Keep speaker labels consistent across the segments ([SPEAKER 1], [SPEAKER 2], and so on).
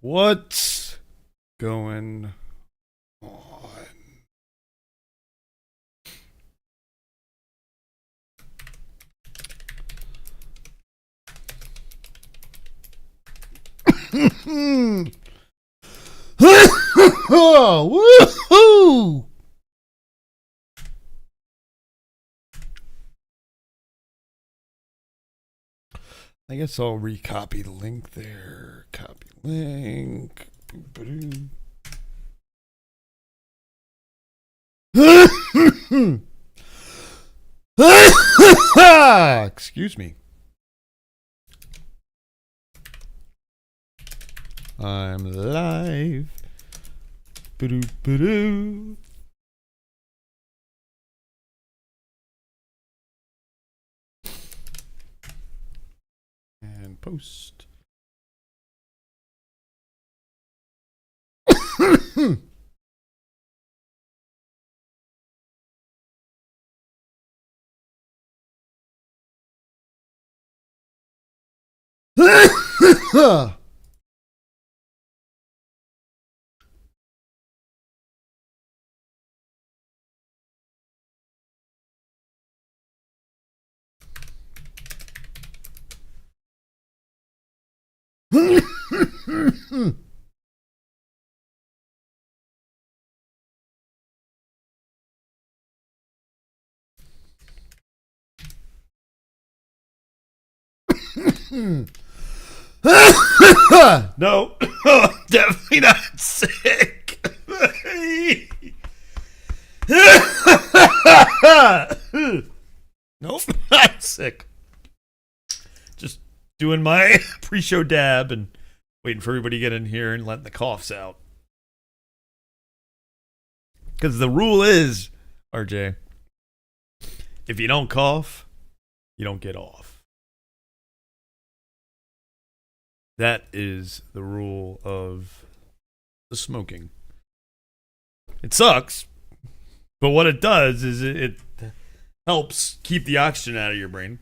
[SPEAKER 1] What's going on? Woohoo! I guess I'll recopy the link there. Copy link. Excuse me. I'm live. Ba-doo. And post. No, definitely not sick. Nope, not sick. Just doing my pre-show dab and waiting for everybody to get in here and letting the coughs out. Because the rule is, RJ, if you don't cough, you don't get off. That is the rule of the smoking. It sucks, but what it does is it helps keep the oxygen out of your brain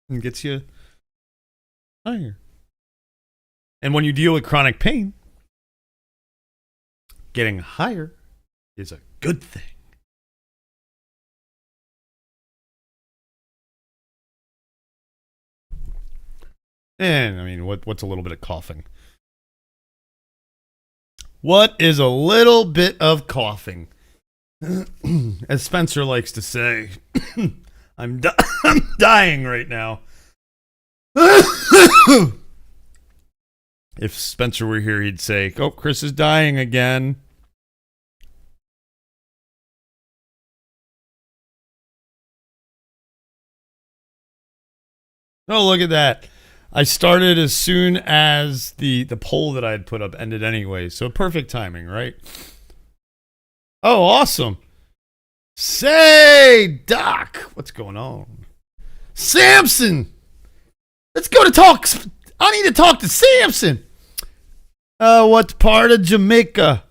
[SPEAKER 1] and gets you higher. And when you deal with chronic pain, getting higher is a good thing. And I mean, what's a little bit of coughing? What is a little bit of coughing? As Spencer likes to say, I'm dying right now. If Spencer were here, he'd say, "Oh, Chris is dying again." Oh, look at that. I started as soon as the poll that I had put up ended anyway, so perfect timing, right? Oh, awesome. Say, Doc, what's going on? Samson! Let's go to talk. I need to talk to Samson. What part of Jamaica?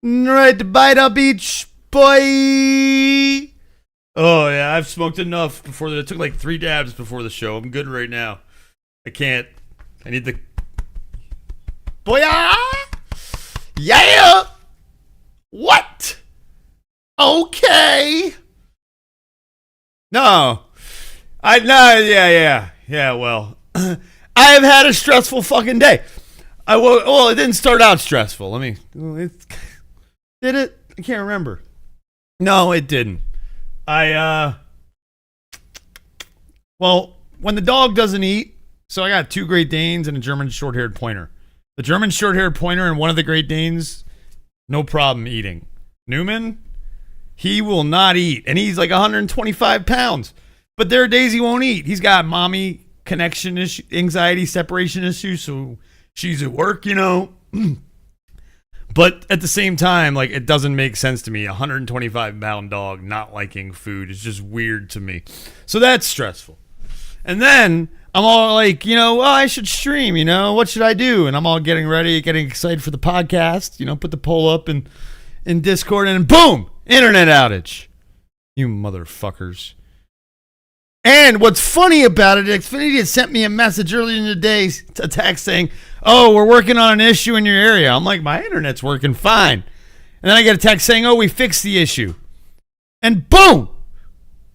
[SPEAKER 1] Right to Bida Beach, boy. Oh, yeah, I've smoked enough before that. It took like 3 dabs before the show. I'm good right now. I can't. I need the. Boy, yeah. What? Okay. No. Yeah. Well, I have had a stressful fucking day. Well, it didn't start out stressful. Did it? I can't remember. No, it didn't. Well, when the dog doesn't eat. So I got 2 Great Danes and a German short-haired pointer. The German short-haired pointer and one of the Great Danes, no problem eating. Newman, he will not eat. And he's like 125 pounds. But there are days he won't eat. He's got mommy connection issue, anxiety, separation issues. So she's at work, you know. But at the same time, like, it doesn't make sense to me. A 125-pound dog not liking food is just weird to me. So that's stressful. And then I'm all like, I should stream, what should I do? And I'm all getting ready, getting excited for the podcast, put the poll up in Discord and boom, internet outage. You motherfuckers. And what's funny about it, Xfinity had sent me a message earlier in the day, a text saying, "Oh, we're working on an issue in your area." I'm like, my internet's working fine. And then I get a text saying, "Oh, we fixed the issue." And boom,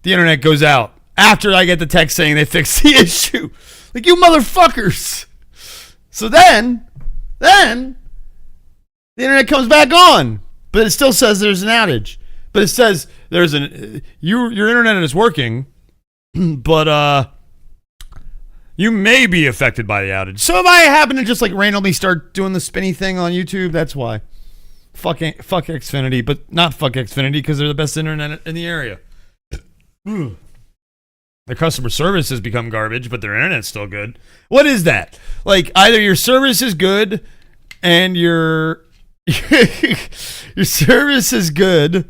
[SPEAKER 1] the internet goes out after I get the text saying they fixed the issue. Like, you motherfuckers. So then the internet comes back on, but it still says there's an outage. But it says there's your internet is working, but you may be affected by the outage. So if I happen to just like randomly start doing the spinny thing on YouTube, that's why. Fuck Xfinity, but not fuck Xfinity because they're the best internet in the area. Their customer service has become garbage, but their internet's still good. What is that? Like, either your service is good and your service is good,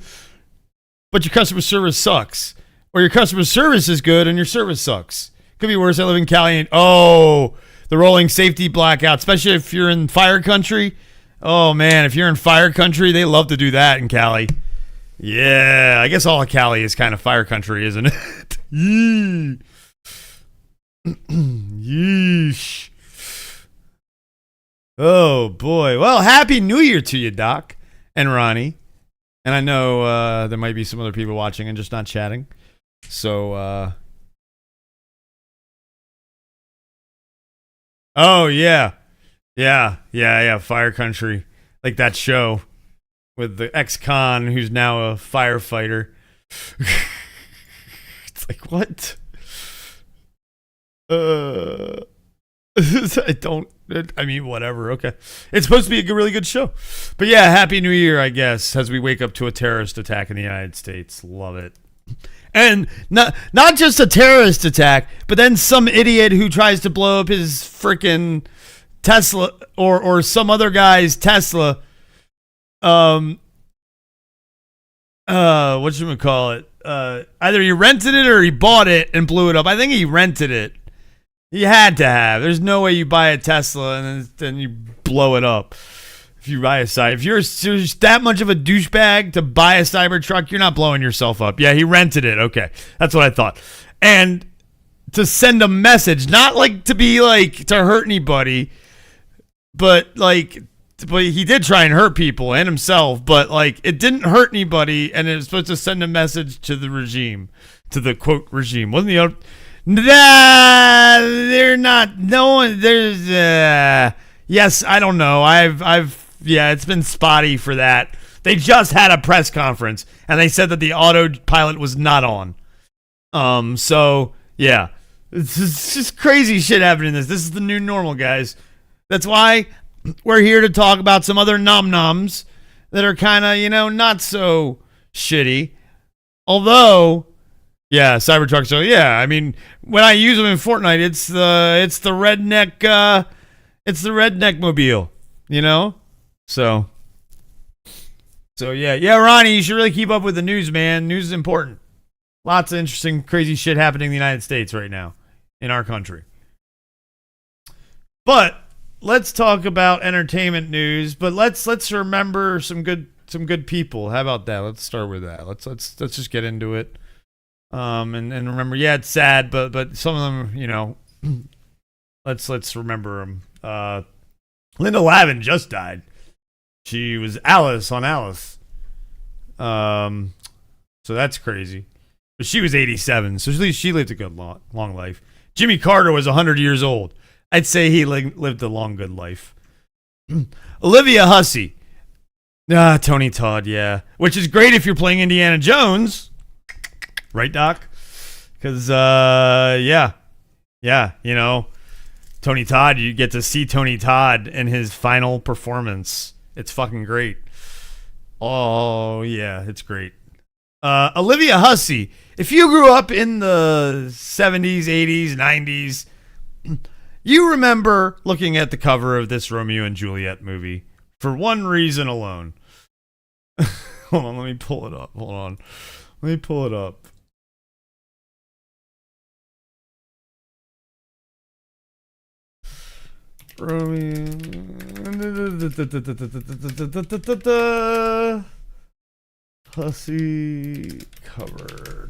[SPEAKER 1] but your customer service sucks. Or your customer service is good and your service sucks. Could be worse. I live in Cali and the rolling safety blackout, especially if you're in fire country. Oh man, if you're in fire country, they love to do that in Cali. Yeah, I guess all of Cali is kind of fire country, isn't it? Yeesh. Oh boy. Well, happy New Year to you, Doc and Ronnie. And I know there might be some other people watching and just not chatting. So oh yeah. Yeah, Fire Country. Like that show with the ex-con who's now a firefighter. It's like, what? I mean, whatever. Okay. It's supposed to be a really good show. But yeah, Happy New Year, I guess, as we wake up to a terrorist attack in the United States. Love it. And not just a terrorist attack, but then some idiot who tries to blow up his freaking Tesla or some other guy's Tesla. Whatchamacallit? Either he rented it or he bought it and blew it up. I think he rented it. He had to have. There's no way you buy a Tesla and then you blow it up. If you buy if you're that much of a douchebag to buy a Cybertruck, you're not blowing yourself up. Yeah, he rented it. Okay, that's what I thought. And to send a message, not like to be like to hurt anybody. But he did try and hurt people and himself, but like it didn't hurt anybody, and it was supposed to send a message to the regime, to the quote regime. Wasn't the they're not. No one. There's. Yes, I don't know. Yeah, it's been spotty for that. They just had a press conference and they said that the autopilot was not on. So yeah, it's just crazy shit happening. This is the new normal, guys. That's why we're here to talk about some other nom-noms that are kind of, not so shitty. Although, yeah, Cybertruck. So yeah, I mean, when I use them in Fortnite, it's the redneck mobile, So yeah, Ronnie, you should really keep up with the news, man. News is important. Lots of interesting, crazy shit happening in the United States right now, in our country. But let's talk about entertainment news. But let's remember some good people. How about that? Let's start with that. Let's just get into it. And remember, yeah, it's sad, but some of them, let's remember them. Linda Lavin just died. She was Alice on Alice. So that's crazy. But she was 87, so at least she lived a good long life. Jimmy Carter was 100 years old. I'd say he lived a long, good life. Olivia Hussey. Tony Todd, yeah. Which is great if you're playing Indiana Jones. Right, Doc? Because, yeah, Tony Todd, you get to see Tony Todd in his final performance. It's fucking great. Oh, yeah, it's great. Olivia Hussey, if you grew up in the 70s, 80s, 90s, you remember looking at the cover of this Romeo and Juliet movie for one reason alone. Hold on, let me pull it up. Hussey cover.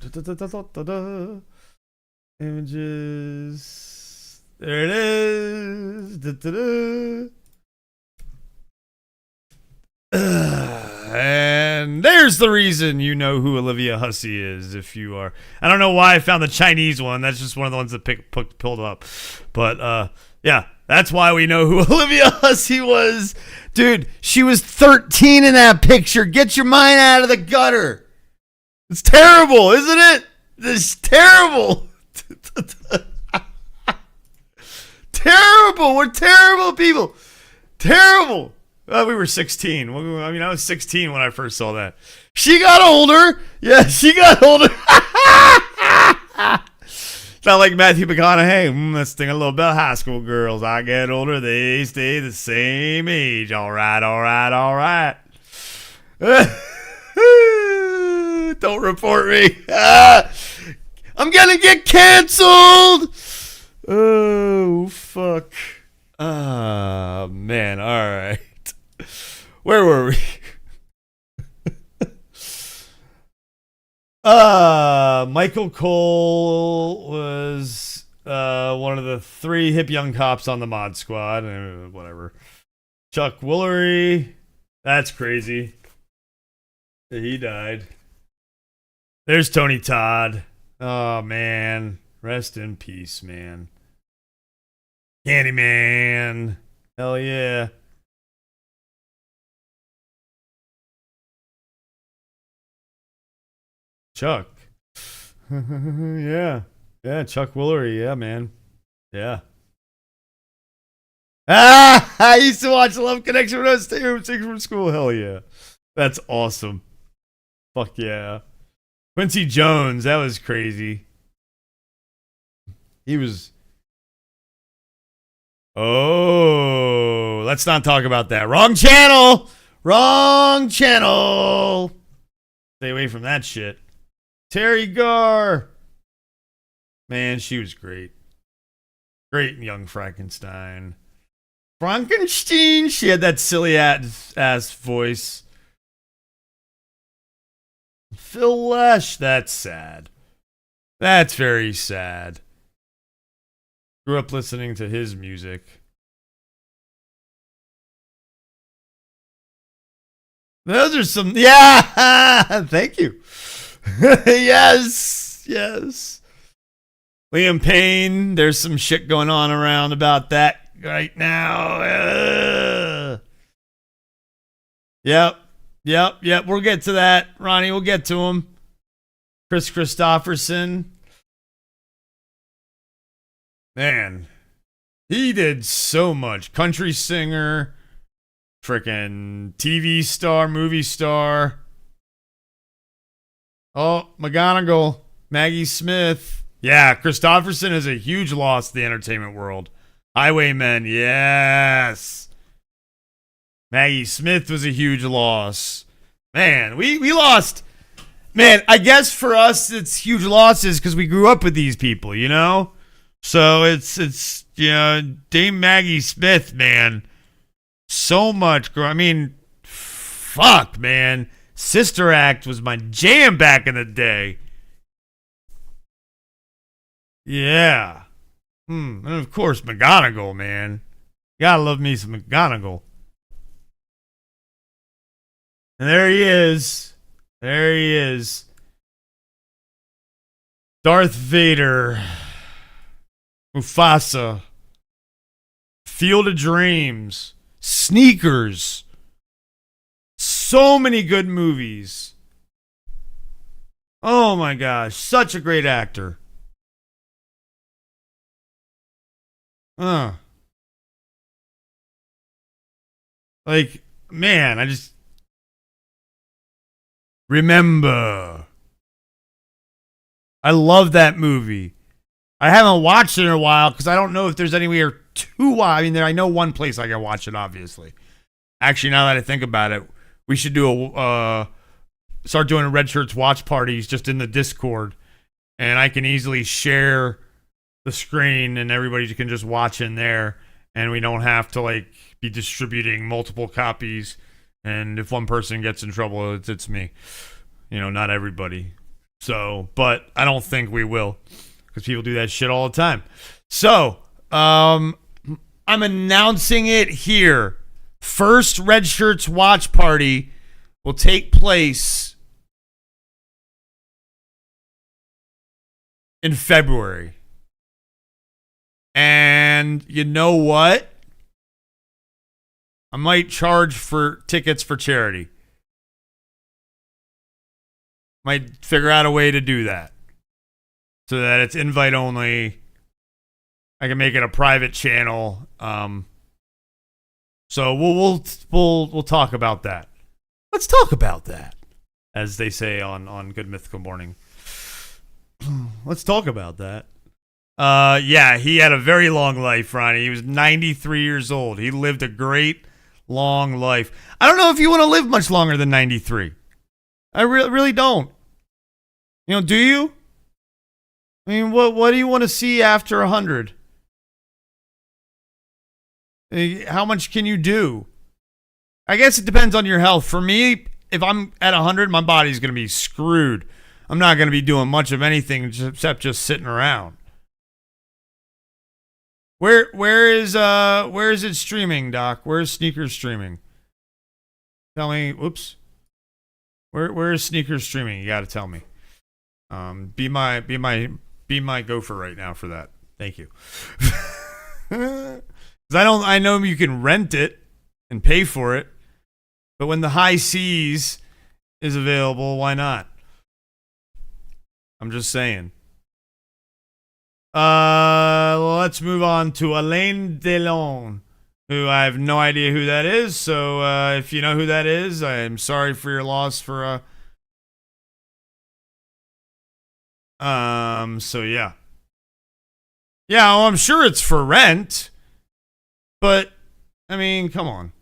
[SPEAKER 1] Images. There it is. Da-da-da. And there's the reason you know who Olivia Hussey is. If you are, I don't know why I found the Chinese one. That's just one of the ones that pulled up. But yeah, that's why we know who Olivia Hussey was, dude. She was 13 in that picture. Get your mind out of the gutter. It's terrible, isn't it? It's terrible. Terrible. We're terrible people. Terrible. We were 16. I mean, I was 16 when I first saw that. She got older. Yeah, she got older. It's not like Matthew McConaughey. Let's think a little about high school girls. I get older. They stay the same age. All right, all right, all right. Don't report me. I'm going to get canceled. Oh, fuck. Ah, man. All right. Where were we? Michael Cole was one of the 3 hip young cops on the Mod Squad. Whatever. Chuck Woolery. That's crazy. He died. There's Tony Todd. Oh, man. Rest in peace, man. Candyman. Hell yeah. Chuck. Yeah. Yeah, Chuck Woolery. Yeah, man. Yeah. I used to watch Love Connection when I was staying home sick from school. Hell yeah. That's awesome. Fuck yeah. Quincy Jones. That was crazy. He was... Oh, let's not talk about that. Wrong channel. Wrong channel. Stay away from that shit. Terry Garr. Man, she was great. Great young Frankenstein. Frankenstein. She had that silly ass voice. Phil Lesh. That's sad. That's very sad. Grew up listening to his music. Those are some... Yeah! Thank you. Yes! Yes. Liam Payne. There's some shit going on around about that right now. Yep. We'll get to that, Ronnie. We'll get to him. Chris Christopherson. Man, he did so much. Country singer, freaking TV star, movie star. Oh, McGonagall, Maggie Smith. Yeah, Christopherson is a huge loss to the entertainment world. Highwaymen, yes. Maggie Smith was a huge loss. Man, we lost. Man, I guess for us it's huge losses because we grew up with these people, you know? So it's you know, Dame Maggie Smith, man. So much. I mean, fuck, man. Sister Act was my jam back in the day. Yeah. And of course, McGonagall, man. Gotta love me some McGonagall. And there he is. There he is. Darth Vader. Mufasa. Field of Dreams. Sneakers. So many good movies. Oh my gosh. Such a great actor. Like, man, I just remember. I love that movie. I haven't watched it in a while because I don't know if there's anywhere to watch. I mean, I know one place I can watch it, obviously. Actually, now that I think about it, we should do start doing red shirts watch parties just in the Discord, and I can easily share the screen and everybody can just watch in there, and we don't have to like be distributing multiple copies. And if one person gets in trouble, it's me. You know, not everybody. So, but I don't think we will. because people do that shit all the time. So, I'm announcing it here. First Red Shirts watch party will take place in February. And you know what? I might charge for tickets for charity. Might figure out a way to do that so that it's invite only. I can make it a private channel. So we'll talk about that. Let's talk about that, as they say on Good Mythical Morning. Let's talk about that. Yeah, he had a very long life, Ronnie. He was 93 years old. He lived a great long life. I don't know if you want to live much longer than 93. I really don't. You know, do you? I mean, what do you want to see after 100? How much can you do? I guess it depends on your health. For me, if I'm at 100, my body's going to be screwed. I'm not going to be doing much of anything except just sitting around. Where is it streaming, Doc? Where is Sneakers streaming? Tell me. Whoops. Where is Sneakers streaming? You got to tell me. Be my gopher right now for that. Thank you. I know you can rent it and pay for it, but when the high seas is available, why not? I'm just saying. Let's move on to Alain Delon, who I have no idea who that is. So if you know who that is, I'm sorry for your loss. So yeah, well, I'm sure it's for rent, but I mean, come on.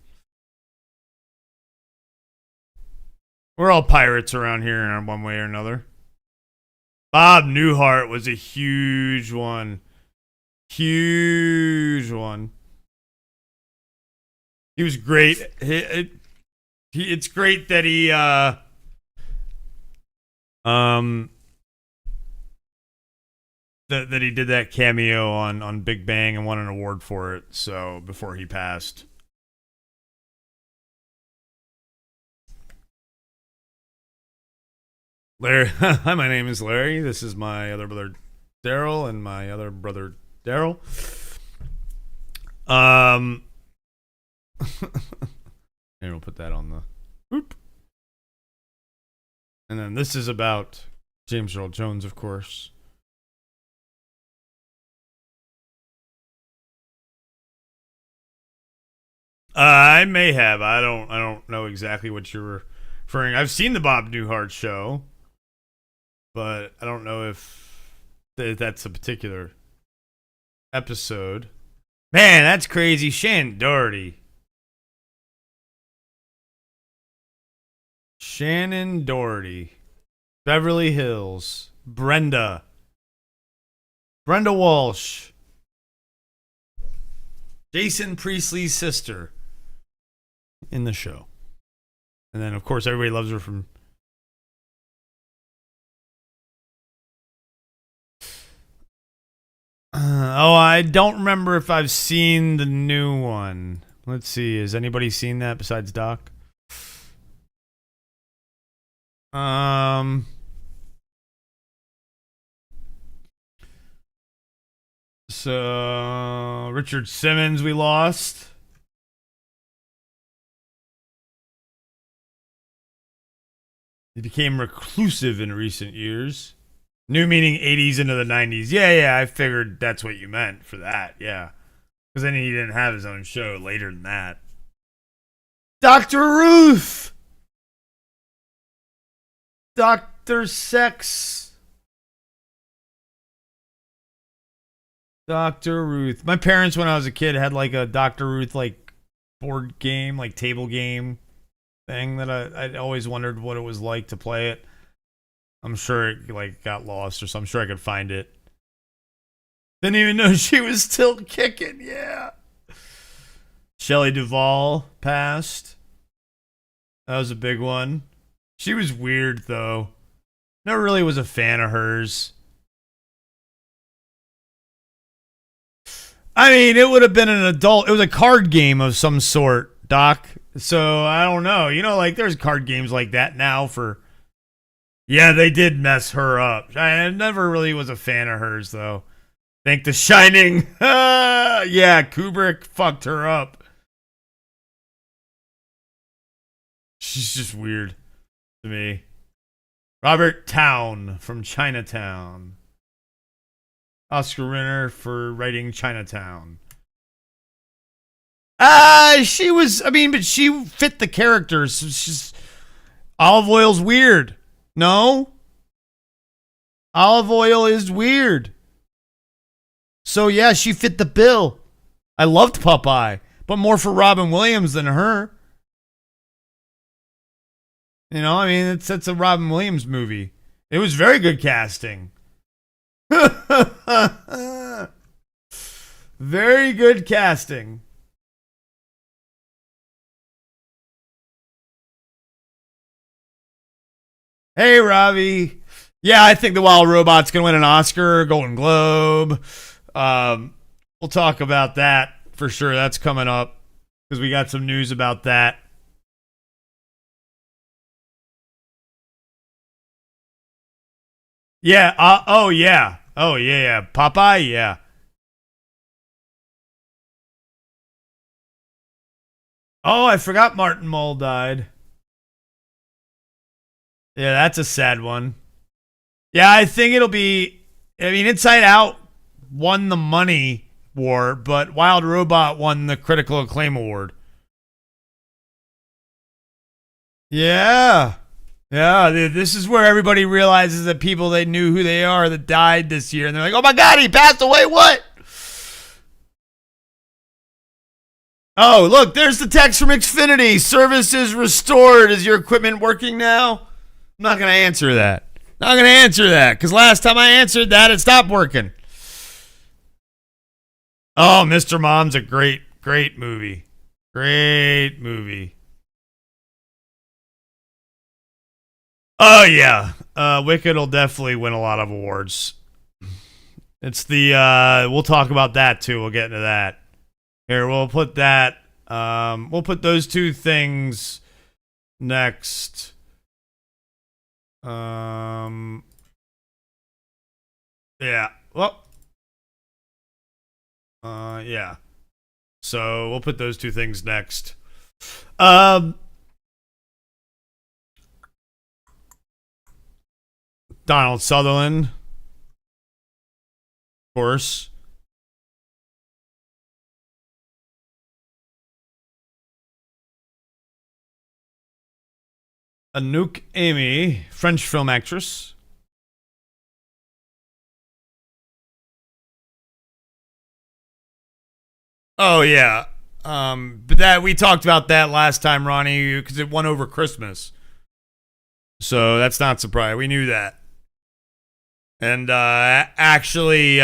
[SPEAKER 1] We're all pirates around here in one way or another. Bob Newhart was a huge one. Huge one. He was great. It's great that he that he did that cameo on Big Bang and won an award for it. So before he passed. Larry, hi, my name is Larry. This is my other brother Daryl and my other brother Daryl. Here, we'll put that on the whoop. And then this is about James Earl Jones, of course. I may have. I don't know exactly what you're referring. I've seen the Bob Newhart show, but I don't know if that's a particular episode. Man, that's crazy. Shannon Doherty. Beverly Hills. Brenda Walsh. Jason Priestley's sister in the show. And then, of course, everybody loves her from... I don't remember if I've seen the new one. Let's see. Has anybody seen that besides Doc? So Richard Simmons we lost. He became reclusive in recent years. New meaning 80s into the 90s. Yeah, I figured that's what you meant for that. Yeah. Because then he didn't have his own show later than that. Dr. Ruth! Dr. Sex. Dr. Ruth. My parents, when I was a kid, had like a Dr. Ruth like board game, like table game thing that I'd always wondered what it was like to play it. I'm sure it like got lost or something. I'm sure I could find it. Didn't even know she was still kicking. Yeah. Shelley Duvall passed. That was a big one. She was weird though. Never really was a fan of hers. I mean, it would have been an adult. It was a card game of some sort, Doc. So I don't know. You know, like there's card games like that now for. Yeah, they did mess her up. I never really was a fan of hers, though. Think The Shining. Yeah, Kubrick fucked her up. She's just weird to me. Robert Town from Chinatown. Oscar winner for writing Chinatown. She was, I mean, but she fit the characters. It's just, Olive Oil's weird. No? Olive Oil is weird. So, yeah, she fit the bill. I loved Popeye, but more for Robin Williams than her. You know, I mean, it's a Robin Williams movie. It was very good casting. Very good casting. Hey, Robbie. Yeah, I think The Wild Robot's going to win an Oscar, Golden Globe. We'll talk about that for sure. That's coming up because we got some news about that. Yeah. Oh, yeah. Oh, yeah, yeah. Popeye, yeah. Oh, I forgot Martin Mull died. Yeah, that's a sad one. Yeah, I think it'll be. I mean, Inside Out won the money war, but Wild Robot won the critical acclaim award. Yeah. Yeah, this is where everybody realizes that people they knew who they are that died this year, and they're like, "Oh my God, he passed away!" What? Oh, look, there's the text from Xfinity. Service is restored. Is your equipment working now? I'm not going to answer that. Not going to answer that because last time I answered that, it stopped working. Oh, Mr. Mom's a great, great movie. Great movie. Oh, yeah. Wicked will definitely win a lot of awards. It's the, we'll talk about that too. We'll get into that. Here, we'll put that, we'll put those two things next. Yeah. Well, yeah. So we'll put those two things next. Donald Sutherland, of course. Anouk Amy, French film actress. Oh yeah. But that we talked about that last time, Ronnie, because it won over Christmas. So that's not surprising. We knew that. And actually,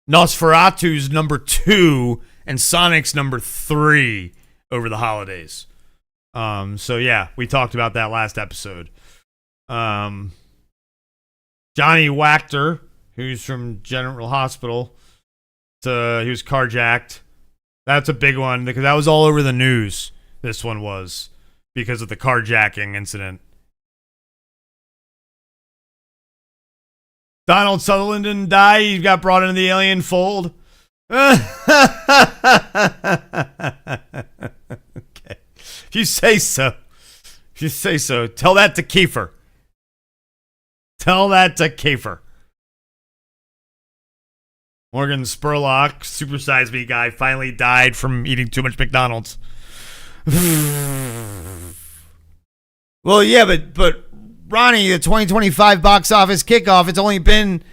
[SPEAKER 1] Nosferatu's #2 and Sonic's #3 over the holidays. So yeah, we talked about that last episode. Johnny Wachter, who's from General Hospital, he was carjacked. That's a big one because that was all over the news. This one was because of the carjacking incident. Donald Sutherland didn't die. He got brought into the alien fold. Okay. If you say so. If you say so. Tell that to Kiefer. Tell that to Kiefer. Morgan Spurlock, supersize me guy, finally died from eating too much McDonald's. Well, yeah, but Ronnie, the 2025 box office kickoff, it's only been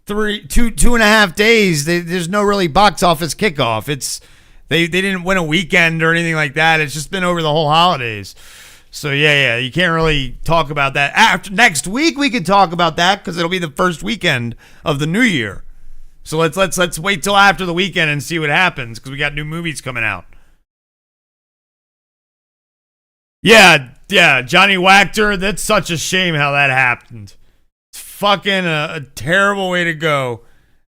[SPEAKER 1] two and a half days. There's no really box office kickoff. They didn't win a weekend or anything like that. It's just been over the whole holidays. So yeah, you can't really talk about that. After next week, we can talk about that because it'll be the first weekend of the new year. So let's wait till after the weekend and see what happens because we got new movies coming out. Yeah, Johnny Wachter. That's such a shame how that happened. It's fucking a terrible way to go.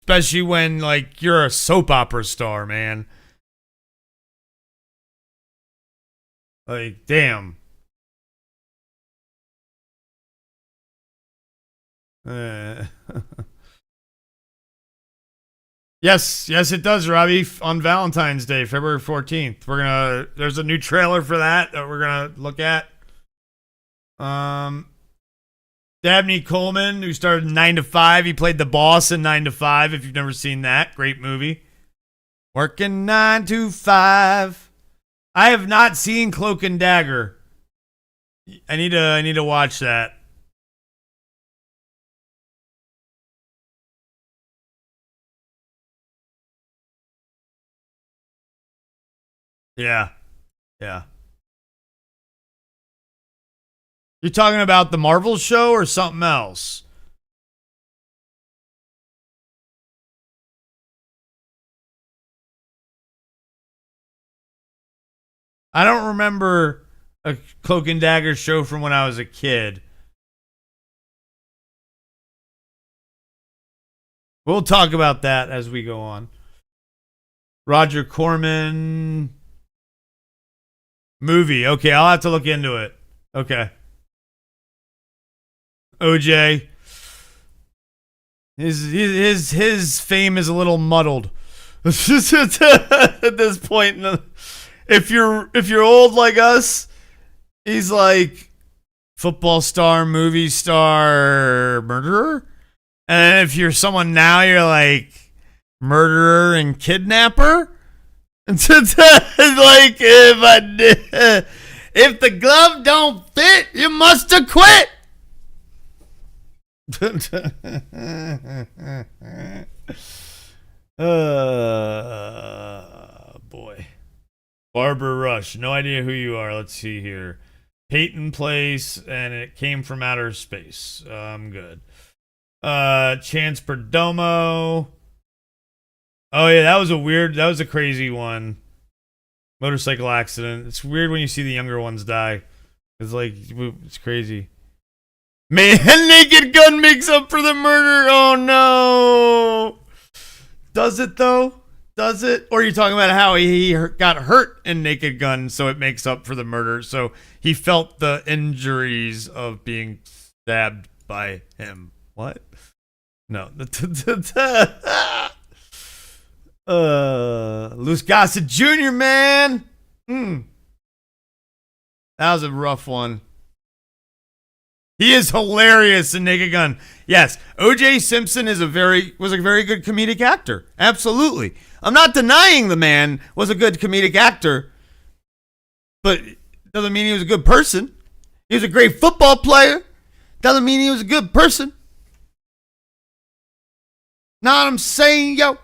[SPEAKER 1] especially when like you're a soap opera star, man. Like, damn. Uh, yes, it does, Robbie. On Valentine's Day, February 14th. There's a new trailer for that we're gonna look at. Dabney Coleman, who started in 9 to 5. He played the boss in 9 to 5. If you've never seen that, great movie. Working 9 to 5. I have not seen Cloak and Dagger. I need to watch that. Yeah. Yeah. You're talking about the Marvel show or something else? I don't remember a Cloak and Dagger show from when I was a kid. We'll talk about that as we go on. Roger Corman movie. Okay, I'll have to look into it. Okay. OJ. His fame is a little muddled at this point. If you're old like us, he's like football star, movie star, murderer. And if you're someone now, you're like murderer and kidnapper. And like if the glove don't fit, you must have quit. Boy. Barbara Rush. No idea who you are. Let's see here. Peyton Place, and it came from outer space. I'm good. Chance Perdomo. Oh yeah, that was a crazy one. Motorcycle accident. It's weird when you see the younger ones die. It's like, it's crazy. Man, Naked Gun makes up for the murder. Oh no. Does it though? Does it? Or are you talking about how he got hurt in Naked Gun, so it makes up for the murder? So he felt the injuries of being stabbed by him. What? No. Louis Gossett Jr., man. That was a rough one. He is hilarious in Naked Gun. Yes, O.J. Simpson was a very good comedic actor. Absolutely. I'm not denying the man was a good comedic actor, but doesn't mean he was a good person. He was a great football player. Doesn't mean he was a good person. Know what I'm saying, yo?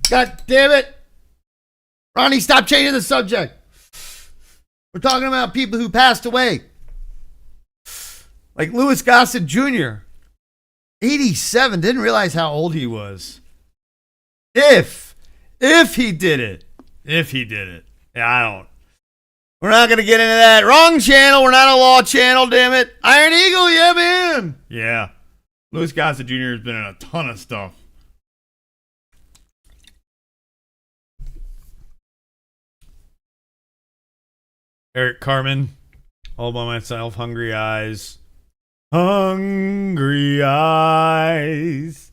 [SPEAKER 1] God damn it. Ronnie, stop changing the subject. We're talking about people who passed away. Like Louis Gossett Jr. 87. Didn't realize how old he was. If he did it. If he did it. Yeah, I don't. We're not going to get into that. Wrong channel. We're not a law channel, damn it. Iron Eagle, yeah, man. Yeah. Louis Gossett Jr. has been in a ton of stuff. Eric Carmen, All By Myself, Hungry Eyes. Hungry Eyes.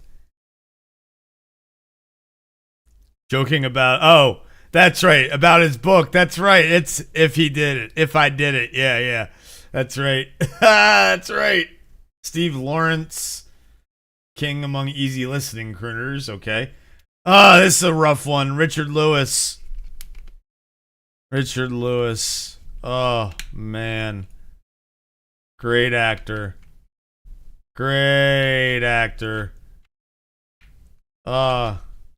[SPEAKER 1] Joking about, oh, that's right, about his book. That's right. It's If He Did It. If I Did It. Yeah. That's right. That's right. Steve Lawrence, king among easy listening crooners. Okay. This is a rough one. Richard Lewis. Oh, man. Great actor. Hey,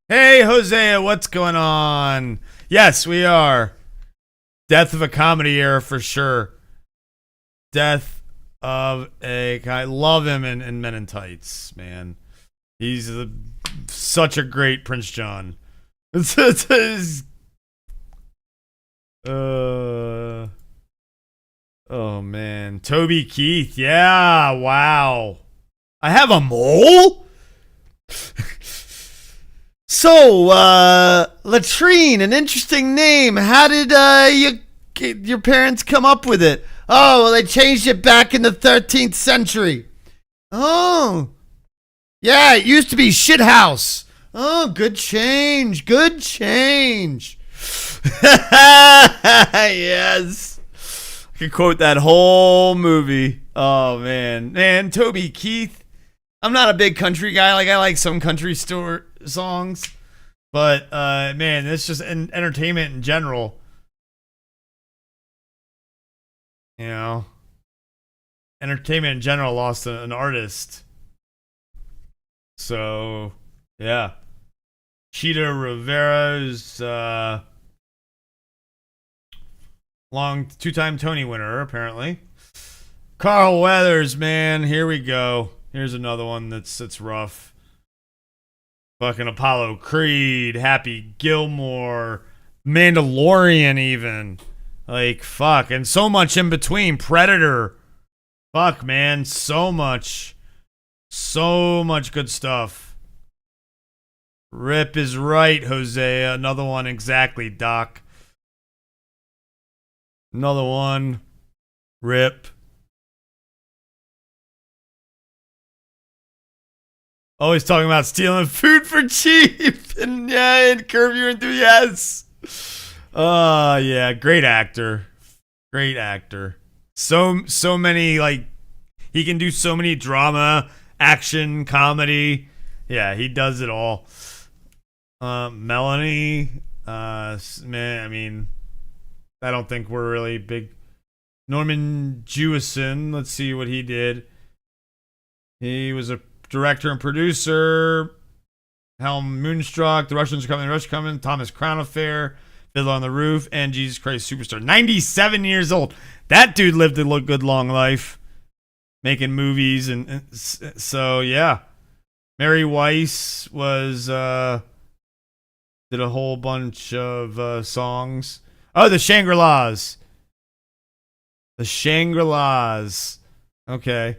[SPEAKER 1] Hosea, what's going on? Yes, we are. Death of a comedy era for sure. Death of a... I love him in Men in Tights, man. He's such a great Prince John. Oh man, Toby Keith, yeah, wow. I have a mole? So, latrine, an interesting name. How did your parents come up with it? Oh, well, they changed it back in the 13th century. Oh, yeah, it used to be shit house. Oh, good change. Good change. Yes. I could quote that whole movie. Oh, man. Toby Keith. I'm not a big country guy. Like, I like some country store songs. But, man, it's just entertainment in general. You know, entertainment in general lost an artist. So, yeah. Cheetah Rivera's long two-time Tony winner, apparently. Carl Weathers, man, here we go. Here's another one that's rough. Fucking Apollo Creed, Happy Gilmore, Mandalorian, even. Like, fuck. And so much in between. Predator. Fuck, man. So much. So much good stuff. Rip is right, Jose. Another one, exactly, Doc. Another one. Rip. Always talking about stealing food for cheap. And yeah, and Curb Your Enthusiasm. Yeah, great actor. Great actor. So many, like, he can do so many drama, action, comedy. Yeah, he does it all. Melanie, man, I mean, I don't think we're really big. Norman Jewison, let's see what he did. He was a director and producer. Helm Moonstruck, The Russians Are Coming, The Russians Are Coming, Thomas Crown Affair, Fiddler on the Roof, and Jesus Christ Superstar. 97 years old. That dude lived a good long life, making movies, and so yeah. Mary Weiss was did a whole bunch of songs. Oh, the Shangri-Las. The Shangri-Las. Okay.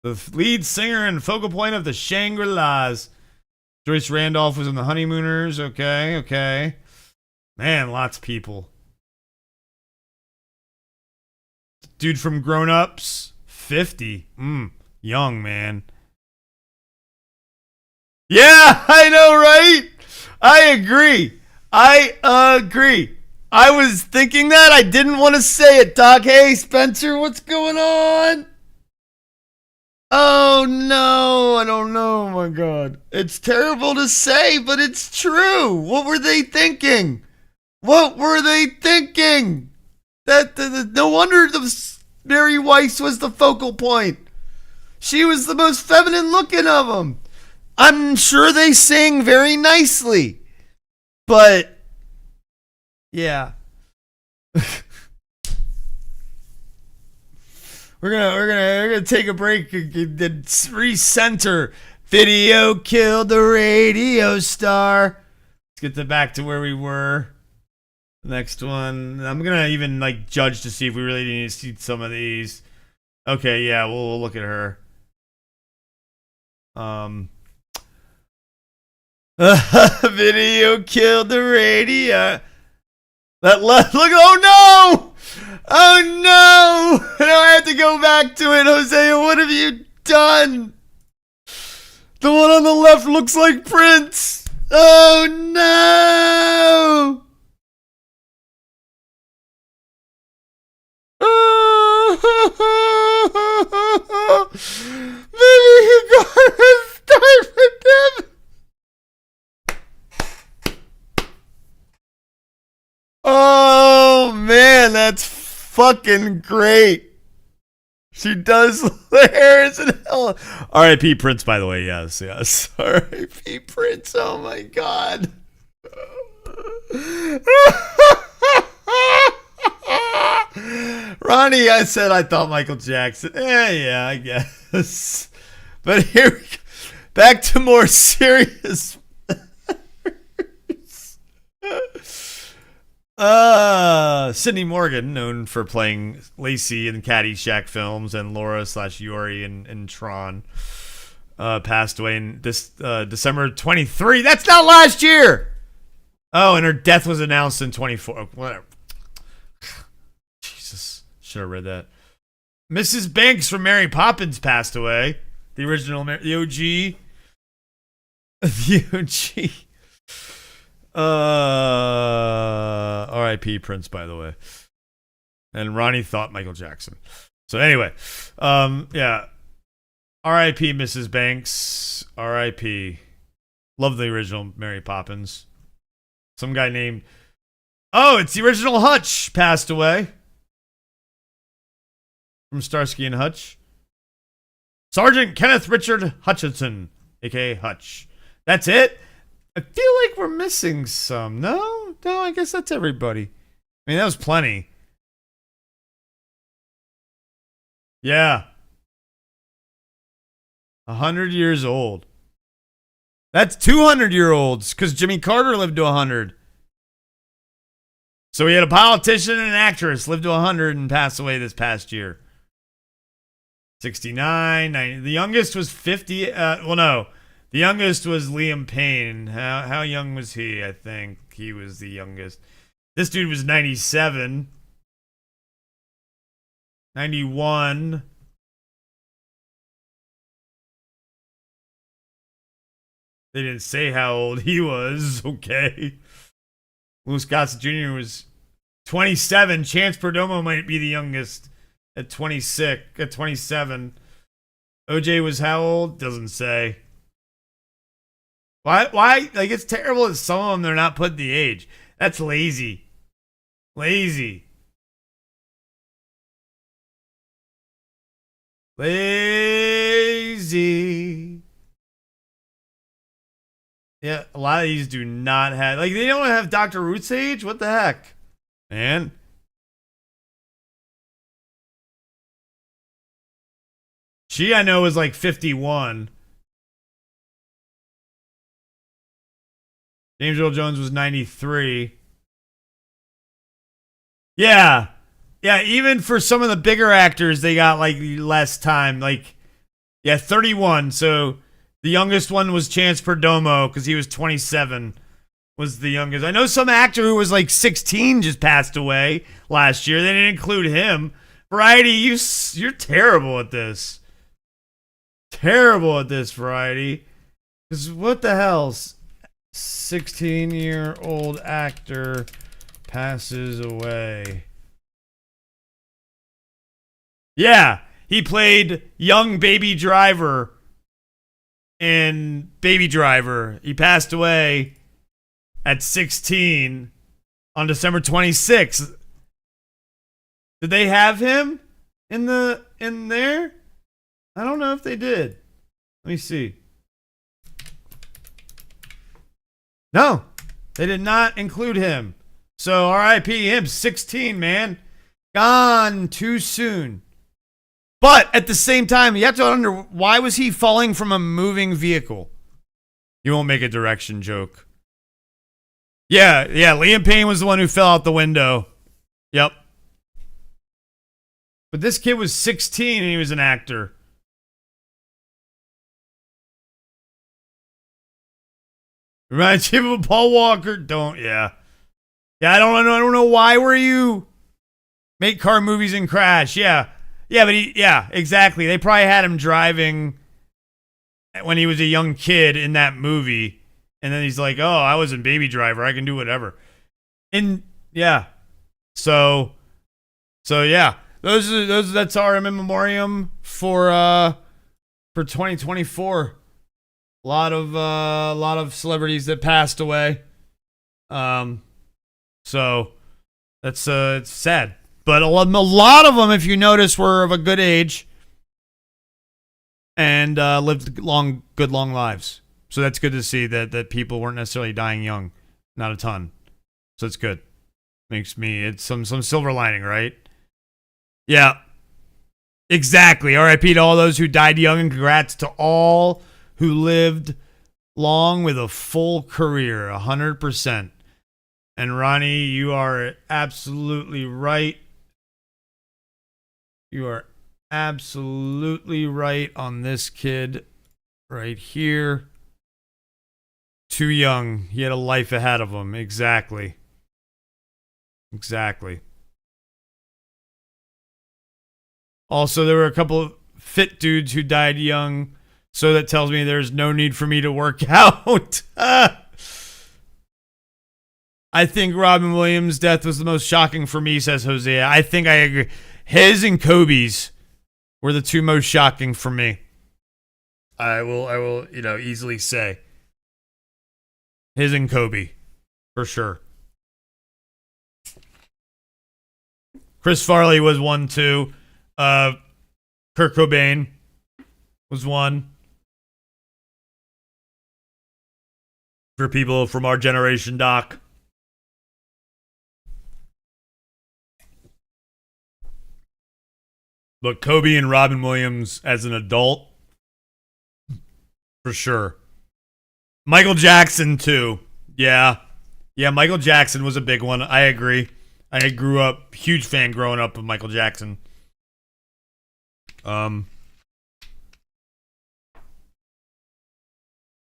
[SPEAKER 1] The lead singer and focal point of the Shangri-Las. Joyce Randolph was in the Honeymooners. Okay. Man, lots of people. Dude from Grown Ups, 50. Young, man. Yeah, I know, right? I agree. I was thinking that. I didn't want to say it, Doc. Hey, Spencer, what's going on? Oh, no. I don't know. Oh, my God. It's terrible to say, but it's true. What were they thinking? That no wonder Mary Weiss was the focal point. She was the most feminine looking of them. I'm sure they sing very nicely, but yeah. we're gonna take a break and recenter. Video killed the radio star. Let's get back to where we were. Next one. I'm gonna even like judge to see if we really need to see some of these. Okay, yeah, we'll look at her. Video killed the radio. Look, oh no! Now I have to go back to it, Hosea. What have you done? The one on the left looks like Prince. Oh no! Maybe you gotta start with them. Oh man, that's fucking great. She does the hair is in hell. R.I.P. Prince, by the way. Yes. R.I.P. Prince. Oh my God. Ronnie, I said I thought Michael Jackson. Yeah, I guess. But here we go. Back to more serious. Sydney Morgan, known for playing Lacey in Caddyshack films and Laura slash Yori in Tron, passed away in this December 23. That's not last year. Oh, and her death was announced in 24. Whatever. Jesus, should have read that. Mrs. Banks from Mary Poppins passed away. The original, the OG. The OG. R.I.P. Prince, by the way. And Ronnie thought Michael Jackson. So anyway, yeah. R.I.P. Mrs. Banks. R.I.P. Love the original Mary Poppins. Some guy named... Oh, it's the original Hutch passed away. From Starsky and Hutch. Sergeant Kenneth Richard Hutchinson, a.k.a. Hutch. That's it? I feel like we're missing some. No, I guess that's everybody. I mean, that was plenty. Yeah. 100 years old. That's 200-year-olds, because Jimmy Carter lived to 100. So we had a politician and an actress live to 100 and pass away this past year. 69, 90. The youngest was 50. Well, no. The youngest was Liam Payne. How young was he? I think he was the youngest. This dude was 97. 91. They didn't say how old he was. Okay. Louis Gossett Jr. was 27. Chance Perdomo might be the youngest at 26. At 27. OJ was how old? Doesn't say. Why? Like, it's terrible that some of them, they're not putting the age. That's lazy. Lazy. Yeah, a lot of these do not have... Like, they don't have Dr. Root's age? What the heck? Man. She, I know, is like 51. James Earl Jones was 93. Yeah. Yeah, even for some of the bigger actors, they got like less time. Like, yeah, 31. So the youngest one was Chance Perdomo because he was 27. Was the youngest. I know some actor who was like 16 just passed away last year. They didn't include him. Variety, you're terrible at this. Terrible at this, Variety. Because what the hell's 16-year-old actor passes away. Yeah, he played young Baby Driver in Baby Driver. He passed away at 16 on December 26th. Did they have him in there? I don't know if they did. Let me see. No, they did not include him. So R.I.P. him, 16, man. Gone too soon. But at the same time, you have to wonder, why was he falling from a moving vehicle? You won't make a direction joke. Yeah, Liam Payne was the one who fell out the window. Yep. But this kid was 16 and he was an actor. Reminds you of a Paul Walker. Yeah, I don't know why were you make car movies and crash. Yeah, but exactly. They probably had him driving when he was a young kid in that movie, and then he's like, "Oh, I was in Baby Driver. I can do whatever." And yeah, so yeah, that's our in memoriam for 2024. A lot of celebrities that passed away. So that's it's sad. But a lot of them, if you notice, were of a good age and lived good long lives. So that's good to see that people weren't necessarily dying young. Not a ton. So it's good. It's some silver lining, right? Yeah. Exactly. R.I.P. to all those who died young, and congrats to all who lived long with a full career, 100%. And Ronnie, you are absolutely right. You are absolutely right on this kid right here. Too young. He had a life ahead of him. Exactly. Exactly. Also, there were a couple of fit dudes who died young, so that tells me there's no need for me to work out. I think Robin Williams' death was the most shocking for me, says Hosea. I think I agree. His and Kobe's were the two most shocking for me. I will, easily say his and Kobe, for sure. Chris Farley was one too. Kurt Cobain was one. For people from our generation, Doc. But Kobe and Robin Williams as an adult, for sure. Michael Jackson, too. Yeah. Yeah, Michael Jackson was a big one. I agree. I grew up, huge fan growing up of Michael Jackson.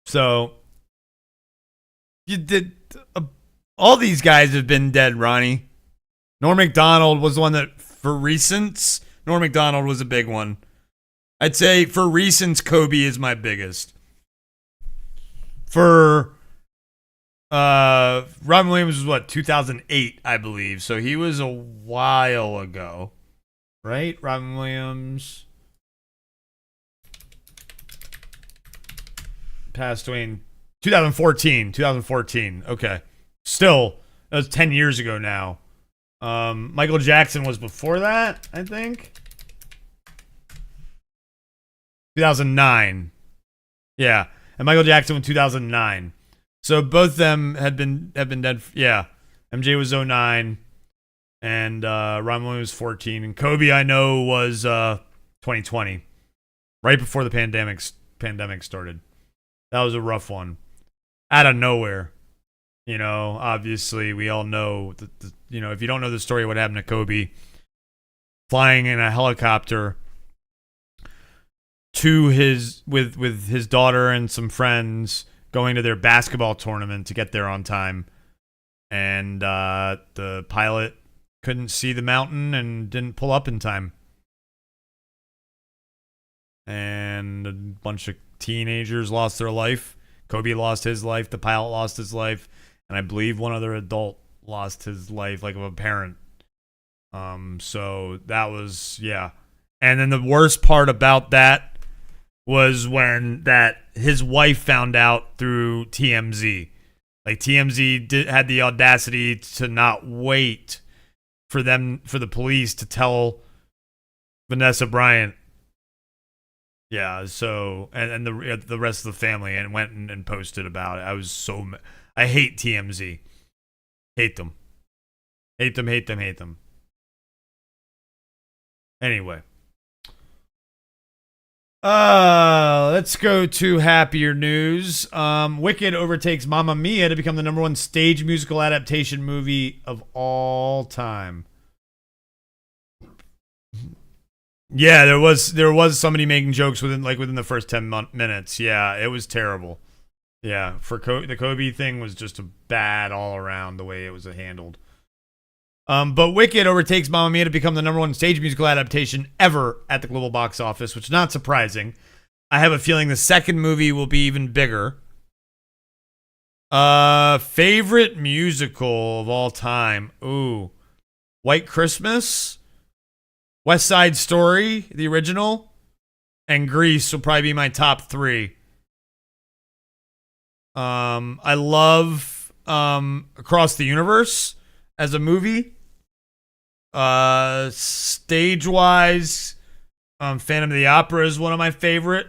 [SPEAKER 1] So, you did. All these guys have been dead, Ronnie. Norm Macdonald was the one that, for recents, Norm Macdonald was a big one. I'd say for recents, Kobe is my biggest. For Robin Williams was what, 2008, I believe. So he was a while ago, right? Robin Williams passed away in 2014. 2014. Okay, still, that was 10 years ago now. Michael Jackson was before that, I think. 2009. Yeah. And Michael Jackson in 2009. So both of them had been dead. Yeah. MJ was 09 and Robin Williams was 14 and Kobe I know was 2020. Right before the pandemic started. That was a rough one. Out of nowhere. Obviously we all know that if you don't know the story of what happened to Kobe, flying in a helicopter to with his daughter and some friends going to their basketball tournament to get there on time, and the pilot couldn't see the mountain and didn't pull up in time, and a bunch of teenagers lost their life. Kobe lost his life, the pilot lost his life, and I believe one other adult lost his life, like of a parent. So that was, yeah. And then the worst part about that was when his wife found out through TMZ. Like TMZ had the audacity to not wait for the police to tell Vanessa Bryant. Yeah, so and the rest of the family and went and posted about it. I hate TMZ. Hate them. Hate them, hate them, hate them. Anyway. Let's go to happier news. Wicked overtakes Mamma Mia to become the #1 stage musical adaptation movie of all time. Yeah, there was somebody making jokes within the first 10 minutes. Yeah, it was terrible. Yeah, for the Kobe thing was just a bad all around the way it was handled. But Wicked overtakes Mamma Mia to become the #1 stage musical adaptation ever at the global box office, which is not surprising. I have a feeling the second movie will be even bigger. Favorite musical of all time? Ooh, White Christmas, West Side Story, the original, and Grease will probably be my top 3. I love Across the Universe as a movie. Stage wise, Phantom of the Opera is one of my favorite.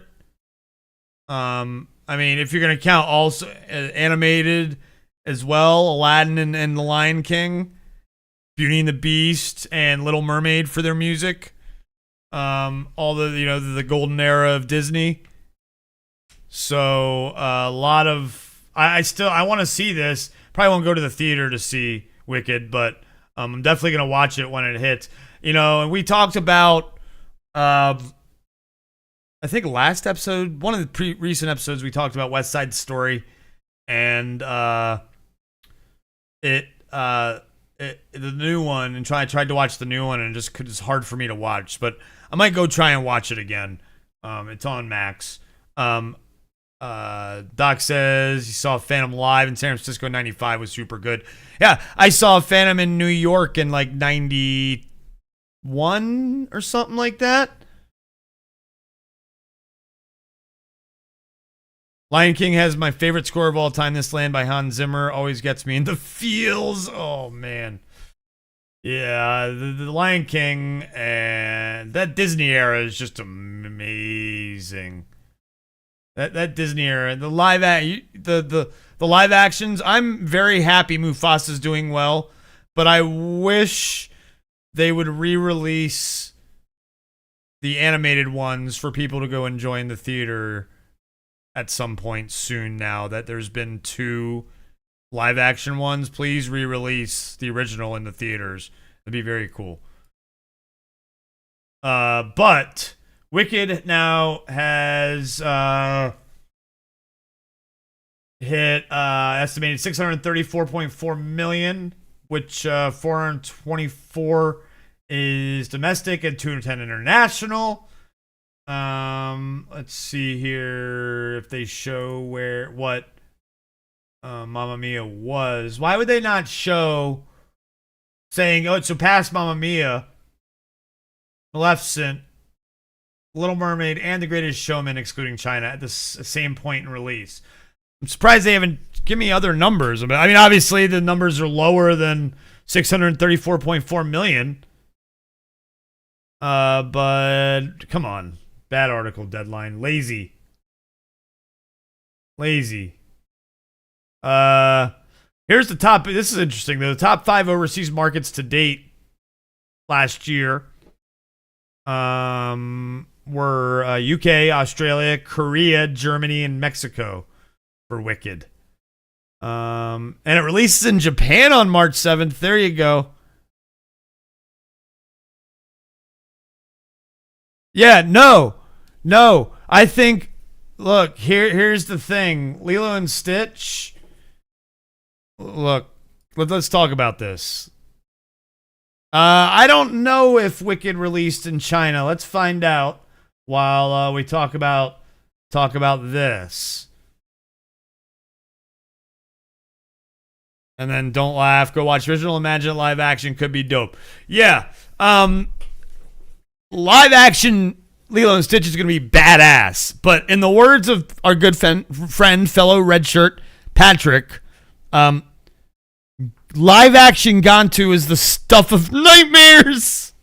[SPEAKER 1] I mean, if you're gonna count also animated as well, Aladdin and The Lion King, Beauty and the Beast, and Little Mermaid for their music. All the golden era of Disney. So a lot of I want to see this, Probably won't go to the theater to see Wicked, but I'm definitely gonna watch it when it hits. And we talked about, I think last episode, one of the recent episodes, we talked about West Side Story, and the new one, and I tried to watch the new one, and it's hard for me to watch, but I might go try and watch it again. It's on Max. Doc says he saw Phantom live in San Francisco in 95, was super good. Yeah, I saw Phantom in New York in like 91 or something like that. Lion King has my favorite score of all time, This Land by Hans Zimmer. Always gets me in the feels. Oh, man. Yeah, the Lion King and that Disney era is just amazing. That Disney era, the live actions. I'm very happy Mufasa's doing well, but I wish they would re-release the animated ones for people to go enjoy in the theater at some point soon. Now that there's been 2 live action ones, please re-release the original in the theaters. That'd be very cool. But Wicked now has hit estimated $634.4 million, which 424 is domestic and 210 international. Let's see here if they show what Mamma Mia was. Why would they not show saying, oh, it surpassed Mamma Mia, Maleficent, Little Mermaid, and The Greatest Showman, excluding China, at the same point in release? I'm surprised they haven't given me other numbers. I mean, obviously the numbers are lower than 634.4 million. But come on. Bad article, deadline. Lazy. Here's the top. This is interesting. The top 5 overseas markets to date last year were UK, Australia, Korea, Germany, and Mexico for Wicked. And it releases in Japan on March 7th. There you go. Yeah, no. I think, look, here's the thing. Lilo and Stitch. Look, let's talk about this. I don't know if Wicked released in China. Let's find out while we talk about this. And then don't laugh. Go watch original. Imagine live action could be dope. Yeah. Live action Lilo and Stitch is going to be badass. But in the words of our good friend, fellow redshirt Patrick, live action Gantu is the stuff of nightmares.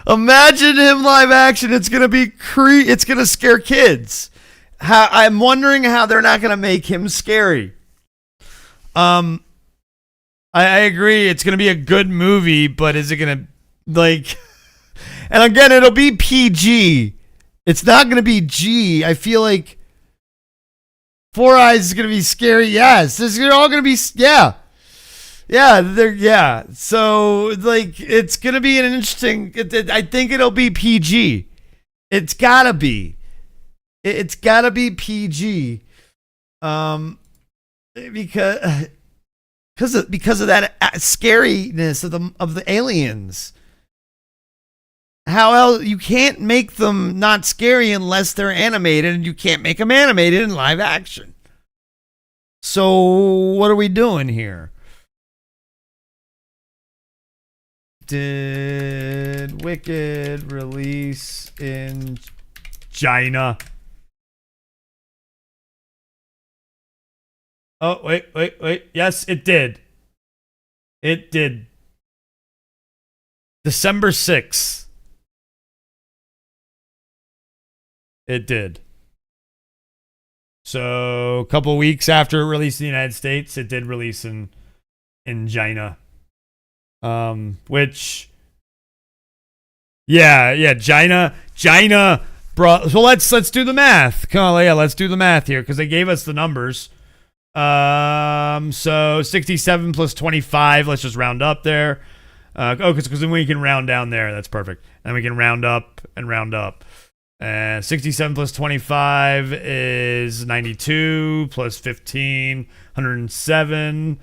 [SPEAKER 1] Imagine him live action. It's going to be it's going to scare kids. I'm wondering how they're not going to make him scary. I agree. It's going to be a good movie, but is it going to, like... And again, it'll be PG. It's not going to be G. I feel like Four Eyes is going to be scary. Yes. They're all going to be... Yeah. Yeah. So, like, it's going to be an interesting... I think it'll be PG. It's got to be. It's got to be PG. Because of that scariness of the aliens. How else? You can't make them not scary unless they're animated, and you can't make them animated in live action. So what are we doing here? Did Wicked release in China? Oh, wait. Yes, it did. It did. December 6th. It did. So a couple weeks after it released in the United States, it did release in China. Which, yeah, China brought. So let's do the math. Come on, yeah, let's do the math here because they gave us the numbers. So 67 plus 25. Let's just round up there. Because then we can round down there. That's perfect. And we can round up and round up. 67 plus 25 is 92 plus 15, 107,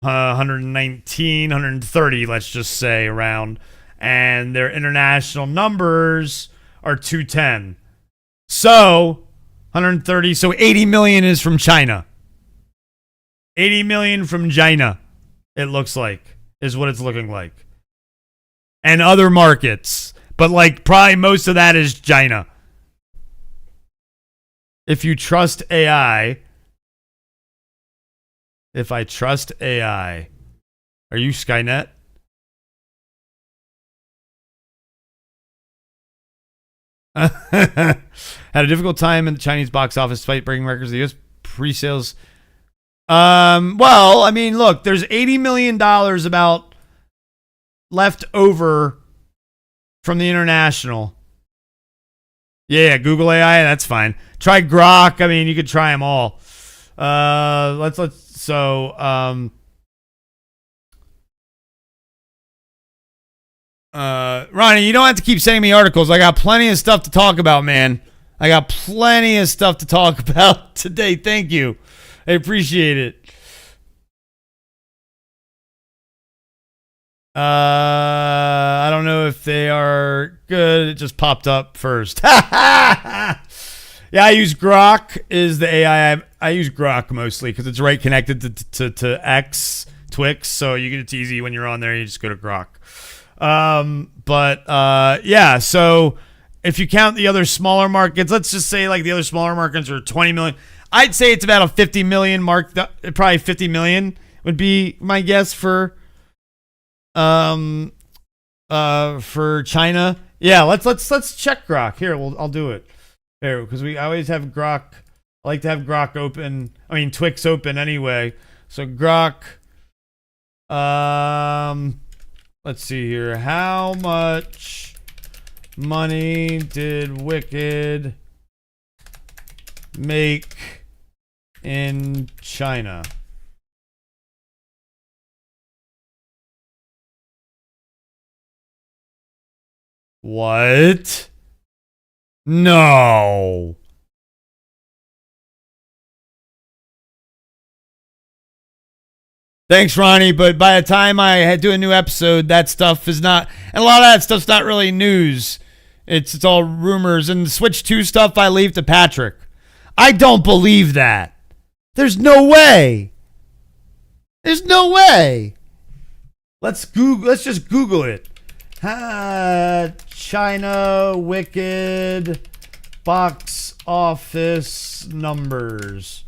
[SPEAKER 1] 119, 130, let's just say around. And their international numbers are 210. So 130. So 80 million is from China. 80 million from China, it looks like, is what it's looking like. And other markets. But like probably most of that is China. If you trust AI. If I trust AI. Are you Skynet? Had a difficult time in the Chinese box office despite breaking records. The US pre-sales. Well, I mean, look, there's $80 million about left over from the international. Yeah, Google AI, that's fine. Try Grok. I mean, you could try them all. Ronnie, you don't have to keep sending me articles. I got plenty of stuff to talk about, man. I got plenty of stuff to talk about today. Thank you. I appreciate it. I don't know if they are good. It just popped up first. Yeah, I use Grok is the AI. I use Grok mostly because it's right connected to X, Twix. So it's easy when you're on there. You just go to Grok. Yeah, so if you count the other smaller markets, let's just say like the other smaller markets are 20 million. I'd say it's about a 50 million mark. Probably 50 million would be my guess for China. Yeah, let's check Grok. Here, I'll do it. There, because I always have Grok. I like to have Grok open. I mean Twix open anyway. So Grok. Let's see here. How much money did Wicked make in China? What? No. Thanks, Ronnie. But by the time I do a new episode, that stuff is not, and a lot of that stuff's not really news. It's all rumors. And the Switch 2 stuff I leave to Patrick. I don't believe that. There's no way. There's no way. Let's just Google it. China Wicked box office numbers.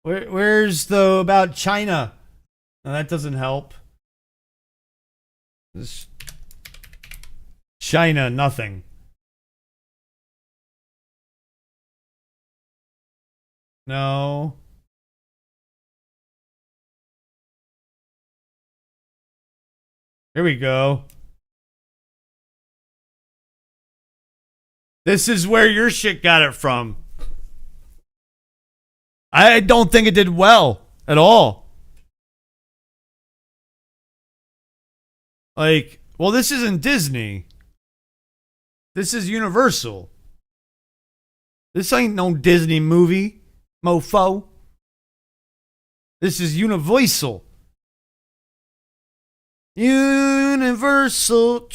[SPEAKER 1] Where's the about China? No, that doesn't help. China, nothing. No. Here we go. This is where your shit got it from. I don't think it did well at all. Like, well, this isn't Disney. This is Universal. This ain't no Disney movie, mofo. This is Universal. Universal.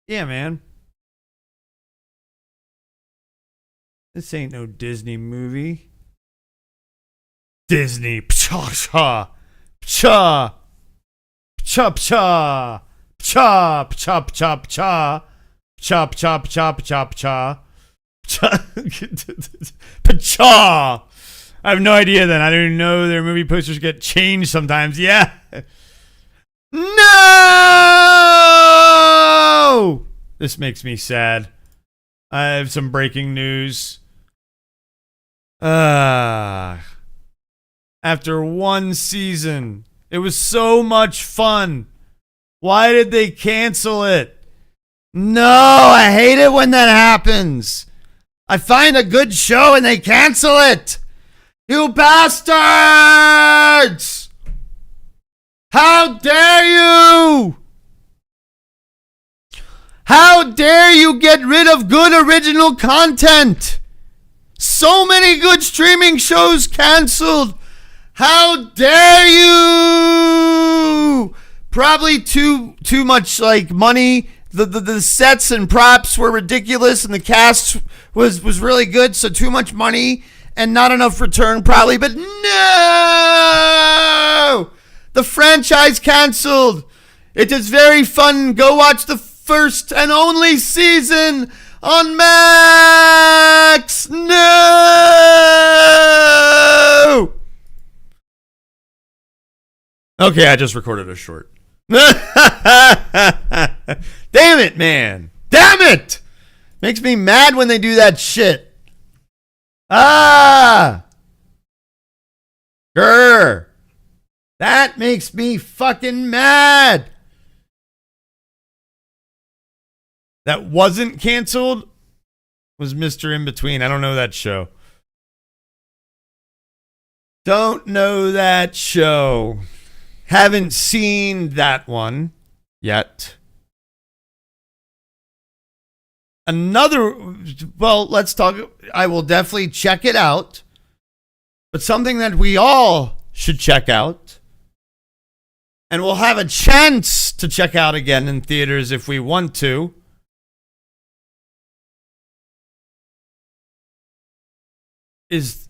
[SPEAKER 1] Yeah, man. This ain't no Disney movie. Disney. Pcha. Pcha. Pcha. Pcha. Pcha. Pcha. Pcha. Pcha. Pcha. Pcha. Pcha. Pcha. Pcha. Pcha. I have no idea then. I don't even know their movie posters get changed sometimes. Yeah. No! This makes me sad. I have some breaking news. After one season, it was so much fun. Why did they cancel it? No, I hate it when that happens. I find a good show and they cancel it. You bastards! How dare you? How dare you get rid of good original content? So many good streaming shows canceled. How dare you? Probably too much like money. The sets and props were ridiculous and the cast was really good, so too much money and not enough return probably. But no! The franchise canceled. It is very fun. Go watch the first and only season on Max. No! Okay, I just recorded a short. Damn it, man. Damn it! Makes me mad when they do that shit. Grr. That makes me fucking mad. That wasn't canceled was Mr. In Between. I don't know that show. Don't know that show. Haven't seen that one yet. Let's talk. I will definitely check it out. But something that we all should check out, and we'll have a chance to check out again in theaters if we want to, is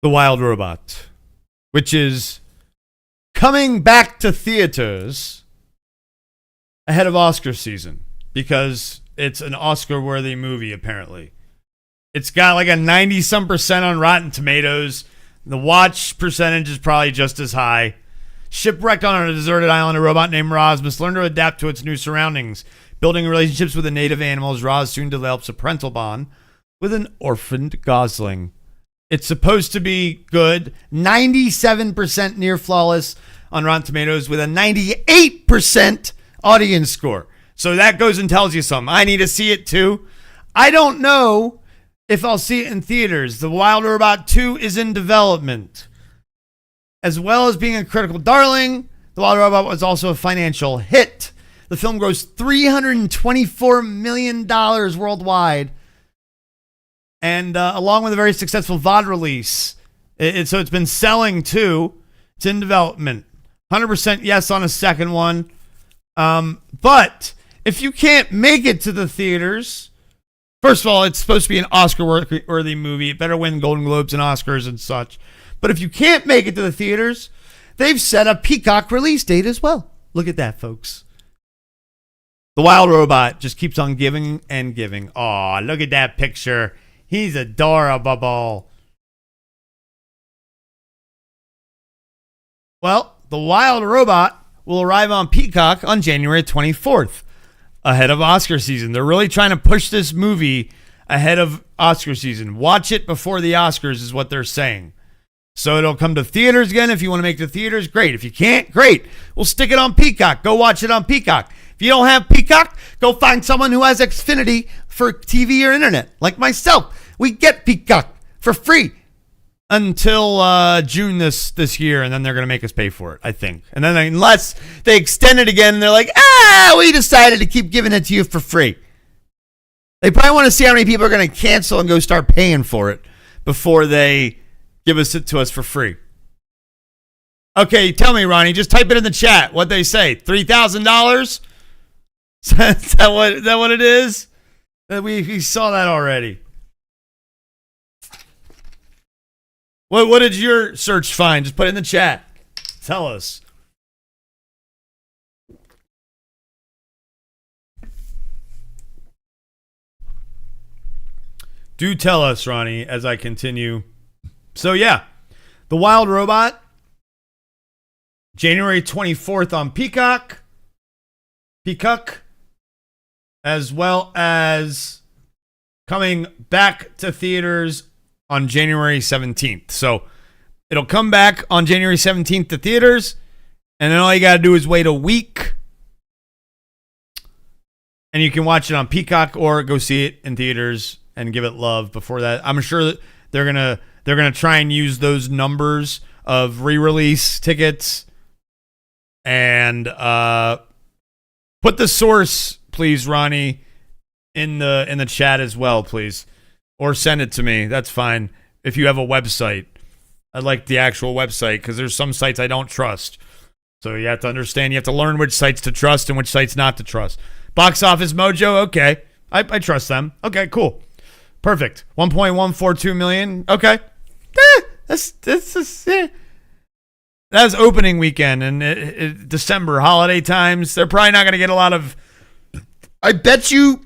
[SPEAKER 1] The Wild Robot, which is coming back to theaters ahead of Oscar season because it's an Oscar-worthy movie, apparently. It's got like a 90-some% on Rotten Tomatoes. The watch percentage is probably just as high. Shipwrecked on a deserted island, a robot named Roz must learn to adapt to its new surroundings. Building relationships with the native animals, Roz soon develops a parental bond with an orphaned gosling. It's supposed to be good. 97% near flawless on Rotten Tomatoes with a 98% audience score. So that goes and tells you something. I need to see it too. I don't know if I'll see it in theaters. The Wild Robot 2 is in development. As well as being a critical darling, The Wild Robot was also a financial hit. The film grossed $324 million worldwide. And along with a very successful VOD release. So it's been selling too. It's in development. 100% yes on a second one. But if you can't make it to the theaters, first of all, it's supposed to be an Oscar-worthy movie. It better win Golden Globes and Oscars and such. But if you can't make it to the theaters, they've set a Peacock release date as well. Look at that, folks. The Wild Robot just keeps on giving and giving. Aw, look at that picture. He's adorable. Well, The Wild Robot will arrive on Peacock on January 24th, ahead of Oscar season. They're really trying to push this movie ahead of Oscar season. Watch it before the Oscars is what they're saying. So it'll come to theaters again. If you want to make it to theaters, great. If you can't, great. We'll stick it on Peacock. Go watch it on Peacock. If you don't have Peacock, go find someone who has Xfinity for TV or internet, like myself. We get Peacock for free until June this year, and then they're going to make us pay for it, I think. And then unless they extend it again, they're like, we decided to keep giving it to you for free. They probably want to see how many people are going to cancel and go start paying for it before they give it to us for free. Okay, tell me, Ronnie. Just type it in the chat. What they say? $3,000? Is that what it is? We saw that already. What did your search find? Just put it in the chat. Tell us. Do tell us, Ronnie, as I continue. So yeah, The Wild Robot, January 24th on Peacock, as well as coming back to theaters on January 17th. So it'll come back on January 17th to theaters, and then all you got to do is wait a week and you can watch it on Peacock or go see it in theaters and give it love before that. I'm sure that they're gonna try and use those numbers of re-release tickets and put the source, please, Ronnie, in the chat as well, please, or send it to me. That's fine. If you have a website, I like the actual website because there's some sites I don't trust. So you have to understand. You have to learn which sites to trust and which sites not to trust. Box Office Mojo, okay, I trust them. Okay, cool, perfect. 1.142 million. Okay, that's that was opening weekend and December holiday times. They're probably not going to get a lot of. I bet you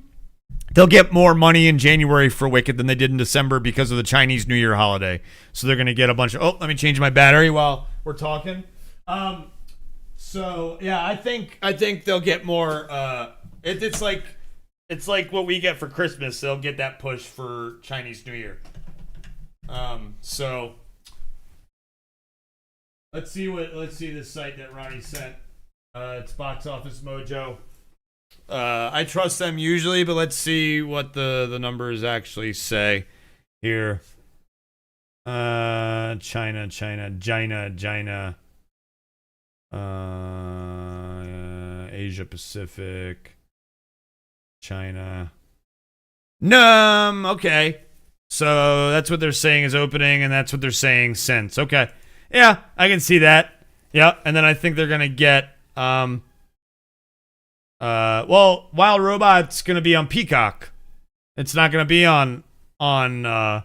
[SPEAKER 1] they'll get more money in January for Wicked than they did in December because of the Chinese New Year holiday. So they're going to get a bunch of. Oh, let me change my battery while we're talking. So yeah, I think they'll get more. It's like what we get for Christmas. They'll get that push for Chinese New Year. So let's see this site that Ronnie sent. It's Box Office Mojo. I trust them usually, but let's see what the numbers actually say here. China. Asia Pacific. China. Okay. So that's what they're saying is opening, and that's what they're saying since. Okay. Yeah, I can see that. Yeah, and then I think they're gonna get well, Wild Robot's gonna be on Peacock. It's not gonna be on so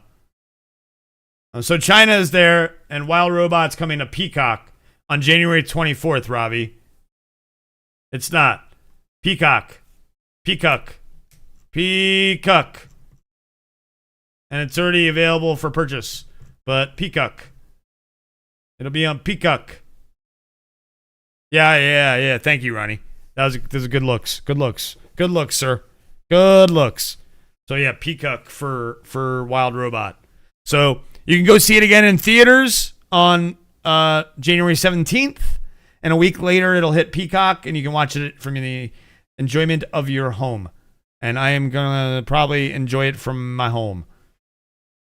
[SPEAKER 1] China is there, and Wild Robot's coming to Peacock on January 24th, Robbie. It's not. Peacock. And it's already available for purchase. But Peacock. It'll be on Peacock. Yeah. Thank you, Ronnie. Those are good looks. Good looks, sir. Good looks. So yeah, Peacock for Wild Robot. So you can go see it again in theaters on January 17th. And a week later, it'll hit Peacock, and you can watch it from the enjoyment of your home. And I am going to probably enjoy it from my home.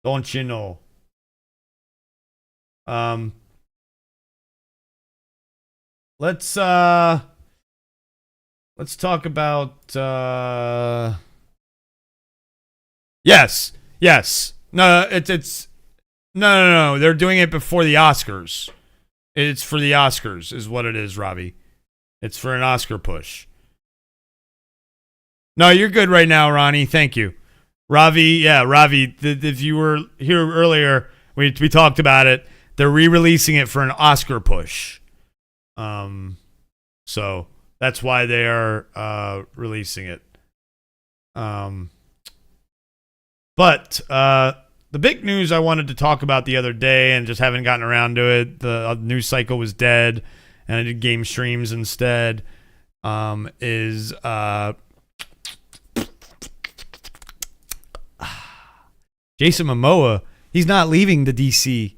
[SPEAKER 1] Don't you know? Let's talk about yes. No, it's no. They're doing it before the Oscars. It's for the Oscars, is what it is, Robbie. It's for an Oscar push. No, you're good right now, Ronnie. Thank you. Ravi, if you were here earlier, we talked about it. They're re-releasing it for an Oscar push. So that's why they are releasing it. But the big news I wanted to talk about the other day and just haven't gotten around to it, the news cycle was dead, and I did game streams instead, is Jason Momoa. He's not leaving the DC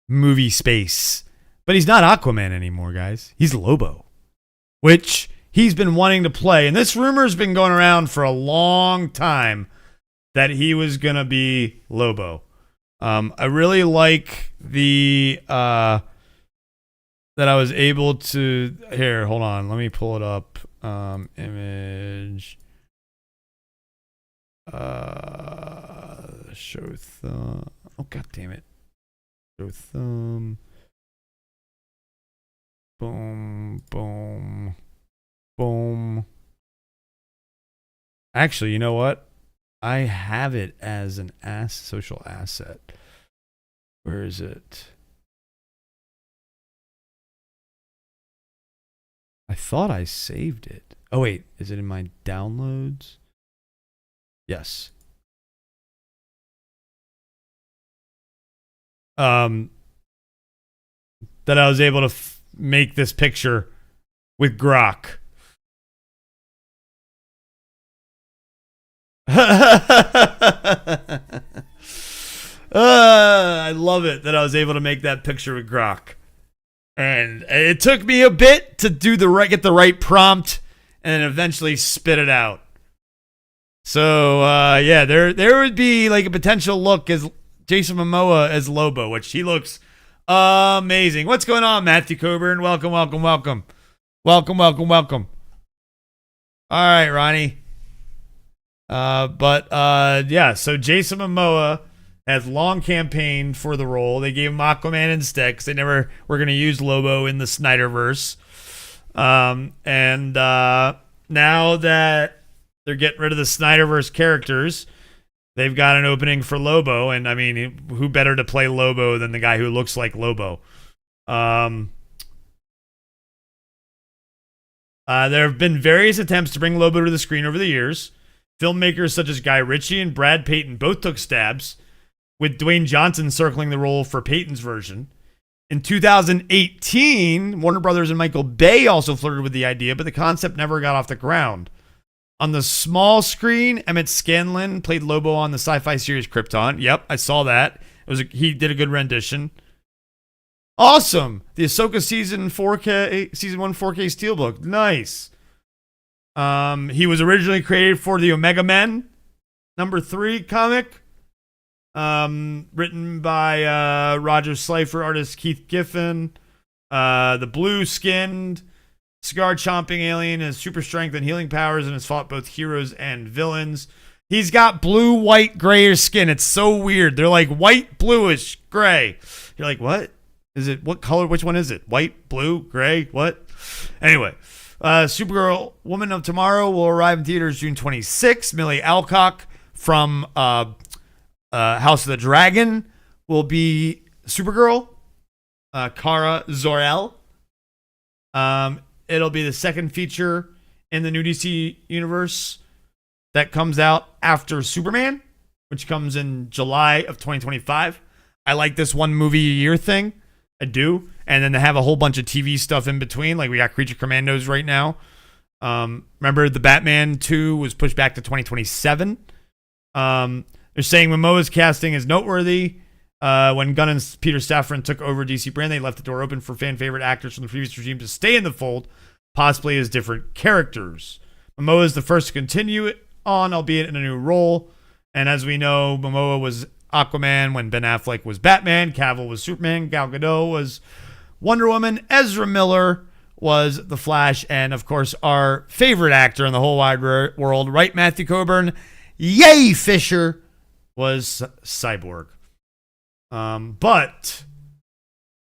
[SPEAKER 1] movie space, but he's not Aquaman anymore, guys. He's Lobo, which he's been wanting to play. And this rumor's been going around for a long time that he was going to be Lobo. I really like the that I was able to here, hold on, let me pull it up. Image show thumb. Oh god damn it. Show thumb. Boom. Actually, you know what? I have it as an social asset. Where is it? I thought I saved it. Oh wait, is it in my downloads? Yes. That I was able to make this picture with Grok. I love it that I was able to make that picture with Grok. And it took me a bit to get the right prompt and eventually spit it out. So yeah, there would be like a potential look as Jason Momoa as Lobo, which he looks amazing. What's going on, Matthew Coburn? Welcome. All right, Ronnie. Yeah, so Jason Momoa has long campaigned for the role. They gave him Aquaman instead because they never were going to use Lobo in the Snyderverse. Now that they're getting rid of the Snyderverse characters, they've got an opening for Lobo. And I mean, who better to play Lobo than the guy who looks like Lobo? There have been various attempts to bring Lobo to the screen over the years. Filmmakers such as Guy Ritchie and Brad Peyton both took stabs, with Dwayne Johnson circling the role for Peyton's version. In 2018, Warner Brothers and Michael Bay also flirted with the idea, but the concept never got off the ground. On the small screen, Emmett Scanlon played Lobo on the sci-fi series Krypton. Yep, I saw that. He did a good rendition. Awesome. The Ahsoka season 1 4K Steelbook. Nice. He was originally created for the Omega Men #3 comic. Written by Roger Slifer, artist Keith Giffen. The blue-skinned, cigar-chomping alien has super strength and healing powers and has fought both heroes and villains. He's got blue, white, grayish skin. It's so weird. They're like white, bluish, gray. You're like, what? Is it, what color? Which one is it? White, blue, gray, what? Anyway, Supergirl Woman of Tomorrow will arrive in theaters June 26th. Millie Alcock from House of the Dragon will be Supergirl. Kara Zor-El. It'll be the second feature in the new DC universe that comes out after Superman, which comes in July of 2025. I like this one movie a year thing. I do. And then they have a whole bunch of TV stuff in between. Like we got Creature Commandos right now. Remember the Batman 2 was pushed back to 2027. They're saying Momoa's casting is noteworthy. When Gunn and Peter Safran took over DC brand, they left the door open for fan favorite actors from the previous regime to stay in the fold, possibly as different characters. Momoa is the first to continue it on, albeit in a new role. And as we know, Momoa was Aquaman when Ben Affleck was Batman, Cavill was Superman, Gal Gadot was Wonder Woman, Ezra Miller was The Flash, and of course our favorite actor in the whole wide world, right, Matthew Coburn? Yay, Fisher was Cyborg. But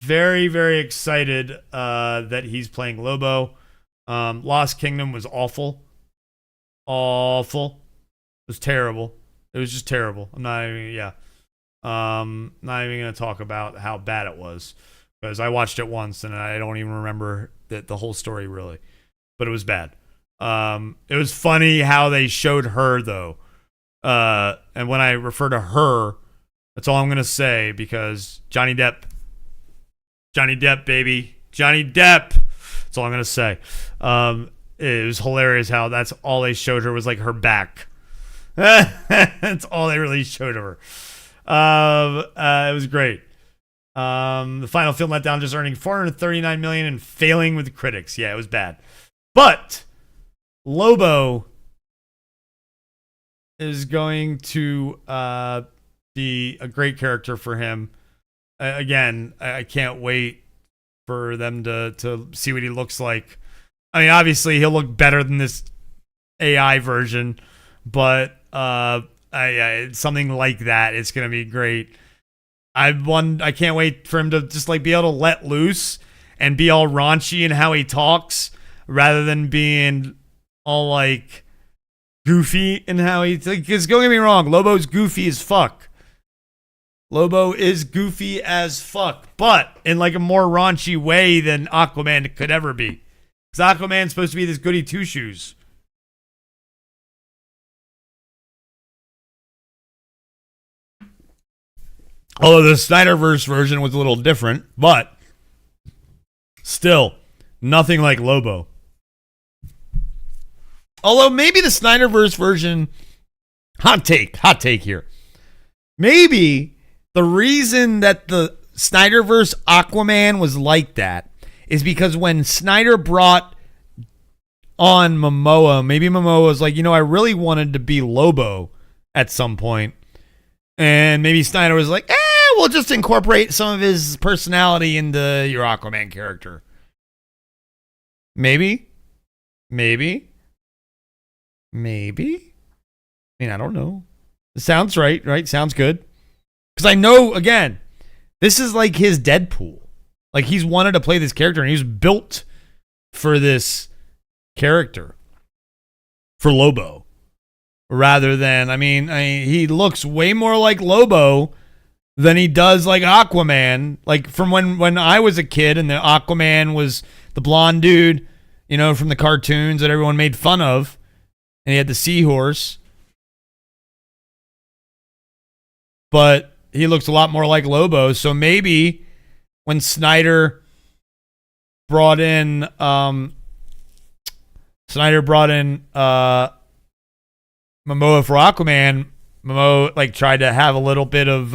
[SPEAKER 1] very, very excited that he's playing Lobo. Lost Kingdom was awful. Awful. It was terrible. It was just terrible. Not even going to talk about how bad it was because I watched it once and I don't even remember the whole story really, but it was bad. It was funny how they showed her though. And when I refer to her, that's all I'm going to say because Johnny Depp, baby. Johnny Depp. That's all I'm going to say. It was hilarious how that's all they showed her was like her back. That's all they really showed of her. It was great. The final film let down, just earning $439 million and failing with critics. Yeah, it was bad. But Lobo is going to be a great character for him. Again, I can't wait for them to see what he looks like. I mean, obviously he'll look better than this AI version, but something like that, it's gonna be great. I can't wait for him to just like be able to let loose and be all raunchy in how he talks, rather than being all like goofy in how he. Because don't get me wrong, Lobo's goofy as fuck. Lobo is goofy as fuck, but in like a more raunchy way than Aquaman could ever be. Because Aquaman's supposed to be this goody two shoes. Although the Snyderverse version was a little different, but still, nothing like Lobo. Although maybe the Snyderverse version, hot take here. Maybe the reason that the Snyderverse Aquaman was like that is because when Snyder brought on Momoa. Maybe Momoa was like, I really wanted to be Lobo at some point. And maybe Snyder was like, we'll just incorporate some of his personality into your Aquaman character. Maybe. I mean, I don't know. It sounds right? Sounds good. Because I know, again, this is like his Deadpool. Like, he's wanted to play this character, and he was built for this character. For Lobo. Rather than, he looks way more like Lobo than he does like Aquaman. Like, from when I was a kid, and the Aquaman was the blonde dude, from the cartoons that everyone made fun of. And he had the seahorse. But he looks a lot more like Lobo. So maybe when Snyder brought in Momoa for Aquaman, Momoa tried to have a little bit of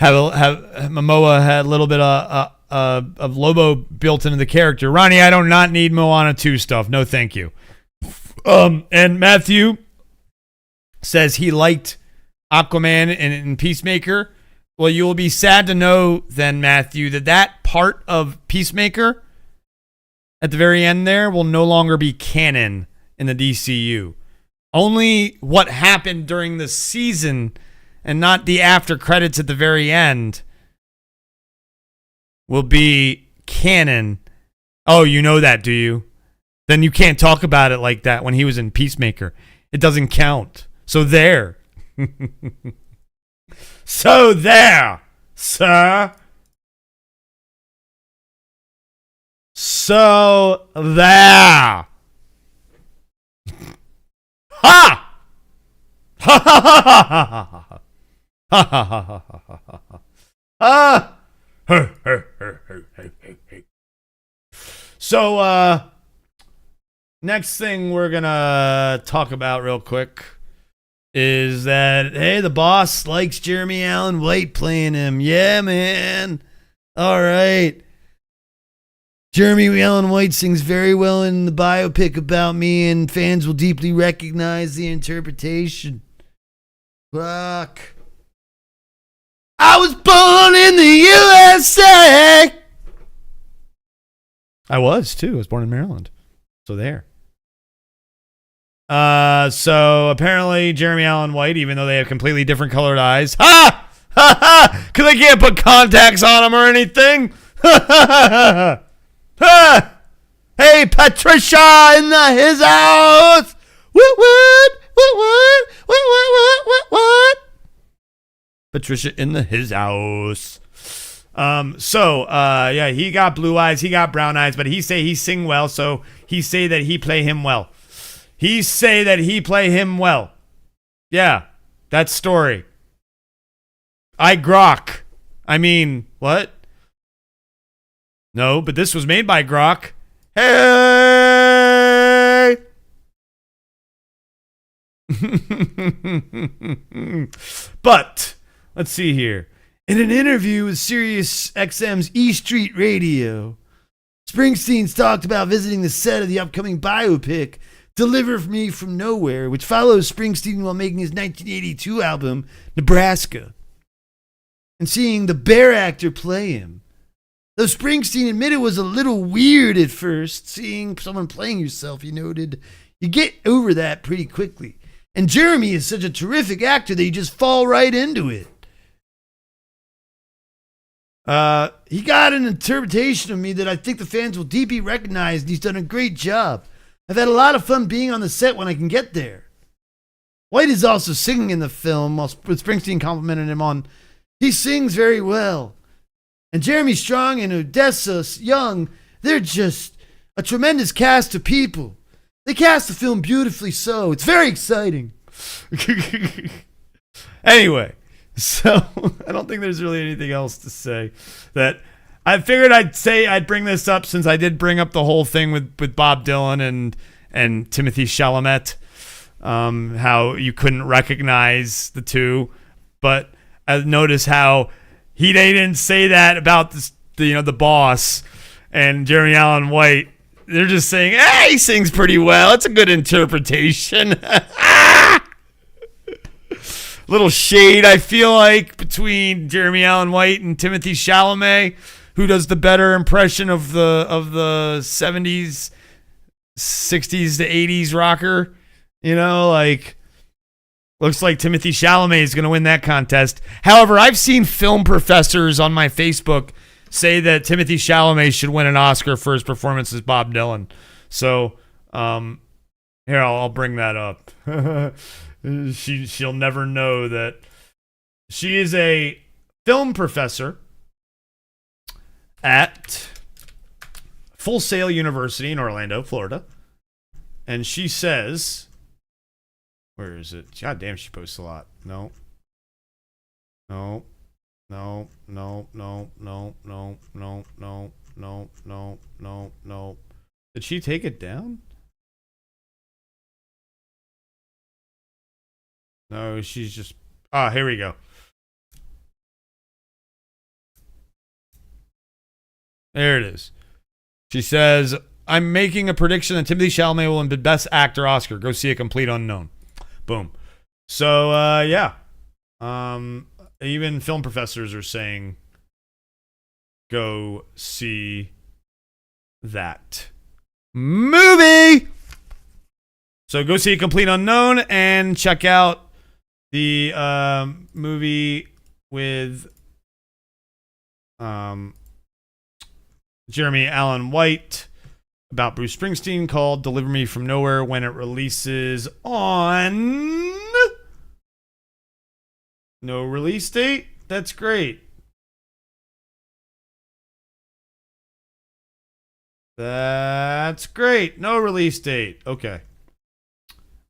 [SPEAKER 1] Momoa had a little bit of Lobo built into the character. Ronnie, I do not need Moana 2 stuff. No, thank you. And Matthew says he liked Aquaman in Peacemaker. Well, you will be sad to know then, Matthew, that part of Peacemaker at the very end there will no longer be canon in the DCU. Only what happened during the season and not the after credits at the very end will be canon. Oh, you know that, do you? Then you can't talk about it like that when he was in Peacemaker. It doesn't count. So there. So there, sir. So there. Ha! Ha ha ha ha ha ha ha ha ha ha. So, next thing we're gonna talk about real quick is that, hey, the boss likes Jeremy Allen White playing him. Yeah, man. All right. Jeremy Allen White sings very well in the biopic about me, and fans will deeply recognize the interpretation. Fuck. I was born in the USA. I was, too. I was born in Maryland. So there. So apparently Jeremy Allen White, even though they have completely different colored eyes, ha ha, because they can't put contacts on them or anything. Ha ha. Hey, Patricia in his house. What? Patricia in his house. Yeah, he got blue eyes, he got brown eyes, but he say he sing well, so he say that he play him well. He say that he play him well. Yeah, that story. Grok. What? No, but this was made by Grok. Hey! But, let's see here. In an interview with Sirius XM's E Street Radio, Springsteen talked about visiting the set of the upcoming biopic Deliver Me From Nowhere, which follows Springsteen while making his 1982 album, Nebraska, and seeing the Bear actor play him. Though Springsteen admitted it was a little weird at first, seeing someone playing yourself, he noted, you get over that pretty quickly. And Jeremy is such a terrific actor that you just fall right into it. He got an interpretation of me that I think the fans will deeply recognize, and he's done a great job. I've had a lot of fun being on the set when I can get there. White is also singing in the film, while Springsteen complimented him on, he sings very well. And Jeremy Strong and Odessa Young, they're just a tremendous cast of people. They cast the film beautifully so. It's very exciting. Anyway, so I don't think there's really anything else to say. That I figured I'd bring this up since I did bring up the whole thing with Bob Dylan and Timothy Chalamet, how you couldn't recognize the two, but I noticed how they didn't say that about the boss and Jeremy Allen White. they're just saying, hey, he sings pretty well. It's a good interpretation. Little shade, I feel like, between Jeremy Allen White and Timothy Chalamet. Who does the better impression of the 70s, 60s to 80s rocker? You know, like, looks like Timothy Chalamet is going to win that contest. However, I've seen film professors on my Facebook say that Timothy Chalamet should win an Oscar for his performance as Bob Dylan. So, here, I'll bring that up. She'll never know that she is a film professor at Full Sail University in Orlando, Florida. And she says, where is it? God damn, she posts a lot. No. Did she take it down? No, she's just... here we go. There it is. She says, I'm making a prediction that Timothy Chalamet will win the Best Actor Oscar. Go see A Complete Unknown. Boom. So, yeah. Even film professors are saying, go see that movie. So go see A Complete Unknown and check out the movie with Jeremy Allen White about Bruce Springsteen called Deliver Me From Nowhere when it releases on... No release date? That's great. That's great. No release date. Okay.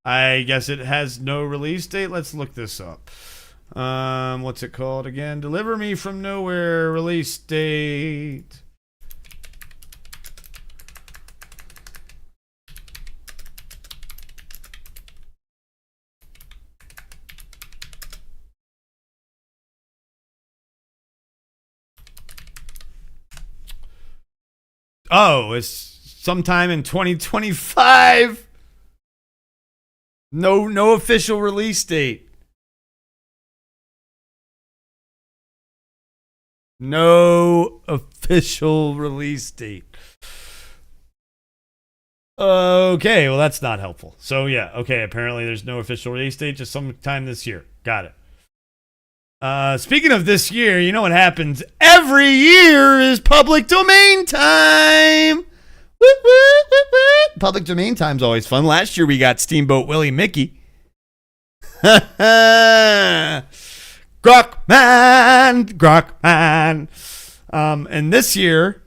[SPEAKER 1] I guess it has no release date. Let's look this up. What's it called again? Deliver Me From Nowhere release date. Oh, it's sometime in 2025. No official release date. No official release date. Okay, well, that's not helpful. So, yeah, okay, apparently there's no official release date, just sometime this year. Got it. Speaking of this year, you know what happens every year is public domain time. Woo, woo, woo, woo. Public domain time's always fun. Last year we got Steamboat Willie Mickey. Grok man. And this year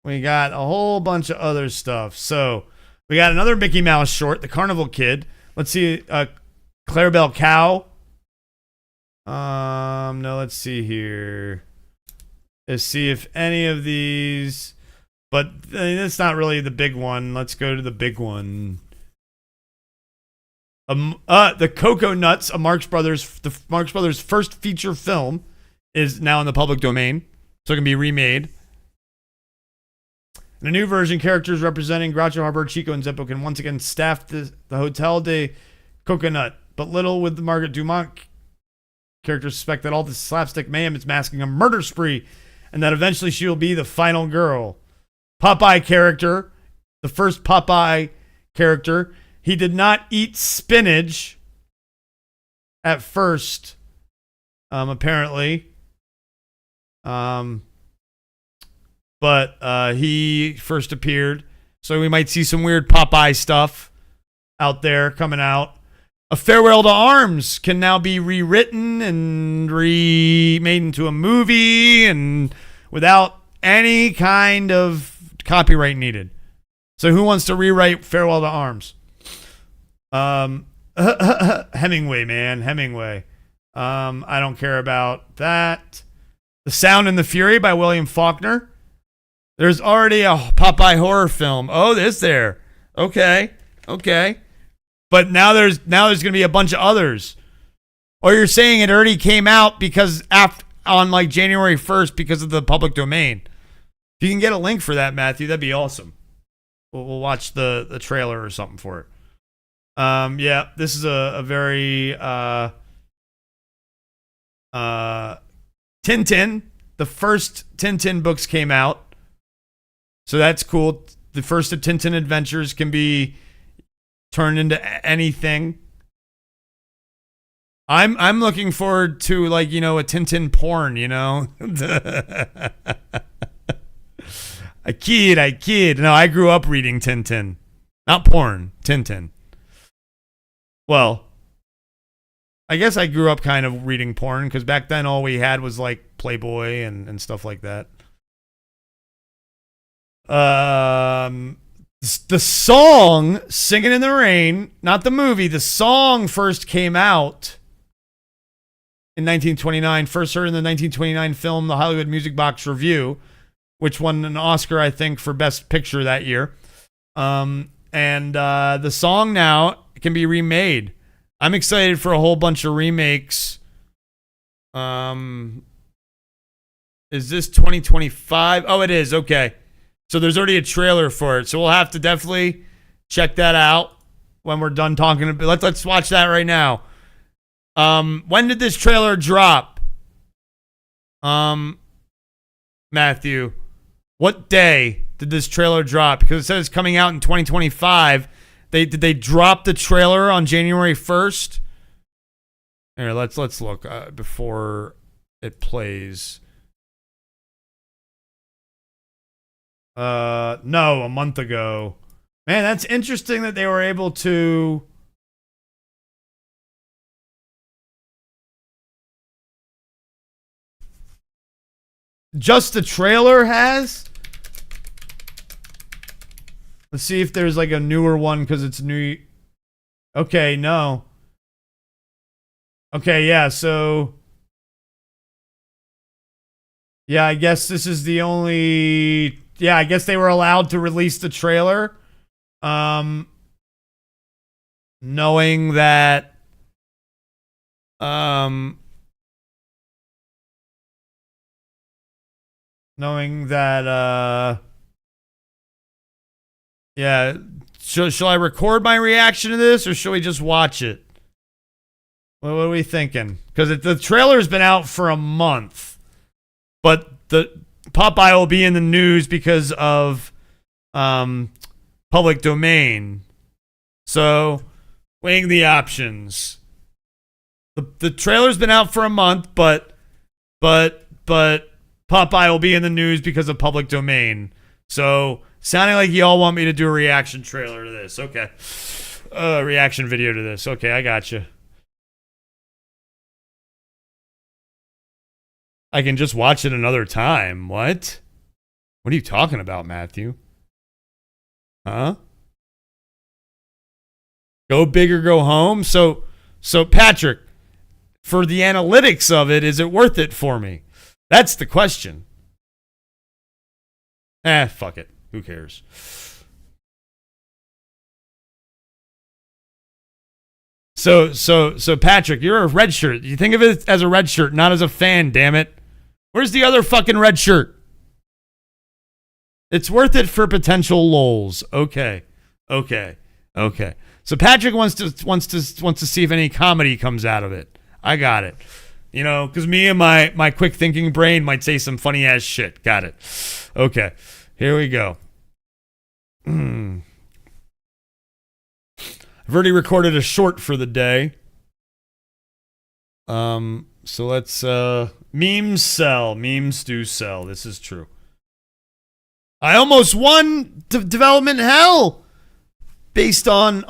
[SPEAKER 1] we got a whole bunch of other stuff. So we got another Mickey Mouse short, The Carnival Kid. Let's see, Clarabelle Cow. No, let's see here. Let's see if any of these, but it's not really the big one. Let's go to the big one. The Cocoa Nuts, the Marx Brothers' first feature film, is now in the public domain, so it can be remade. In a new version, characters representing Groucho Harbor, Chico, and Zeppo can once again staff the Hotel de Coconut, but little with the Margaret Dumont characters suspect that all this slapstick mayhem is masking a murder spree and that eventually she will be the final girl. Popeye character, the first Popeye character, he did not eat spinach at first, apparently. But he first appeared. So we might see some weird Popeye stuff out there coming out. A Farewell to Arms can now be rewritten and remade into a movie and without any kind of copyright needed. So who wants to rewrite Farewell to Arms? Hemingway, man. Hemingway. I don't care about that. The Sound and the Fury by William Faulkner. There's already a Popeye horror film. Oh, is there? Okay. But now there's going to be a bunch of others. Or you're saying it already came out because on like January 1st because of the public domain. If you can get a link for that, Matthew, that'd be awesome. we'll watch the trailer or something for it. Yeah, this is a very Tintin. The first Tintin books came out, so that's cool. The first of Tintin adventures can be turned into anything. I'm looking forward to, like, you know, a Tintin porn, you know. I kid. No, I grew up reading Tintin. Not porn, Tintin. Well, I guess I grew up kind of reading porn because back then all we had was like Playboy and stuff like that. The song Singing in the Rain, not the movie, the song first came out in 1929. First heard in the 1929 film The Hollywood Music Box Review, which won an Oscar, I think, for Best Picture that year. And the song now can be remade. I'm excited for a whole bunch of remakes. Is this 2025? Oh, it is. Okay. So there's already a trailer for it. So we'll have to definitely check that out when we're done talking. Let's watch that right now. When did this trailer drop? Matthew, what day did this trailer drop? Because it says it's coming out in 2025. Did they drop the trailer on January 1st? Here, let's look before it plays. No, a month ago. Man, that's interesting that they were able to. Just the trailer has? Let's see if there's like a newer one because it's new. Okay, no. Okay, yeah, so. Yeah, I guess this is the only. Yeah, I guess they were allowed to release the trailer. Knowing that. Knowing that, yeah, shall I record my reaction to this, or shall we just watch it? What are we thinking? Because the trailer's been out for a month, but the Popeye will be in the news because of public domain. So, weighing the options. The trailer's been out for a month, but Popeye will be in the news because of public domain. So, sounding like y'all want me to do a reaction trailer to this. Okay. Reaction video to this. Okay, I gotcha. I can just watch it another time. What? What are you talking about, Matthew? Huh? Go big or go home? So Patrick, for the analytics of it, is it worth it for me? That's the question. Fuck it. Who cares? So Patrick, you're a red shirt. You think of it as a red shirt, not as a fan, damn it. Where's the other fucking red shirt? It's worth it for potential lols. Okay. So Patrick wants to see if any comedy comes out of it. I got it. You know, because me and my quick thinking brain might say some funny ass shit. Got it. Okay. Here we go. I've already recorded a short for the day. So let's memes sell. Memes do sell. This is true. I almost won development hell based on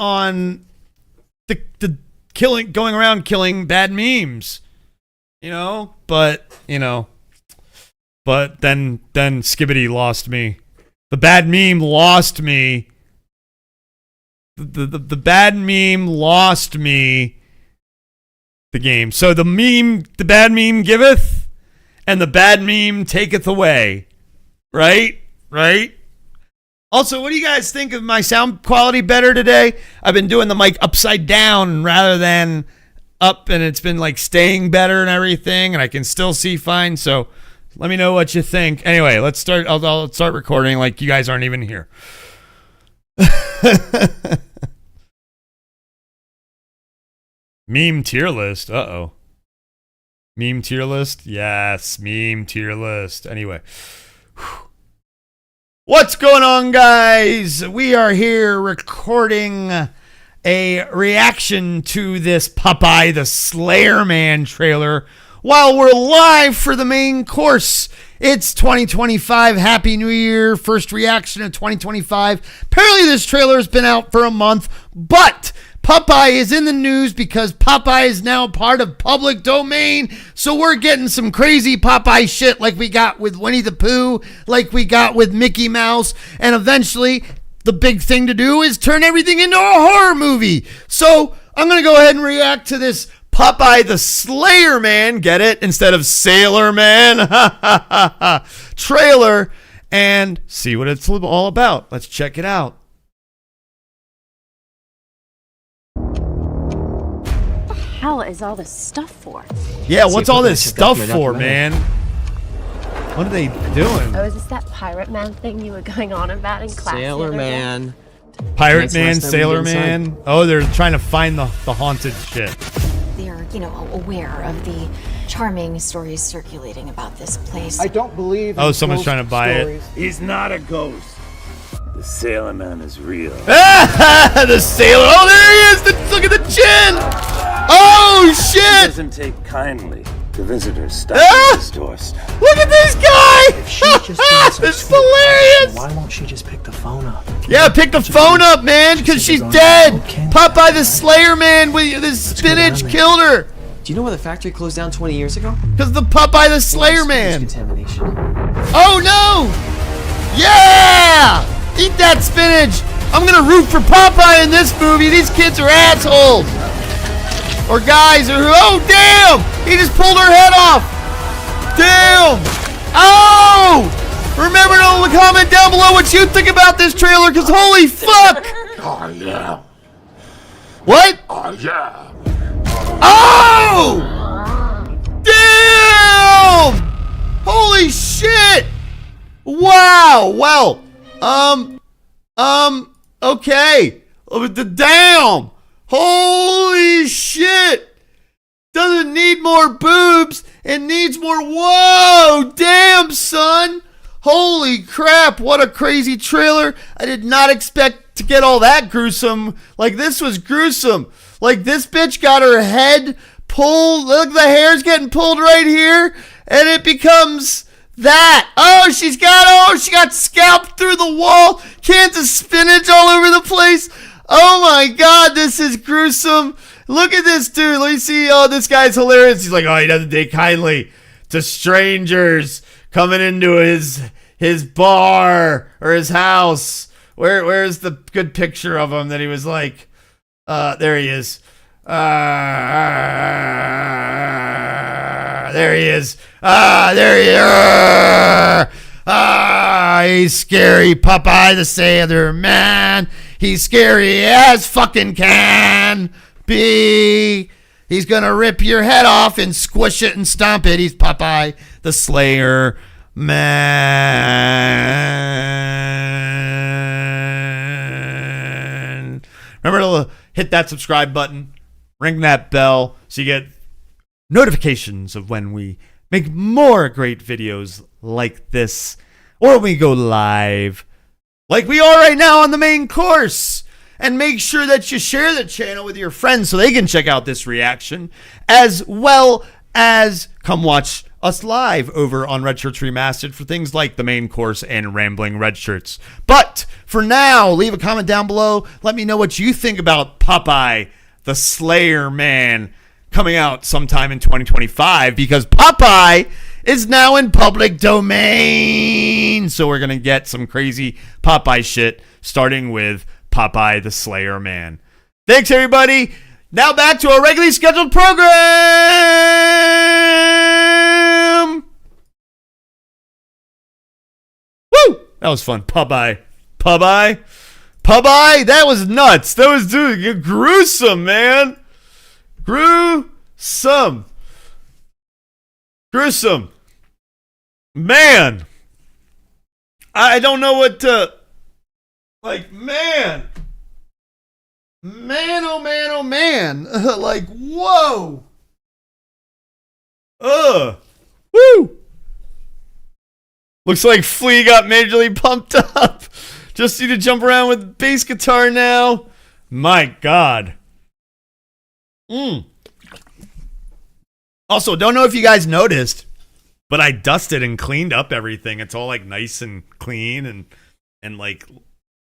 [SPEAKER 1] the killing, going around killing bad memes. You know, but then Skibbity lost me. The bad meme lost me. The bad meme lost me the game. So the bad meme giveth, and the bad meme taketh away. Right? Also, what do you guys think of my sound quality better today? I've been doing the mic upside down rather than up, and it's been like staying better and everything, and I can still see fine. So let me know what you think. Anyway, let's start. I'll start recording like you guys aren't even here. Meme tier list. Uh-oh. Meme tier list? Yes, meme tier list. Anyway. What's going on, guys? We are here recording a reaction to this Popeye the Slayer Man trailer while we're live for the main course. It's 2025. Happy New Year. First reaction of 2025. Apparently this trailer has been out for a month, but Popeye is in the news because Popeye is now part of public domain. So we're getting some crazy Popeye shit like we got with Winnie the Pooh, like we got with Mickey Mouse, and eventually the big thing to do is turn everything into a horror movie. So I'm going to go ahead and react to this Popeye the Slayer Man, get it? Instead of Sailor Man, trailer, and see what it's all about. Let's check it out.
[SPEAKER 2] Hell is all this stuff for?
[SPEAKER 1] Yeah, what's all this stuff for, man? What are they doing?
[SPEAKER 2] Oh, is this that pirate man thing you were going on about in class?
[SPEAKER 3] Sailor Man.
[SPEAKER 1] Pirate Man, Sailor Man. Oh, they're trying to find the haunted shit.
[SPEAKER 4] They're, aware of the charming stories circulating about this place.
[SPEAKER 5] I don't believe.
[SPEAKER 1] Oh, someone's trying to buy it.
[SPEAKER 6] He's not a ghost. The Sailor Man is real.
[SPEAKER 1] The sailor. Oh, there he is. Look at the chin. Oh,
[SPEAKER 6] He
[SPEAKER 1] shit.
[SPEAKER 6] doesn't take kindly to visitors stuck on his doorstep.
[SPEAKER 1] Look at this guy.
[SPEAKER 5] If she just doing some
[SPEAKER 1] It's
[SPEAKER 5] sweet
[SPEAKER 1] hilarious.
[SPEAKER 5] why won't she just pick the phone up?
[SPEAKER 1] Yeah, pick the phone up, man, because she's dead. Popeye the Slayer Man with this spinach killed her.
[SPEAKER 3] Do you know why the factory closed down 20 years ago?
[SPEAKER 1] Because the Popeye the Slayer Man.
[SPEAKER 3] Contamination.
[SPEAKER 1] Oh, no. Yeah. Eat that spinach. I'm going to root for Popeye in this movie. These kids are assholes. Or guys. Oh, damn. He just pulled her head off. Damn. Oh. Remember to comment down below what you think about this trailer, because holy fuck.
[SPEAKER 6] Oh, yeah.
[SPEAKER 1] What?
[SPEAKER 6] Oh, yeah.
[SPEAKER 1] Oh. Damn. Holy shit. Wow. Well. Okay. Damn. Holy shit. Doesn't need more boobs. It needs more. Whoa. Damn, son. Holy crap. What a crazy trailer. I did not expect to get all that gruesome. Like, this was gruesome. Like, this bitch got her head pulled. Look, the hair's getting pulled right here. And it becomes that. Oh, she got scalped through the wall. Cans of spinach all over the place. Oh my God, this is gruesome. Look at this dude. Let me see. Oh, this guy's hilarious. He's like, oh, he doesn't take kindly to strangers coming into his bar or his house. Where's the good picture of him that he was like, there he is. There he is. There he is. He's scary. Popeye the Sailor Man. He's scary as fucking can be. He's gonna rip your head off and squish it and stomp it. He's Popeye the Slayer Man. Remember to hit that subscribe button, ring that bell so you get notifications of when we make more great videos like this, or when we go live like we are right now on the main course. And make sure that you share the channel with your friends so they can check out this reaction, as well as come watch us live over on Red Shirts Remastered for things like the main course and Rambling Red Shirts. But for now, leave a comment down below. Let me know what you think about Popeye the Slayer Man coming out sometime in 2025, because Popeye is now in public domain. So we're going to get some crazy Popeye shit, starting with Popeye the Slayer Man. Thanks, everybody. Now back to our regularly scheduled program. Woo! That was fun. Popeye. That was nuts. That was gruesome, man. Gruesome. Man. I don't know what to Like, man. Man, oh man, oh man. Like, whoa. Woo. Looks like Flea got majorly pumped up. Just need to jump around with bass guitar now. My God. Also, don't know if you guys noticed, but I dusted and cleaned up everything. It's all like nice and clean and like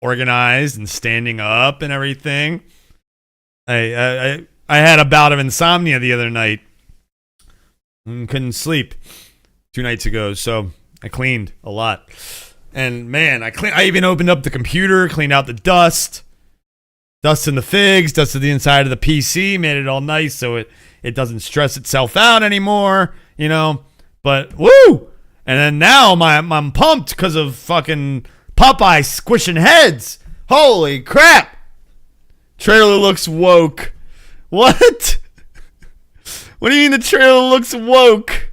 [SPEAKER 1] organized and standing up and everything. I had a bout of insomnia the other night and couldn't sleep 2 nights ago, so I cleaned a lot. And man, I even opened up the computer, cleaned out the dust in the figs, dusted the inside of the PC, made it all nice so it doesn't stress itself out anymore, you know. But woo! And then now I'm pumped because of fucking Popeye squishing heads. Holy crap! Trailer looks woke. What? What do you mean the trailer looks woke?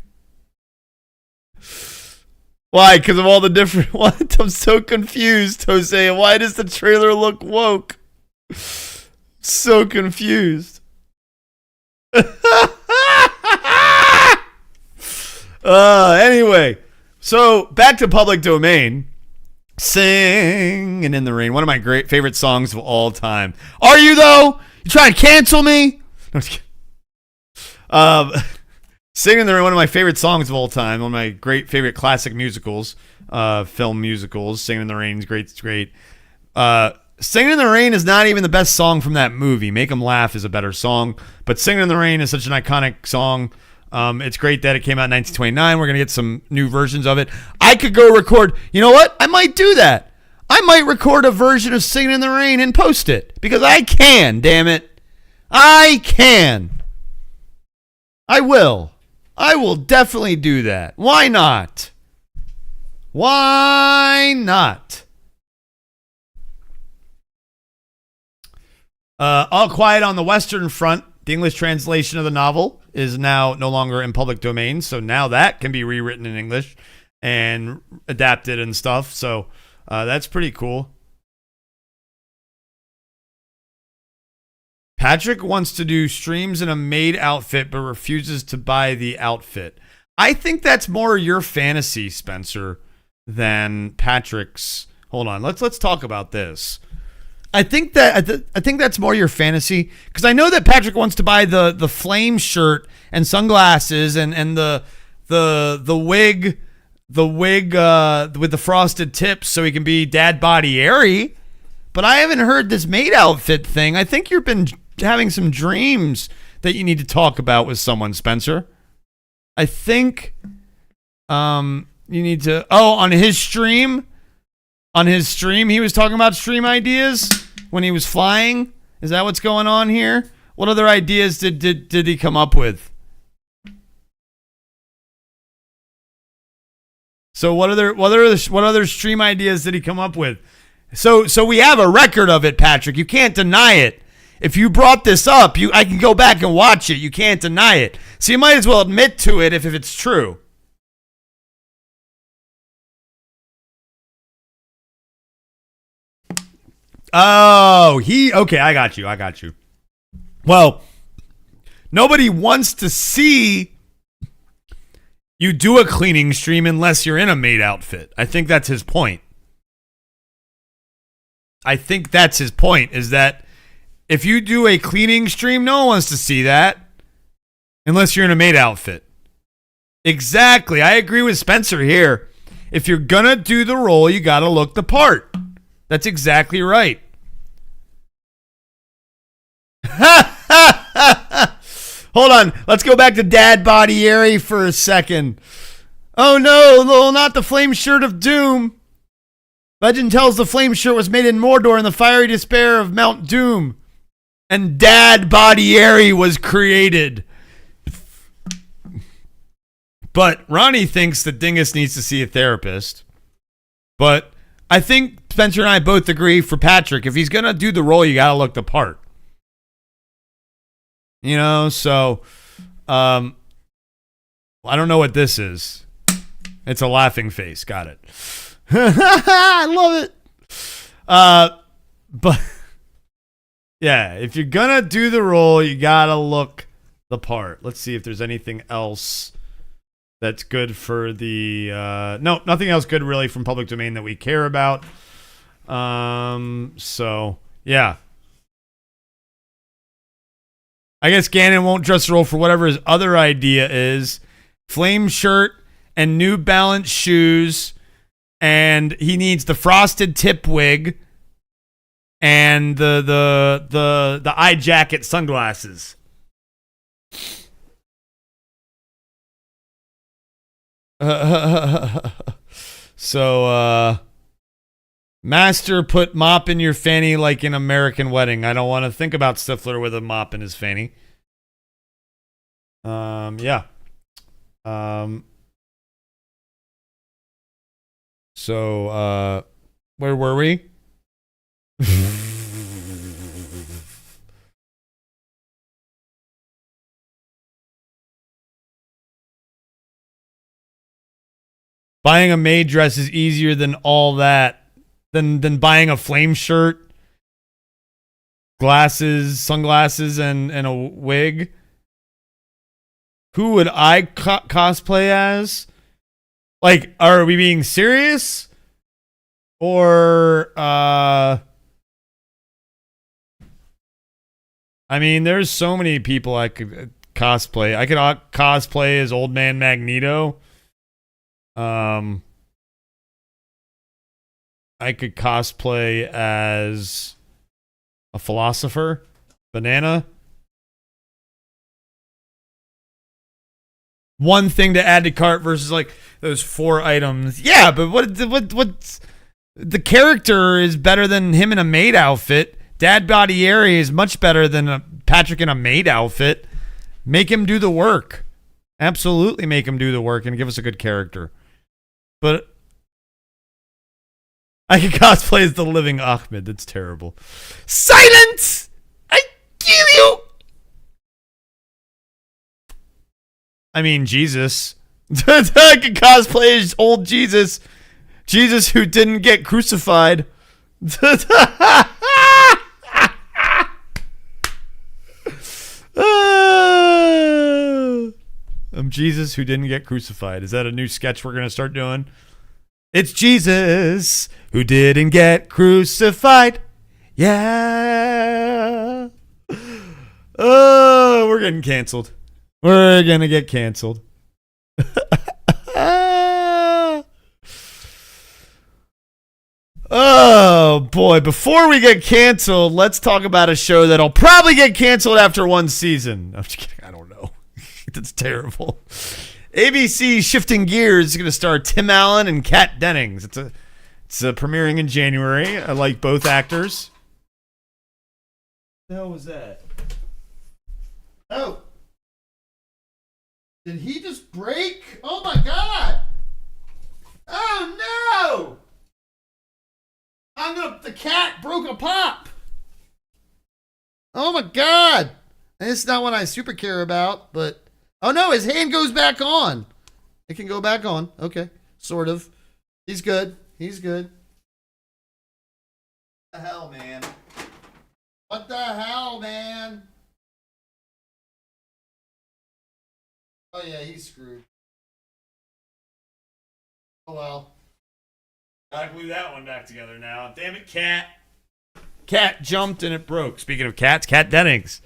[SPEAKER 1] Why? Because of all the different... What? I'm so confused, Jose. Why does the trailer look woke? So confused. Anyway. So, back to public domain. Singing in the Rain. One of my great favorite songs of all time. Are you, though? You trying to cancel me? No, just kidding. Singing in the Rain, one of my favorite songs of all time. One of my great favorite classic musicals, film musicals. Singing in the Rain is great. It's great. Singing in the Rain is not even the best song from that movie. Make 'Em Laugh is a better song, but Singing in the Rain is such an iconic song. It's great that it came out in 1929. We're going to get some new versions of it. I could go record. You know what? I might do that. I might record a version of Singing in the Rain and post it because I can, damn it. I can. I will. I will definitely do that. Why not? Why not? All Quiet on the Western Front, the English translation of the novel, is now no longer in public domain. So now that can be rewritten in English and adapted and stuff. So that's pretty cool. Patrick wants to do streams in a maid outfit, but refuses to buy the outfit. I think that's more your fantasy, Spencer, than Patrick's. Hold on, let's talk about this. I think that's more your fantasy because I know that Patrick wants to buy the flame shirt and sunglasses and the wig with the frosted tips so he can be Dad Body Airy. But I haven't heard this maid outfit thing. I think you've been having some dreams that you need to talk about with someone, Spencer. I think you need to. Oh, on his stream. On his stream, he was talking about stream ideas when he was flying. Is that what's going on here? What other ideas did he come up with? So what other stream ideas did he come up with? So we have a record of it, Patrick. You can't deny it. If you brought this up, I can go back and watch it. You can't deny it. So you might as well admit to it if it's true. Oh, okay, I got you. Well, nobody wants to see you do a cleaning stream unless you're in a maid outfit. I think that's his point. Is that if you do a cleaning stream, no one wants to see that unless you're in a maid outfit. Exactly. I agree with Spencer here. If you're gonna do the role, you gotta look the part. That's exactly right. Hold on. Let's go back to Dad Body Airy for a second. Oh no, not the flame shirt of doom. Legend tells the flame shirt was made in Mordor in the fiery despair of Mount Doom. And Dad Body Airy was created. But Ronnie thinks that Dingus needs to see a therapist. But I think Spencer and I both agree for Patrick, if he's going to do the role, you got to look the part. You know, so I don't know what this is. It's a laughing face. Got it. I love it. But yeah, if you're gonna do the role, you gotta look the part. Let's see if there's anything else that's good for the no, nothing else good really from public domain that we care about. So yeah, I guess Gannon won't dress the role for whatever his other idea is. Flame shirt and New Balance shoes, and he needs the frosted tip wig and the eye jacket sunglasses. So Master put mop in your fanny like an American wedding. I don't want to think about Stifler with a mop in his fanny. Yeah. So where were we? Buying a maid dress is easier than all that. Than buying a flame shirt, glasses, sunglasses, and a wig. Who would I cosplay as? Like, are we being serious? Or, I mean, there's so many people I could cosplay. I could cosplay as Old Man Magneto. I could cosplay as a philosopher, Banana. One thing to add to cart versus like those 4 items. Yeah, but what's the character is better than him in a maid outfit. Dad Bodieri is much better than Patrick in a maid outfit. Make him do the work. Absolutely make him do the work and give us a good character. But I can cosplay as the living Ahmed. That's terrible. Silence! I kill you! I mean, Jesus. I can cosplay as old Jesus. Jesus who didn't get crucified. I'm Jesus who didn't get crucified. Is that a new sketch we're going to start doing? It's Jesus who didn't get crucified. Yeah. Oh, we're getting canceled. We're going to get canceled. Oh, boy. Before we get canceled, let's talk about a show that'll probably get canceled after one season. I'm just kidding. I don't know. That's terrible. ABC Shifting Gears is going to star Tim Allen and Kat Dennings. It's premiering in January. I like both actors. What the hell was that? Oh. Did he just break? Oh my God. Oh no. The cat broke a pop. Oh my God. It's not what I super care about, but oh no, his hand goes back on. It can go back on. Okay. Sort of. He's good. He's good. What the hell, man? What the hell, man? Oh yeah, he's screwed. Oh well. Gotta glue that one back together now. Damn it, cat. Cat jumped and it broke. Speaking of cats, Kat Dennings.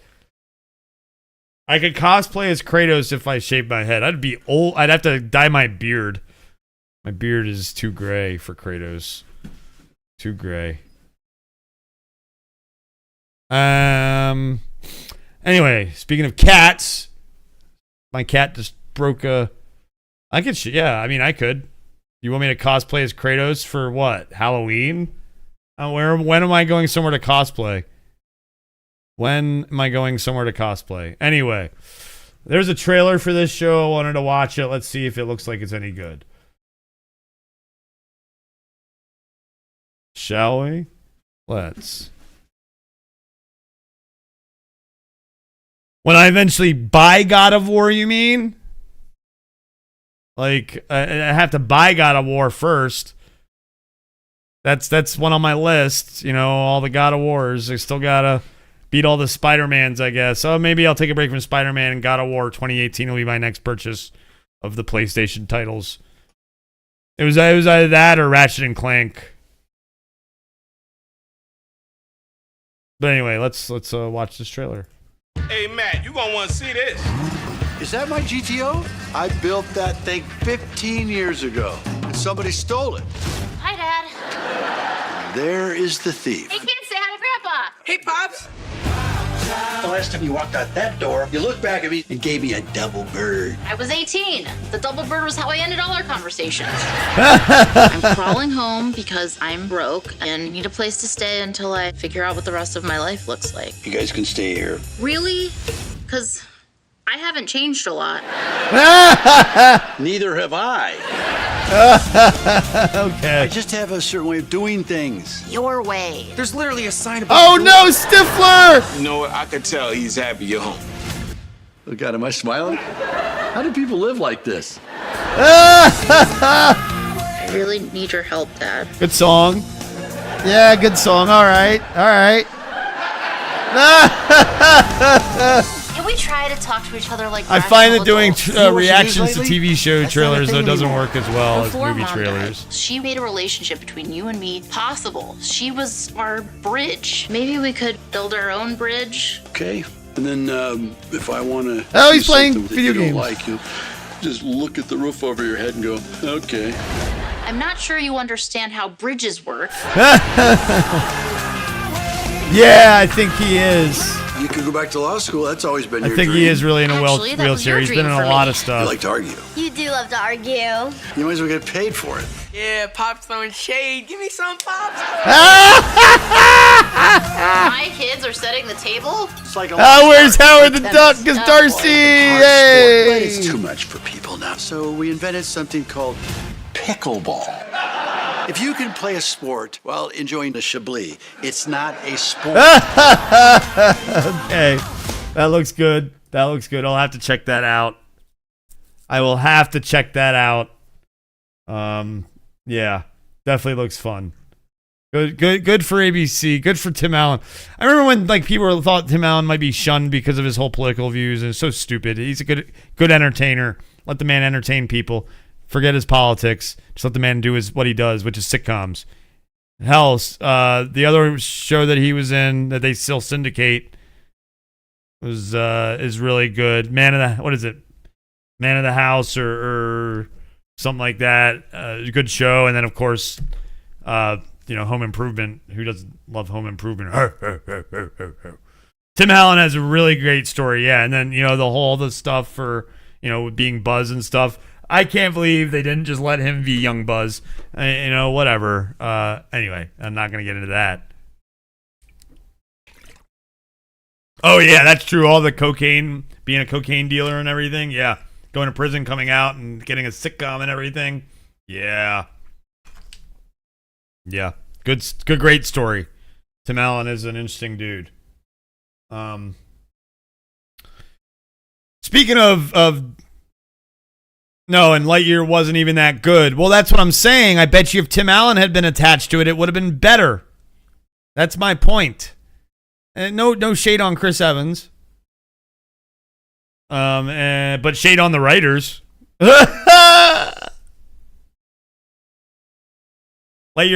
[SPEAKER 1] I could cosplay as Kratos if I shaved my head. I'd be old. I'd have to dye my beard. My beard is too gray for Kratos. Too gray. Anyway, speaking of cats, my cat just broke a. I could. Yeah, I mean, I could. You want me to cosplay as Kratos for what? Halloween? When am I going somewhere to cosplay? When am I going somewhere to cosplay? Anyway, there's a trailer for this show. I wanted to watch it. Let's see if it looks like it's any good. Shall we? Let's. When I eventually buy God of War, you mean? Like, I have to buy God of War first. That's one on my list. You know, all the God of Wars. I still gotta beat all the Spider-Mans, I guess. So maybe I'll take a break from Spider-Man, and God of War 2018 will be my next purchase of the PlayStation titles. It was either that or Ratchet and Clank. But anyway, let's watch this trailer.
[SPEAKER 7] Hey, Matt, you gonna want to see this.
[SPEAKER 8] Is that my GTO? I built that thing 15 years ago, and somebody stole it.
[SPEAKER 2] Hi, Dad.
[SPEAKER 8] There is the thief.
[SPEAKER 2] Hey, kids, say hi to Grandpa.
[SPEAKER 7] Hey, Pops.
[SPEAKER 8] The last time you walked out that door, you looked back at me and gave me a double bird.
[SPEAKER 2] I was 18. The double bird was how I ended all our conversations. I'm crawling home because I'm broke and need a place to stay until I figure out what the rest of my life looks like.
[SPEAKER 8] You guys can stay here.
[SPEAKER 2] Really? Because I haven't changed a lot.
[SPEAKER 8] Neither have I.
[SPEAKER 1] Okay.
[SPEAKER 8] I just have a certain way of doing things.
[SPEAKER 2] Your way.
[SPEAKER 3] There's literally a sign above
[SPEAKER 1] Oh
[SPEAKER 3] the
[SPEAKER 1] no, Stifler!
[SPEAKER 7] You know what? I could tell he's happy you're home.
[SPEAKER 8] Look, God, am I smiling? How do people live like this?
[SPEAKER 2] I really need your help, Dad.
[SPEAKER 1] Good song. Yeah, good song. All right.
[SPEAKER 2] Can we try to talk to each other like
[SPEAKER 1] I find that doing
[SPEAKER 2] adults?
[SPEAKER 8] You know what she
[SPEAKER 1] reactions
[SPEAKER 8] is
[SPEAKER 1] to
[SPEAKER 8] lately?
[SPEAKER 1] TV show
[SPEAKER 8] That's not a
[SPEAKER 1] trailers though
[SPEAKER 8] thing
[SPEAKER 1] doesn't
[SPEAKER 8] anymore.
[SPEAKER 1] work as well
[SPEAKER 2] Before
[SPEAKER 1] as movie
[SPEAKER 2] Mom
[SPEAKER 1] trailers.
[SPEAKER 2] died, she made a relationship between you and me possible. She was our bridge. Maybe we could build our own bridge.
[SPEAKER 8] Okay. And then if I want to.
[SPEAKER 1] Oh, he's playing video games.
[SPEAKER 8] Like you, just look at the roof over your head and go, okay.
[SPEAKER 2] I'm not sure you understand how bridges work.
[SPEAKER 1] Yeah, I think he is.
[SPEAKER 8] You could go back to law school. That's always been
[SPEAKER 1] I
[SPEAKER 8] your
[SPEAKER 1] think
[SPEAKER 8] dream.
[SPEAKER 1] he is really in a
[SPEAKER 2] Actually, that was
[SPEAKER 1] wheelchair.
[SPEAKER 2] your
[SPEAKER 1] He's been in
[SPEAKER 2] dream
[SPEAKER 1] a
[SPEAKER 2] for
[SPEAKER 1] lot
[SPEAKER 2] me.
[SPEAKER 1] of stuff.
[SPEAKER 8] You like to argue.
[SPEAKER 2] You do love to argue.
[SPEAKER 8] You might as well get paid for it.
[SPEAKER 5] Yeah, Pop's throwing shade. Give me some Pops.
[SPEAKER 2] My kids are setting the table.
[SPEAKER 8] It's like a
[SPEAKER 1] Oh, where's Howard the Duck? Because Darcy,
[SPEAKER 8] But
[SPEAKER 1] hey!
[SPEAKER 8] it's too much for people now. So we invented something called pickleball. If you can play a sport while enjoying the Chablis, it's not a sport.
[SPEAKER 1] Okay, that looks good. That looks good. I'll have to check that out. I will have to check that out. Yeah, definitely looks fun. Good for ABC. Good for Tim Allen. I remember when like people thought Tim Allen might be shunned because of his whole political views, and it's so stupid. He's a good entertainer. Let the man entertain people. Forget his politics. Just let the man do what he does, which is sitcoms. Hell, the other show that he was in that they still syndicate is really good. Man of the House or something like that. Good show, and then of course, Home Improvement. Who doesn't love Home Improvement? Tim Allen has a really great story, yeah. And then the stuff for being Buzz and stuff. I can't believe they didn't just let him be young Buzz. Whatever. Anyway, I'm not going to get into that. Oh, yeah, that's true. All the cocaine, being a cocaine dealer and everything. Yeah. Going to prison, coming out, and getting a sitcom and everything. Yeah. Yeah. Good, great story. Tim Allen is an interesting dude. Speaking of no, and Lightyear wasn't even that good. Well, that's what I'm saying. I bet you if Tim Allen had been attached to it, it would have been better. That's my point. And no shade on Chris Evans. But shade on the writers. Lightyear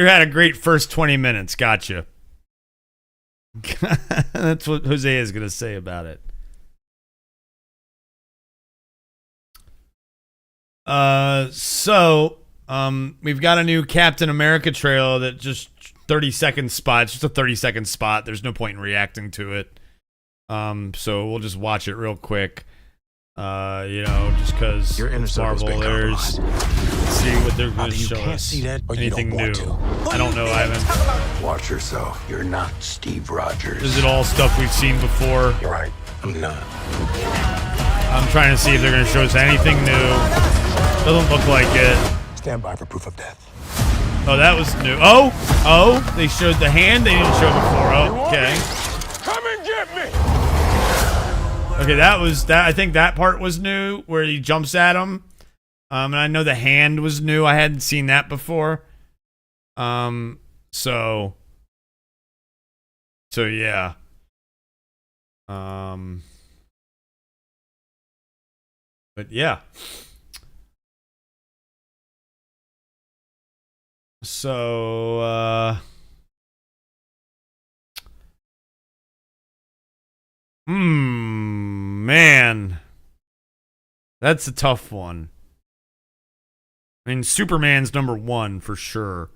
[SPEAKER 1] had a great first 20 minutes. Gotcha. That's what Jose is going to say about it. We've got a new Captain America trailer that just 30-second spot. It's just a 30-second spot. There's no point in reacting to it. So we'll just watch it real quick. Just because
[SPEAKER 9] Your inner circle's
[SPEAKER 1] Marvel,
[SPEAKER 9] been
[SPEAKER 1] let's see what they're going to
[SPEAKER 9] You
[SPEAKER 1] show
[SPEAKER 9] can't
[SPEAKER 1] us.
[SPEAKER 9] see that, or you
[SPEAKER 1] Anything
[SPEAKER 9] don't
[SPEAKER 1] new?
[SPEAKER 9] want to.
[SPEAKER 1] I don't know. I haven't.
[SPEAKER 9] Watch yourself. You're not Steve Rogers.
[SPEAKER 1] Is it all stuff we've seen before?
[SPEAKER 9] You're right. I'm not.
[SPEAKER 1] I'm trying to see if they're going to show us anything new. Doesn't look like it.
[SPEAKER 9] Stand by for proof of death.
[SPEAKER 1] Oh, that was new. Oh, they showed the hand they didn't show before. Oh, okay.
[SPEAKER 7] Come and get me.
[SPEAKER 1] Okay, that was that. I think that part was new where he jumps at him. And I know the hand was new. I hadn't seen that before. So yeah. But yeah. So man. That's a tough one. I mean, Superman's number 1 for sure.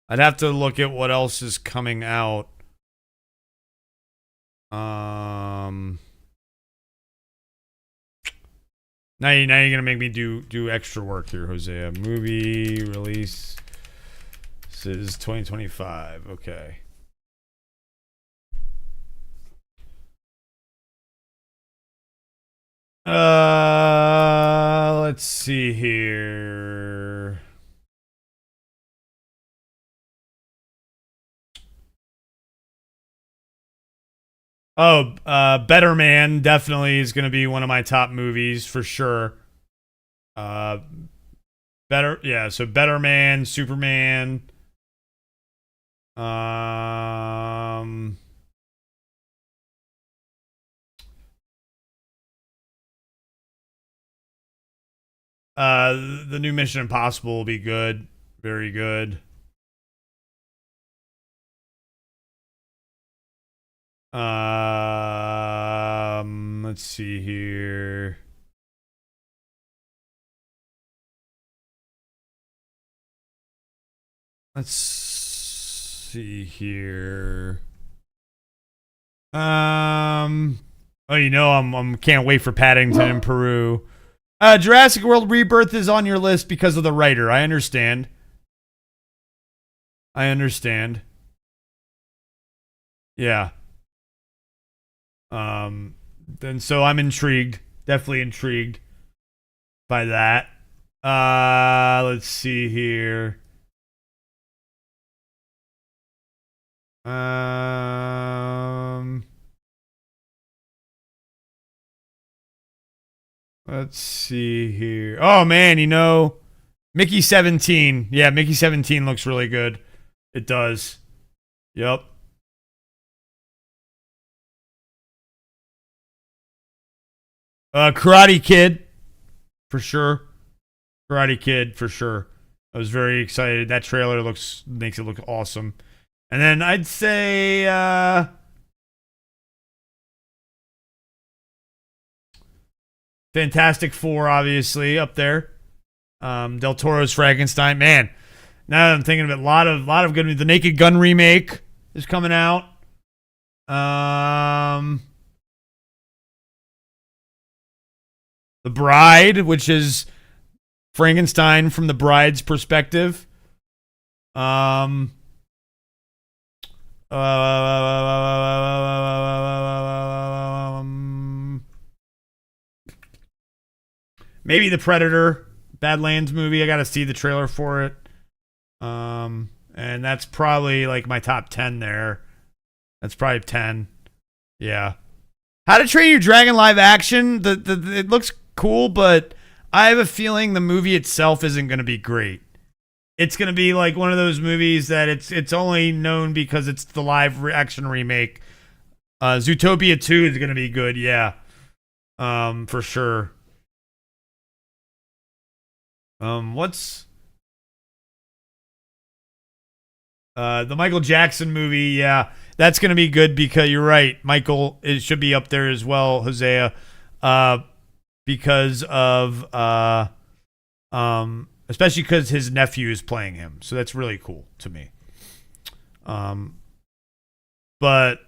[SPEAKER 1] I'd have to look at what else is coming out. Now you're gonna make me do extra work here, Hosea. Movie release. This is 2025. Okay. Let's see here. Oh, Better Man definitely is going to be one of my top movies for sure. So Better Man, Superman. The new Mission Impossible will be good. Very good. Let's see here. Let's see here. Oh, you know, I'm can't wait for Paddington in Peru. Jurassic World Rebirth is on your list because of the writer. I understand. Yeah. Then so I'm intrigued. Definitely intrigued by that. Let's see here. Let's see here. Oh man, you know, Mickey 17. Yeah, Mickey 17 looks really good. It does. Yep. Karate Kid, for sure. Karate Kid, for sure. I was very excited. That trailer makes it look awesome. And then I'd say Fantastic Four, obviously, up there. Del Toro's Frankenstein. Man, now that I'm thinking of it, a lot of good. The Naked Gun remake is coming out. The Bride, which is Frankenstein from the bride's perspective. Maybe The Predator, Badlands movie. I got to see the trailer for it. And that's probably like my top 10 there. That's probably 10. Yeah. How to Train Your Dragon live action. It looks cool, but I have a feeling the movie itself isn't going to be great. It's going to be like one of those movies that it's only known because it's the live action remake. Zootopia 2 is going to be good, yeah. For sure. What's the Michael Jackson movie? Yeah, that's going to be good because you're right. Michael, it should be up there as well, Hosea. Because of especially because his nephew is playing him, so that's really cool to me. But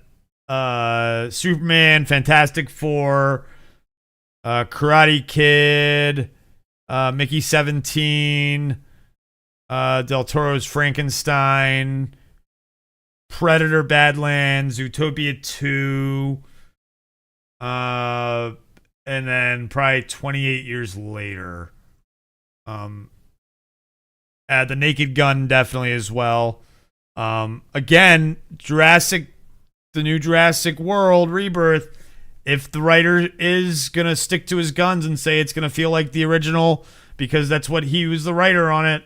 [SPEAKER 1] Superman, Fantastic Four, Karate Kid, Mickey 17, Del Toro's Frankenstein, Predator, Badlands, Zootopia 2, and then probably 28 years later. The Naked Gun definitely as well. Again, the new Jurassic World Rebirth. If the writer is gonna stick to his guns and say it's gonna feel like the original because that's what he was the writer on it,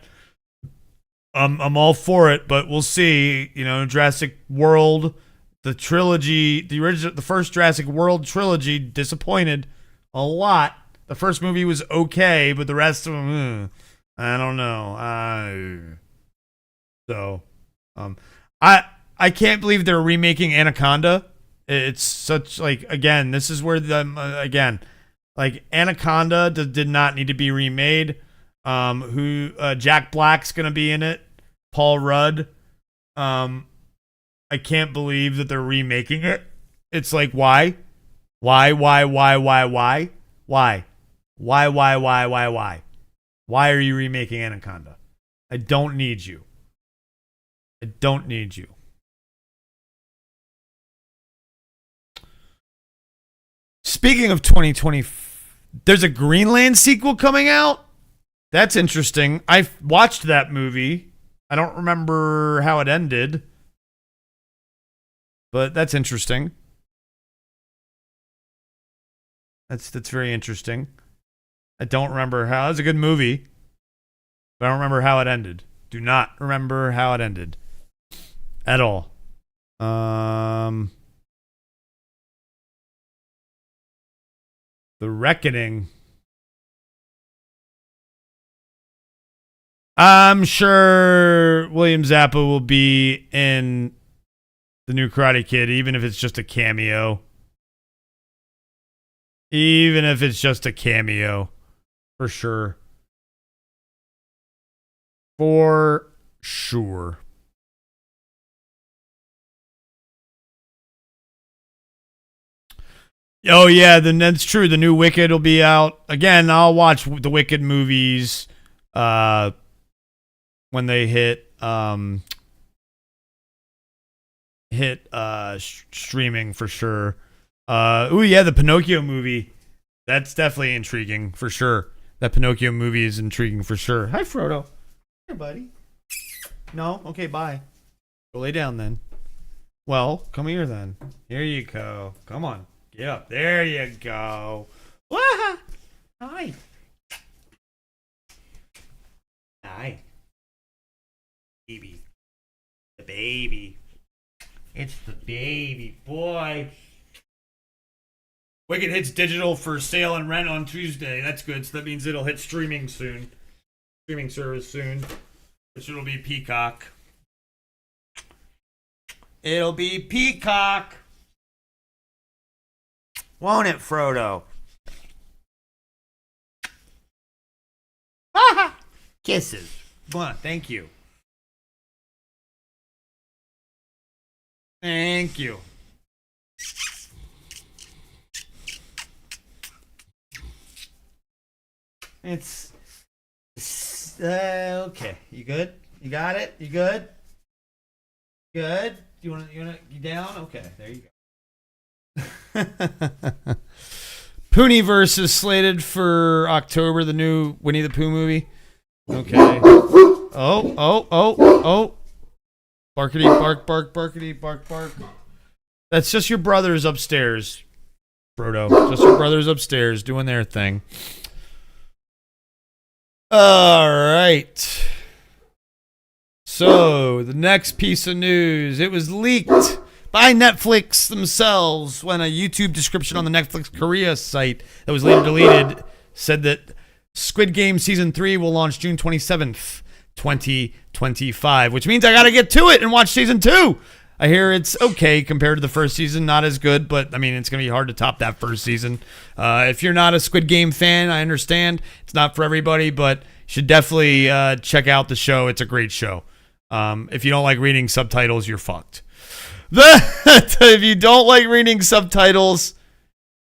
[SPEAKER 1] I'm all for it, but we'll see. You know, Jurassic World, the trilogy, the first Jurassic World trilogy disappointed a lot. The first movie was okay, but the rest of them, I don't know. I can't believe they're remaking Anaconda. It's such again. This is where Anaconda did not need to be remade. Jack Black's gonna be in it. Paul Rudd. I can't believe that they're remaking it. It's like why? Why are you remaking Anaconda? I don't need you. Speaking of 2020, there's a Greenland sequel coming out. That's interesting. I watched that movie. I don't remember how it ended, but that's interesting. That's very interesting. I don't remember how. It was a good movie, but I don't remember how it ended. Do not remember how it ended at all. The Reckoning. I'm sure William Zappa will be in the new Karate Kid, even if it's just a cameo. For sure. For sure. Oh, yeah, then that's true. The new Wicked will be out. Again, I'll watch the Wicked movies when they hit streaming for sure. The Pinocchio movie. That's definitely intriguing for sure. That Pinocchio movie is intriguing for sure. Hi, Frodo. Hey, buddy. No? Okay, bye. Go lay down then. Well, come here then. Here you go. Come on. Get up. There you go. Wah! Hi. Hi. Baby. The baby. It's the baby boy. Wicked hits digital for sale and rent on Tuesday. That's good. So that means it'll hit streaming soon. Streaming service soon. Which it'll be Peacock. It'll be Peacock. Won't it, Frodo? Kisses. Thank you. Thank you. It's okay. You good? You got it? You good? Good? You down? Okay, there you go. Ponyverse is slated for October, the new Winnie the Pooh movie. Okay. Oh. Barkity, bark, bark, barkity, bark, bark. That's just your brothers upstairs, Frodo. Just your brothers upstairs doing their thing. All right. So, the next piece of news. It was leaked by Netflix themselves when a YouTube description on the Netflix Korea site that was later deleted said that Squid Game Season 3 will launch June 27th, 2025, which means I got to get to it and watch Season 2. I hear it's okay compared to the first season, not as good, but I mean, it's going to be hard to top that first season. If you're not a Squid Game fan, I understand. It's not for everybody, but you should definitely check out the show. It's a great show. If you don't like reading subtitles, you're fucked. If you don't like reading subtitles,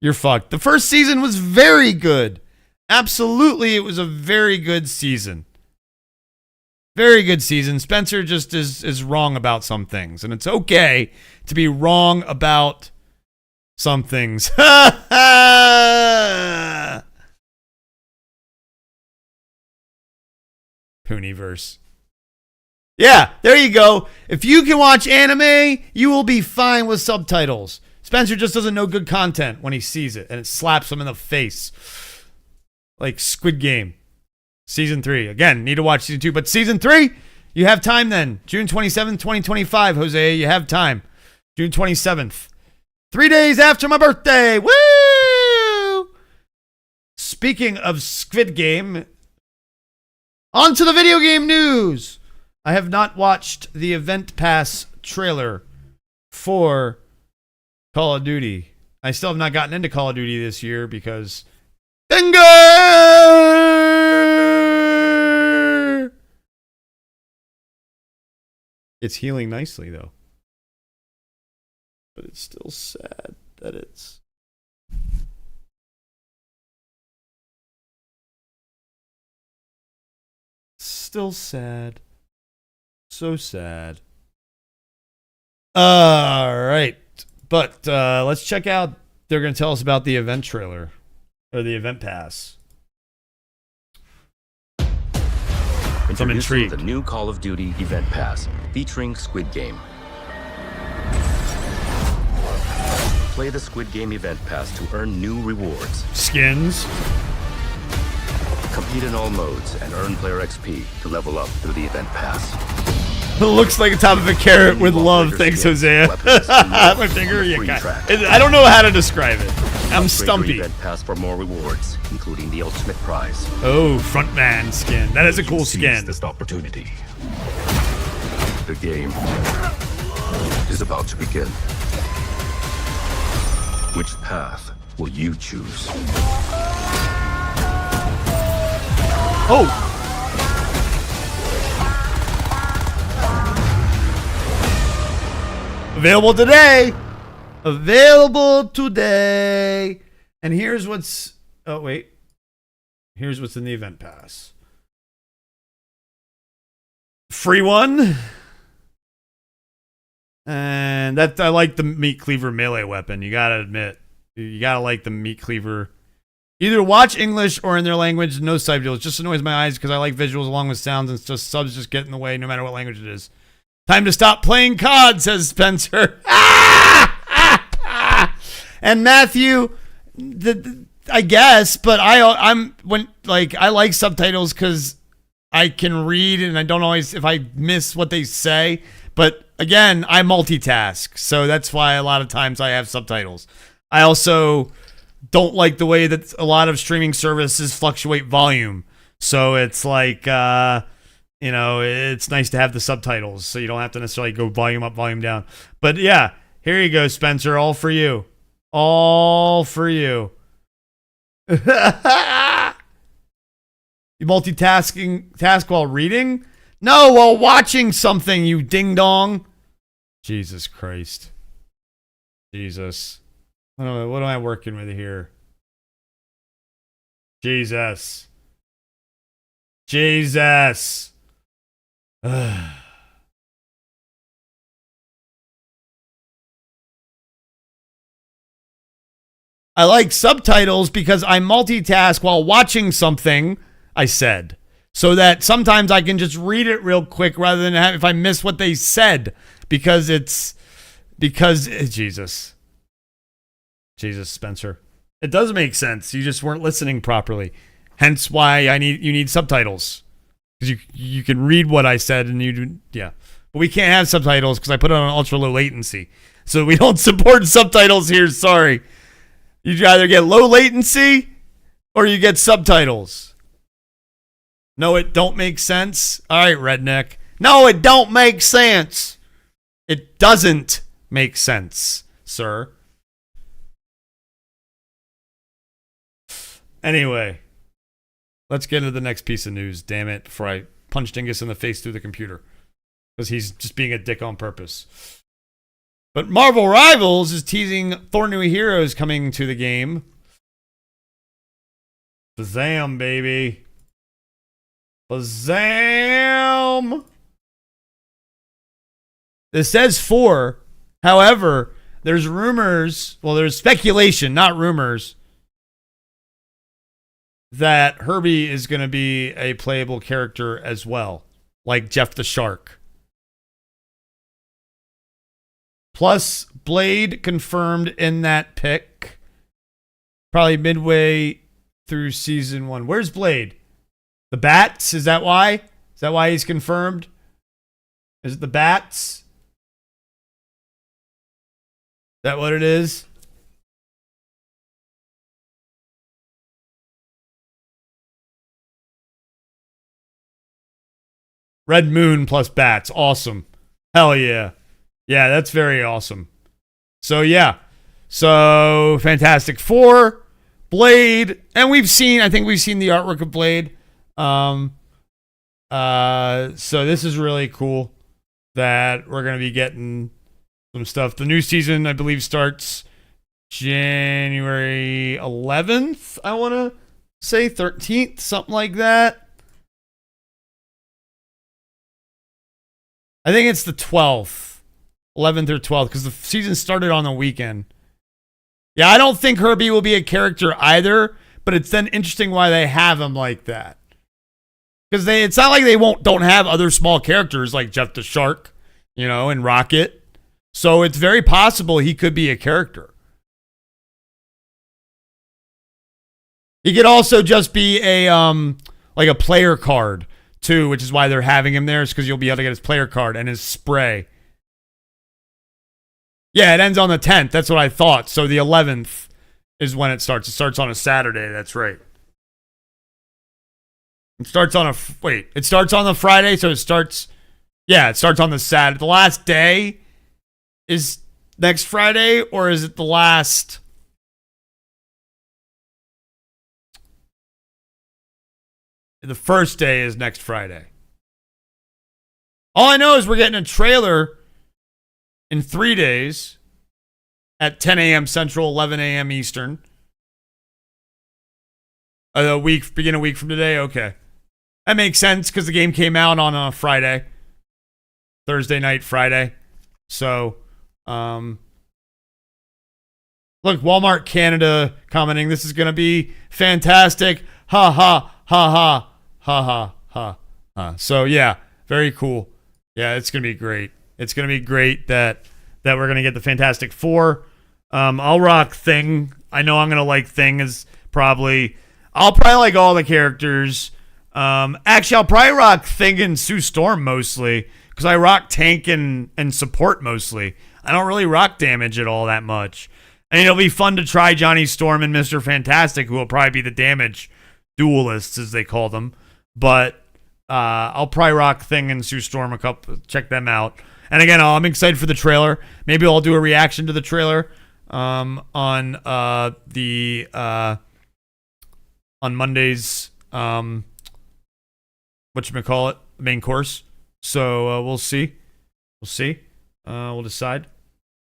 [SPEAKER 1] you're fucked. The first season was very good. Absolutely, it was a very good season. Very good season. Spencer just is wrong about some things, and it's okay to be wrong about some things. Ponyverse. Yeah, there you go. If you can watch anime, you will be fine with subtitles. Spencer just doesn't know good content when he sees it, and it slaps him in the face. Like Squid Game. Season 3. Again, need to watch Season 2, but Season 3, You have time then. June 27th, 2025, Jose. You have time. June 27th. 3 days after my birthday. Woo! Speaking of Squid Game, on to the video game news. I have not watched the Event Pass trailer for Call of Duty. I still have not gotten into Call of Duty this year because Finger! It's healing nicely though. But it's still sad that it's still sad. So sad. All right. But let's check out. They're going to tell us about the event trailer or the event pass. I'm intrigued.
[SPEAKER 10] The new Call of Duty event pass featuring Squid Game. Play the Squid Game event pass to earn new rewards.
[SPEAKER 1] Skins.
[SPEAKER 10] Compete in all modes and earn player XP to level up through the event pass.
[SPEAKER 1] It looks like the top of a carrot with love. Thanks, Hosea. My finger, I don't know how to describe it. I'm stumpy.
[SPEAKER 10] Event pass for more rewards, including the ultimate prize.
[SPEAKER 1] Oh, frontman skin. That is a cool skin.
[SPEAKER 10] This opportunity. The game is about to begin. Which path will you choose?
[SPEAKER 1] Oh. Available today. Available today. And here's what's... Oh, wait. Here's what's in the event pass. Free one. And that I like the meat cleaver melee weapon. You gotta admit. You gotta like the meat cleaver. Either watch English or in their language. No subtitles. It just annoys my eyes because I like visuals along with sounds, and just subs just get in the way no matter what language it is. Time to stop playing COD, says Spencer. And Matthew, I guess, but I like subtitles because I can read and I don't always, if I miss what they say. But again, I multitask, so that's why a lot of times I have subtitles. I also don't like the way that a lot of streaming services fluctuate volume. So it's like, it's nice to have the subtitles so you don't have to necessarily go volume up, volume down. But yeah, here you go, Spencer. All for you. All for you. You task while reading? No, while watching something, you ding dong. Jesus Christ. Jesus. What am I working with here? Jesus. Jesus. I like subtitles because I multitask while watching something, I said. So that sometimes I can just read it real quick rather than if I miss what they said. Because Jesus. Jesus, Spencer. It does make sense. You just weren't listening properly. Hence why you need subtitles. Because you can read what I said and yeah. But we can't have subtitles because I put it on ultra low latency. So we don't support subtitles here, sorry. You either get low latency or you get subtitles. No, it don't make sense. All right, redneck. No, it don't make sense. It doesn't make sense, sir. Anyway, let's get into the next piece of news, damn it, before I punch Dingus in the face through the computer. Because he's just being a dick on purpose. But Marvel Rivals is teasing Thor New Heroes coming to the game. Bazam, baby. Bazam! This says 4. However, there's rumors, well, there's speculation, not rumors, that Herbie is going to be a playable character as well, like Jeff the Shark. Plus, Blade confirmed in that pick, probably midway through season 1. Where's Blade? The Bats? Is that why? Is that why he's confirmed? Is it the bats? Is that what it is? Red Moon plus bats. Awesome. Hell yeah. Yeah, that's very awesome. So, yeah. So, Fantastic Four, Blade, and I think we've seen the artwork of Blade. So this is really cool that we're going to be getting some stuff. The new season, I believe, starts January 11th, I want to say 13th, something like that. I think it's the 12th, 11th or 12th, because the season started on the weekend. Yeah, I don't think Herbie will be a character either, but it's then interesting why they have him like that. Because it's not like they don't have other small characters like Jeff the Shark, and Rocket. So it's very possible he could be a character. He could also just be a like a player card too, which is why they're having him there, is because you'll be able to get his player card and his spray. Yeah, it ends on the 10th. That's what I thought. So the 11th is when it starts. It starts on a Saturday. That's right. It starts on it starts on the Friday, so it starts on the Saturday. The last day is next Friday, or is it the last? The first day is next Friday. All I know is we're getting a trailer in 3 days at 10 a.m. Central, 11 a.m. Eastern. Begin a week from today? Okay. That makes sense because the game came out on a Friday. Thursday night, Friday. So, look, Walmart Canada commenting, this is going to be fantastic. Ha ha, ha ha, ha ha, ha ha. So, yeah, very cool. Yeah, it's going to be great. It's going to be great that we're going to get the Fantastic Four. I'll rock Thing. I know I'm going to like Thing I'll probably like all the characters. Actually, I'll probably rock Thing and Sue Storm mostly, because I rock tank and support mostly. I don't really rock damage at all that much. And it'll be fun to try Johnny Storm and Mr. Fantastic, who will probably be the damage duelists, as they call them. But I'll probably rock Thing and Sue Storm check them out. And again, I'm excited for the trailer. Maybe I'll do a reaction to the trailer on Monday's whatchamacallit, main course. So we'll see. We'll decide.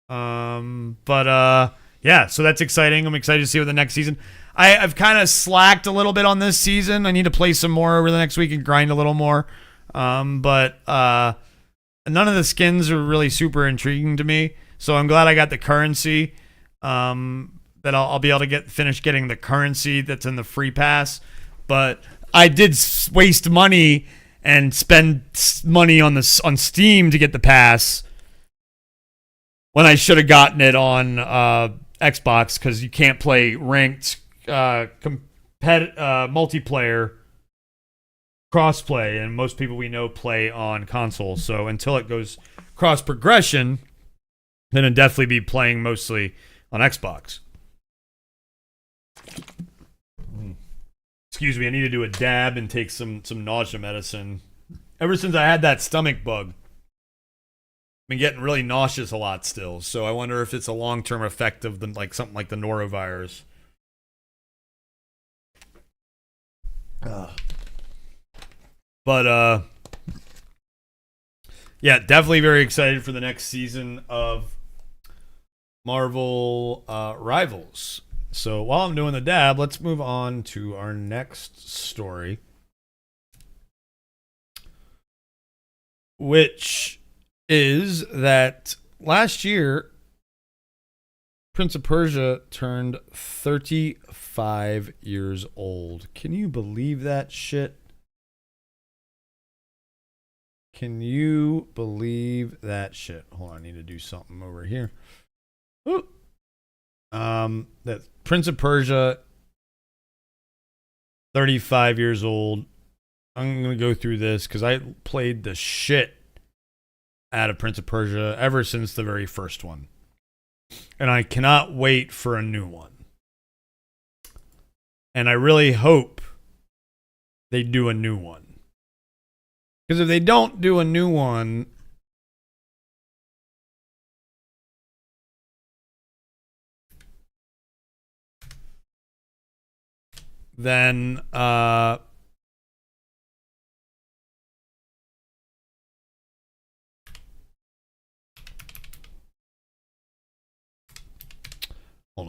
[SPEAKER 1] Yeah, so that's exciting. I'm excited to see what the next season. I've kind of slacked a little bit on this season. I need to play some more over the next week and grind a little more. But none of the skins are really super intriguing to me. So I'm glad I got the currency. That I'll be able to finish getting the currency that's in the free pass. But I did waste money and spend money on Steam to get the pass when I should have gotten it on Xbox, because you can't play ranked multiplayer crossplay, and most people we know play on console. So until it goes cross progression, then I'd definitely be playing mostly on Xbox. Excuse me, I need to do a dab and take some nausea medicine. Ever since I had that stomach bug, I've been getting really nauseous a lot still. So I wonder if it's a long-term effect of something like the norovirus. But yeah, definitely very excited for the next season of Marvel Rivals. So while I'm doing the dab, let's move on to our next story, which is that last year, Prince of Persia turned 35 years old. Can you believe that shit? Can you believe that shit? Hold on, I need to do something over here. Ooh. That Prince of Persia, 35 years old. I'm going to go through this because I played the shit out of Prince of Persia ever since the very first one. And I cannot wait for a new one. And I really hope they do a new one. Because if they don't do a new one, then hold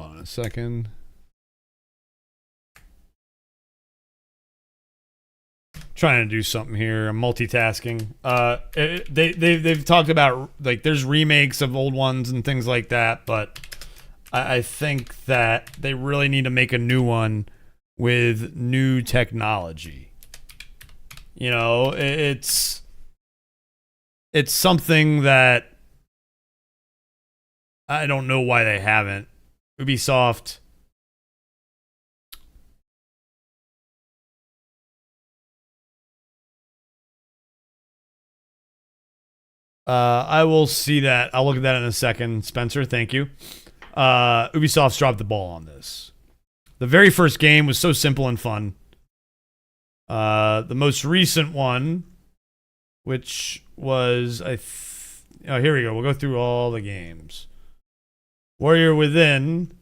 [SPEAKER 1] on a second. Trying to do something here. I'm multitasking. They've talked about, like, there's remakes of old ones and things like that, but I think that they really need to make a new one with new technology. You know, it's something that I don't know why they haven't. Ubisoft. I will see that. I'll look at that in a second. Spencer, thank you. Ubisoft's dropped the ball on this. The very first game was so simple and fun. The most recent one, which was, oh, here we go. We'll go through all the games. Warrior Within,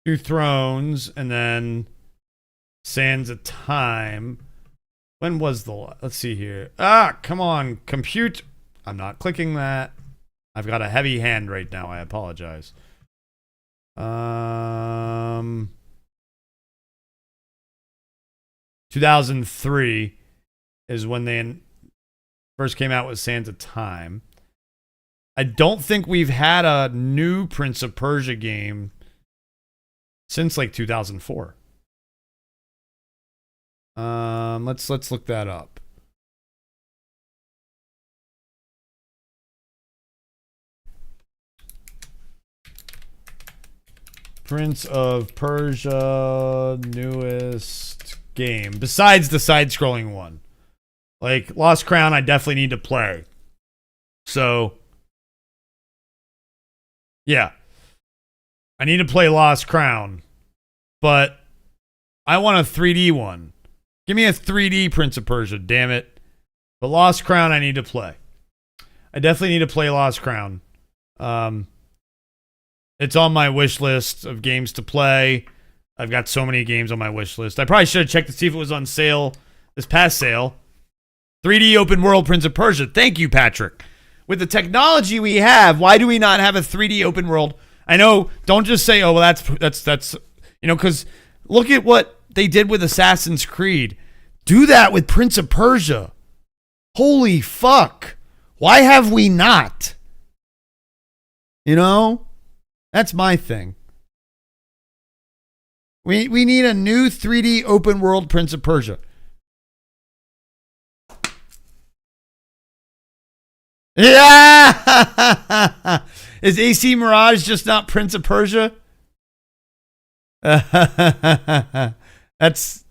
[SPEAKER 1] Two Thrones, and then Sands of Time. When was the... Let's see here. Come on. Compute. I'm not clicking that. I've got a heavy hand right now. I apologize. 2003 is when they first came out with Sands of Time. I don't think we've had a new Prince of Persia game since like 2004. Let's look that up. Prince of Persia newest game besides the side-scrolling one. Like Lost Crown, I definitely need to play. So, yeah. I need to play Lost Crown, but I want a 3D one. Give me a 3D Prince of Persia, damn it. But Lost Crown I need to play. I definitely need to play Lost Crown. It's on my wish list of games to play. I've got so many games on my wish list. I probably should have checked to see if it was on sale this past sale. 3D open world Prince of Persia. Thank you, Patrick. With the technology we have, why do we not have a 3D open world? I know, don't just say, oh, well, that's you know, because look at what they did with Assassin's Creed. Do that with Prince of Persia. Holy fuck. Why have we not? You know? That's my thing. We need a new 3D open world Prince of Persia. Yeah! Is AC Mirage just not Prince of Persia? That's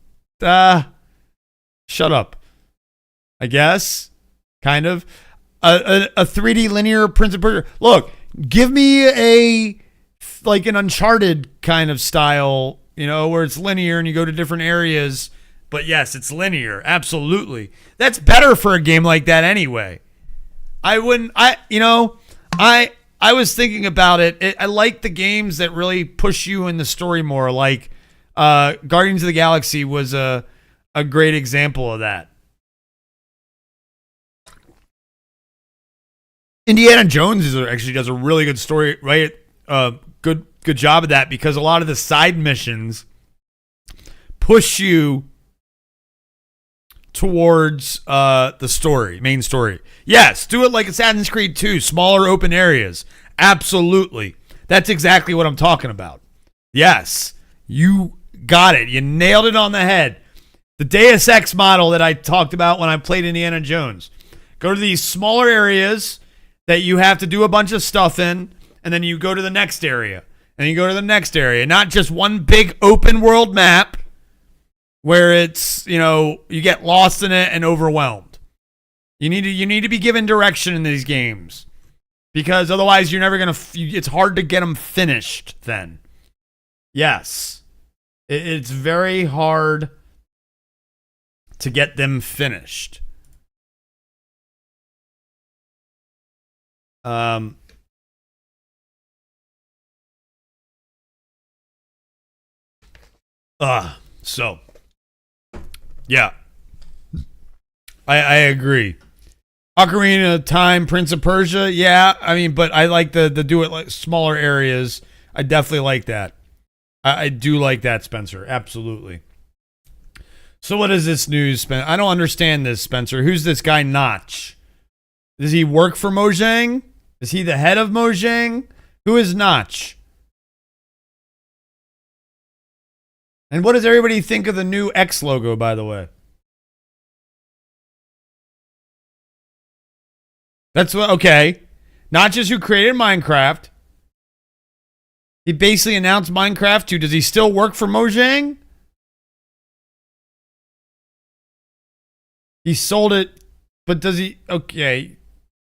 [SPEAKER 1] shut up. I guess. Kind of. A 3D linear Prince of Persia. Look, give me like an Uncharted kind of style, you know, where it's linear and you go to different areas. But yes, it's linear. Absolutely. That's better for a game like that anyway. I was thinking about it. I like the games that really push you in the story more. Like Guardians of the Galaxy was a great example of that. Indiana Jones actually does a really good story, right? Good job of that, because a lot of the side missions push you towards the story, main story. Yes, do it like Assassin's Creed 2, smaller open areas. Absolutely. That's exactly what I'm talking about. Yes, you got it. You nailed it on the head. The Deus Ex model that I talked about when I played Indiana Jones. Go to these smaller areas that you have to do a bunch of stuff in, and then you go to the next area, and you go to the next area. Not just one big open world map where it's, you know, you get lost in it and overwhelmed. You need to be given direction in these games, because otherwise you're never gonna. It's hard to get them finished. Then, yes, it's very hard to get them finished. So, yeah, I agree. Ocarina of Time, Prince of Persia, yeah. I mean, but I like the do it like smaller areas. I definitely like that. I do like that, Spencer. Absolutely. So what is this news, Spencer? I don't understand this, Spencer. Who's this guy, Notch? Does he work for Mojang? Is he the head of Mojang? Who is Notch? And what does everybody think of the new X logo, by the way? That's what, okay. Not just who created Minecraft. He basically announced Minecraft 2. Does he still work for Mojang? He sold it, but does he? Okay.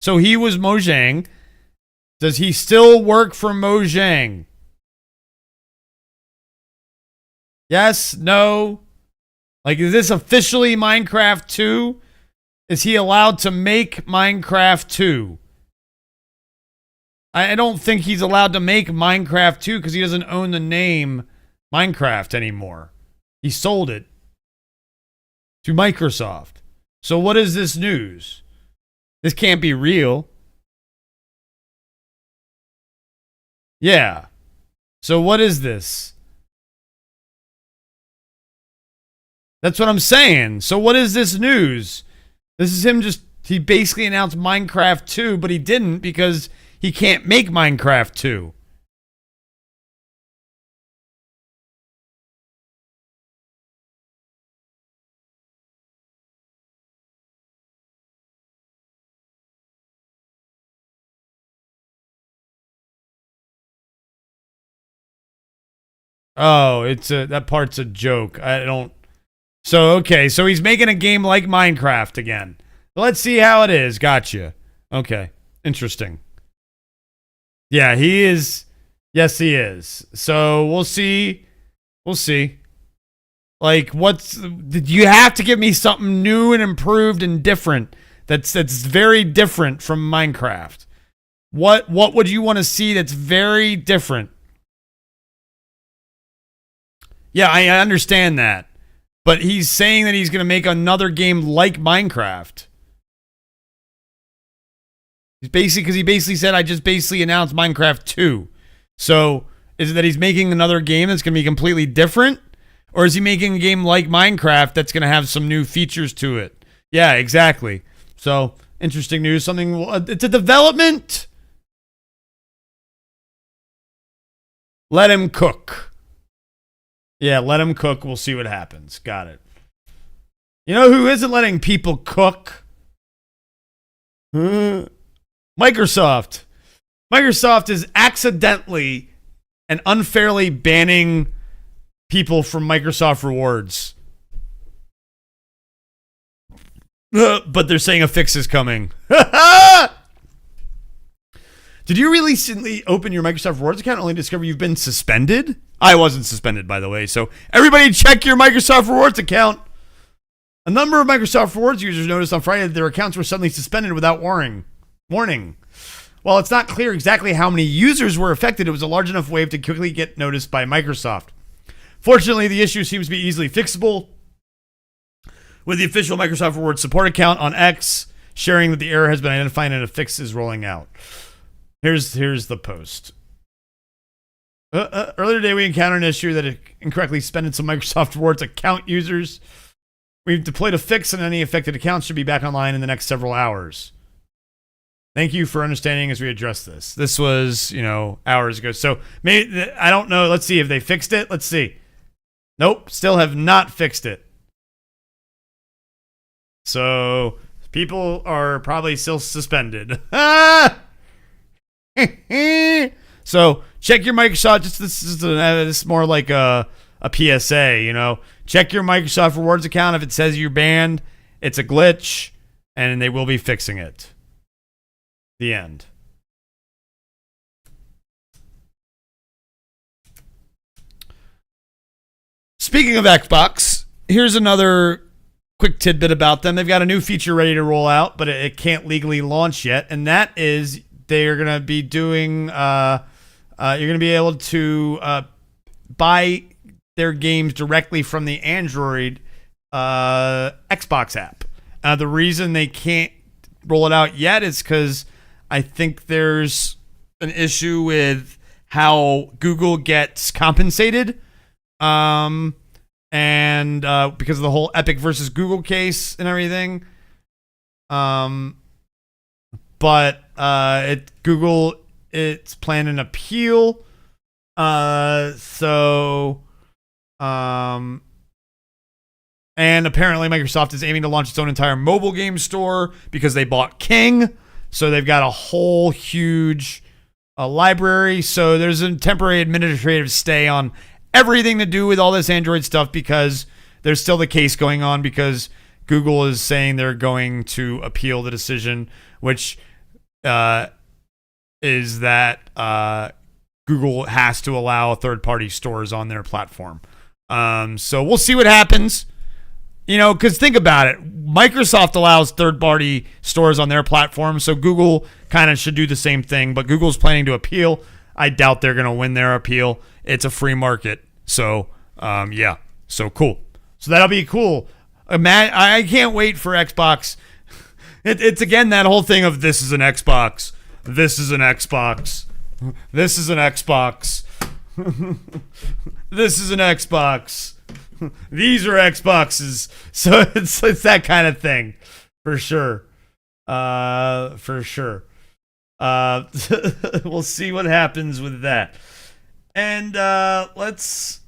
[SPEAKER 1] So he was Mojang. Does he still work for Mojang? Yes? No? Like, is this officially Minecraft 2? Is he allowed to make Minecraft 2? I don't think he's allowed to make Minecraft 2 because he doesn't own the name Minecraft anymore. He sold it to Microsoft. So what is this news? This can't be real. Yeah. So what is this? That's what I'm saying. So what is this news? This is him he basically announced Minecraft 2, but he didn't because he can't make Minecraft 2. Oh, that part's a joke. I don't. So, okay. So he's making a game like Minecraft again. Let's see how it is. Gotcha. Okay. Interesting. Yeah, he is. Yes, he is. So we'll see. We'll see. Like, you have to give me something new and improved and different. That's very different from Minecraft. What would you want to see that's very different? Yeah, I understand that. But he's saying that he's going to make another game like Minecraft. He basically said, I just basically announced Minecraft 2. So, is it that he's making another game that's going to be completely different? Or is he making a game like Minecraft that's going to have some new features to it? Yeah, exactly. So, interesting news. It's a development. Let him cook. Yeah, let him cook. We'll see what happens. Got it. You know who isn't letting people cook? Microsoft. Microsoft is accidentally and unfairly banning people from Microsoft Rewards. But they're saying a fix is coming. Did you recently open your Microsoft Rewards account and only discover you've been suspended? I wasn't suspended, by the way. So everybody check your Microsoft Rewards account. A number of Microsoft Rewards users noticed on Friday that their accounts were suddenly suspended without warning. While it's not clear exactly how many users were affected, it was a large enough wave to quickly get noticed by Microsoft. Fortunately, the issue seems to be easily fixable, with the official Microsoft Rewards support account on X sharing that the error has been identified and a fix is rolling out. Here's the post. Earlier today, we encountered an issue that incorrectly suspended some Microsoft Rewards account users. We've deployed a fix, and any affected accounts should be back online in the next several hours. Thank you for understanding as we address this. This was, hours ago. So maybe, I don't know. Let's see if they fixed it. Let's see. Nope, still have not fixed it. So people are probably still suspended. So check your Microsoft. This is more like a PSA. Check your Microsoft Rewards account. If it says you're banned, it's a glitch, and they will be fixing it. The end. Speaking of Xbox, here's another quick tidbit about them. They've got a new feature ready to roll out, but it can't legally launch yet, and that is they're going to be doing you're going to be able to buy their games directly from the Android Xbox app. The reason they can't roll it out yet is because I think there's an issue with how Google gets compensated, and because of the whole Epic versus Google case and everything. But Google, it's planning an appeal. And apparently Microsoft is aiming to launch its own entire mobile game store because they bought King. So they've got a whole huge library. So there's a temporary administrative stay on everything to do with all this Android stuff because there's still the case going on because Google is saying they're going to appeal the decision, which is that Google has to allow third-party stores on their platform. So we'll see what happens. You know, because think about it. Microsoft allows third-party stores on their platform, so Google kind of should do the same thing. But Google's planning to appeal. I doubt they're going to win their appeal. It's a free market. So, yeah. So, cool. So, that'll be cool. I can't wait for Xbox. It's, again, that whole thing of this is an Xbox. This is an Xbox. This is an Xbox. This is an Xbox. These are Xboxes. So it's that kind of thing. For sure. For sure. We'll see what happens with that. And let's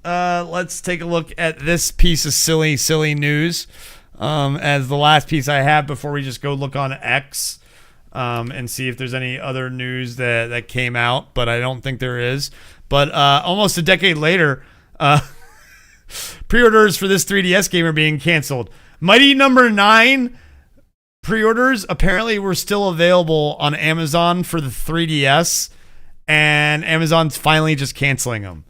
[SPEAKER 1] take a look at this piece of silly news as the last piece I have before we just go look on X and see if there's any other news that came out, but I don't think there is. But almost a decade later, pre-orders for this 3DS game are being canceled. Mighty Number 9 pre-orders apparently were still available on Amazon for the 3DS, and Amazon's finally just canceling them.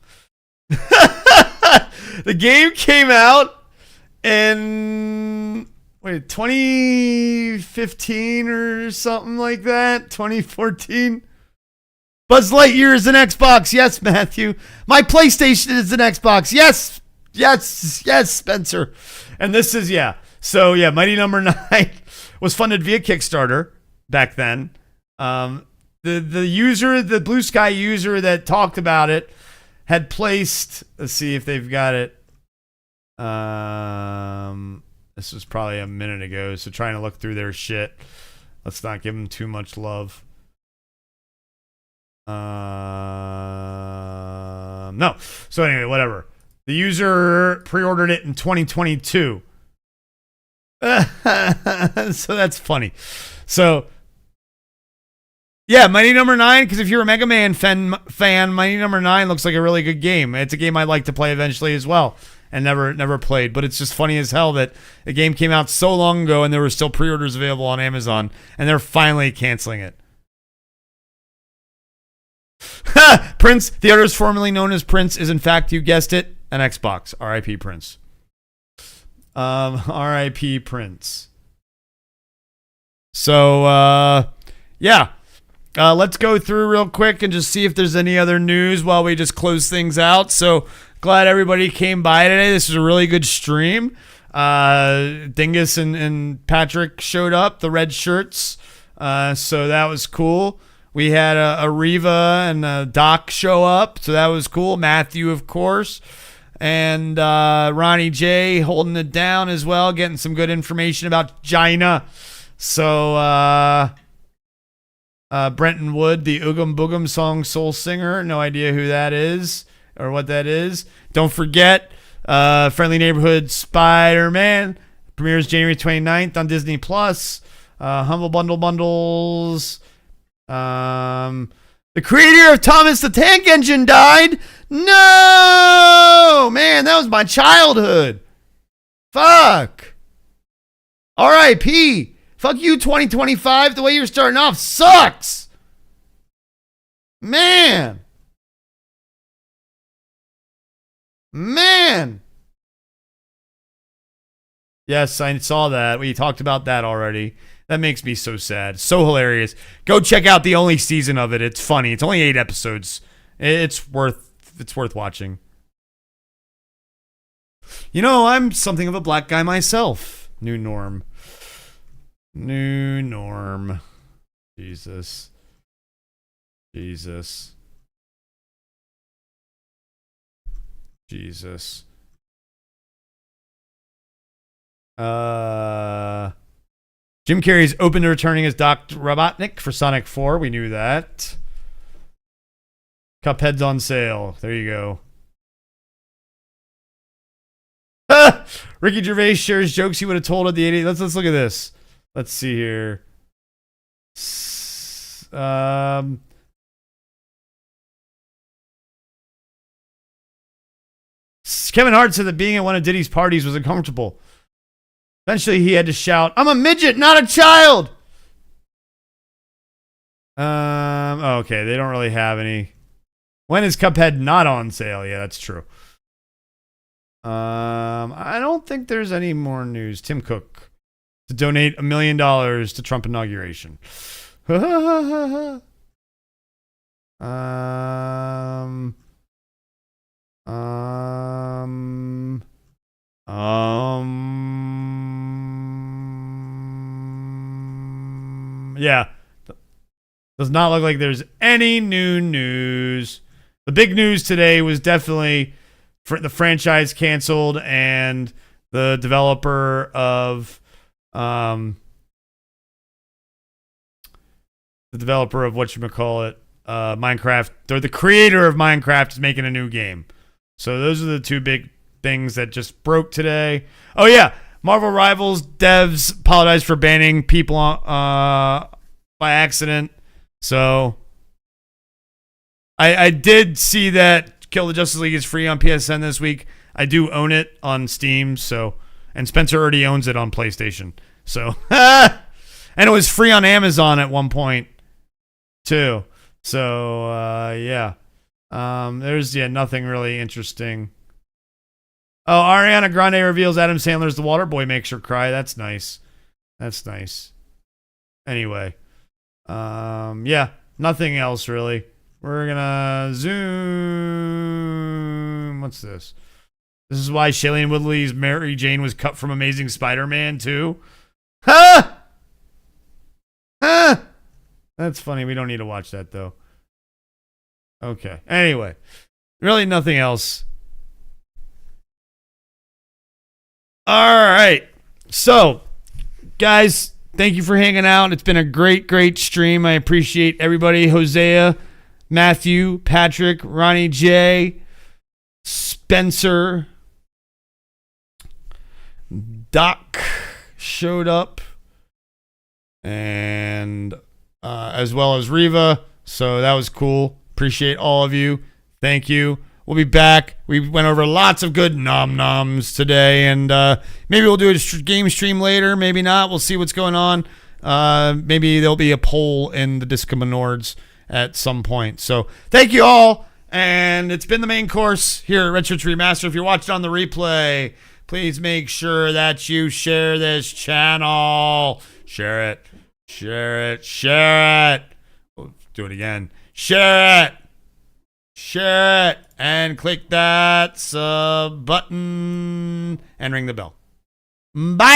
[SPEAKER 1] The game came out in 2015 or something like that, 2014. Buzz Lightyear is an Xbox. Yes, Matthew. My PlayStation is an Xbox. Yes, Spencer. And this is, yeah. So, yeah, Mighty Number 9 was funded via Kickstarter back then. The user, the Blue Sky user that talked about it had placed, let's see if they've got it. This was probably a minute ago, so trying to look through their shit. Let's not give them too much love. No. So anyway, whatever. The user pre-ordered it in 2022. So that's funny. So yeah, Mighty Number 9, because if you're a Mega Man fan, Mighty Number 9 looks like a really good game. It's a game I'd like to play eventually as well, and never played. But it's just funny as hell that the game came out so long ago and there were still pre-orders available on Amazon, and they're finally canceling it. Prince, the artist formerly known as Prince, is in fact, you guessed it, an Xbox. R.I.P. Prince. R.I.P. Prince. So, yeah. Let's go through real quick and just see if there's any other news while we just close things out. So, glad everybody came by today. This was a really good stream. Dingus and Patrick showed up, the red shirts. So, that was cool. We had a Reva and Doc show up, so that was cool. Matthew, of course. And Ronnie J holding it down as well, getting some good information about China. So, Brenton Wood, the Oogum Boogum song soul singer. No idea who that is or what that is. Don't forget, Friendly Neighborhood Spider-Man premieres January 29th on Disney+. Humble Bundle Bundles. The creator of Thomas the Tank Engine died. No, man, that was my childhood. Fuck. R.I.P. Fuck you, 2025. The way you're starting off sucks. Man. Yes, I saw that. We talked about that already. That makes me so sad. So hilarious. Go check out the only season of it. It's funny. It's only 8 episodes. It's worth watching. You know, I'm something of a black guy myself. New norm. Jesus. Jim Carrey's open to returning as Dr. Robotnik for Sonic 4. We knew that. Cuphead's on sale. There you go. Ricky Gervais shares jokes he would have told at the 80s. Let's look at this. Let's see here. Kevin Hart said that being at one of Diddy's parties was uncomfortable. Eventually, he had to shout, "I'm a midget, not a child!" Okay, they don't really have any. When is Cuphead not on sale? Yeah, that's true. I don't think there's any more news. Tim Cook to donate $1 million to Trump inauguration. Yeah. Does not look like there's any new news. The big news today was definitely the franchise canceled and the developer of whatchamacallit, Minecraft, or the creator of Minecraft is making a new game. So those are the two big things that just broke today. Oh yeah, Marvel Rivals devs apologized for banning people by accident. So I did see that Kill the Justice League is free on PSN this week. I do own it on Steam, so, and Spencer already owns it on PlayStation. So and it was free on Amazon at one point too. So yeah. There's nothing really interesting. Oh, Ariana Grande reveals Adam Sandler's The Waterboy makes her cry. That's nice. Anyway, yeah, nothing else really. We're gonna zoom. What's this? This is why Shailene Woodley's Mary Jane was cut from Amazing Spider-Man 2. Huh? That's funny. We don't need to watch that though. Okay. Anyway, really nothing else. All right. So, guys, thank you for hanging out. It's been a great stream. I appreciate everybody. Hosea, Matthew, Patrick, Ronnie J, Spencer, Doc showed up, and as well as Riva. So that was cool. Appreciate all of you. Thank you. We'll be back. We went over lots of good nom-noms today, and maybe we'll do a game stream later. Maybe not. We'll see what's going on. Maybe there'll be a poll in the Discomanords at some point. So thank you all, and it's been the main course here at Red Shirts Remaster. If you're watching on the replay, please make sure that you share this channel. Share it. Oh, do it again. Share it, and click that sub button and ring the bell. Bye.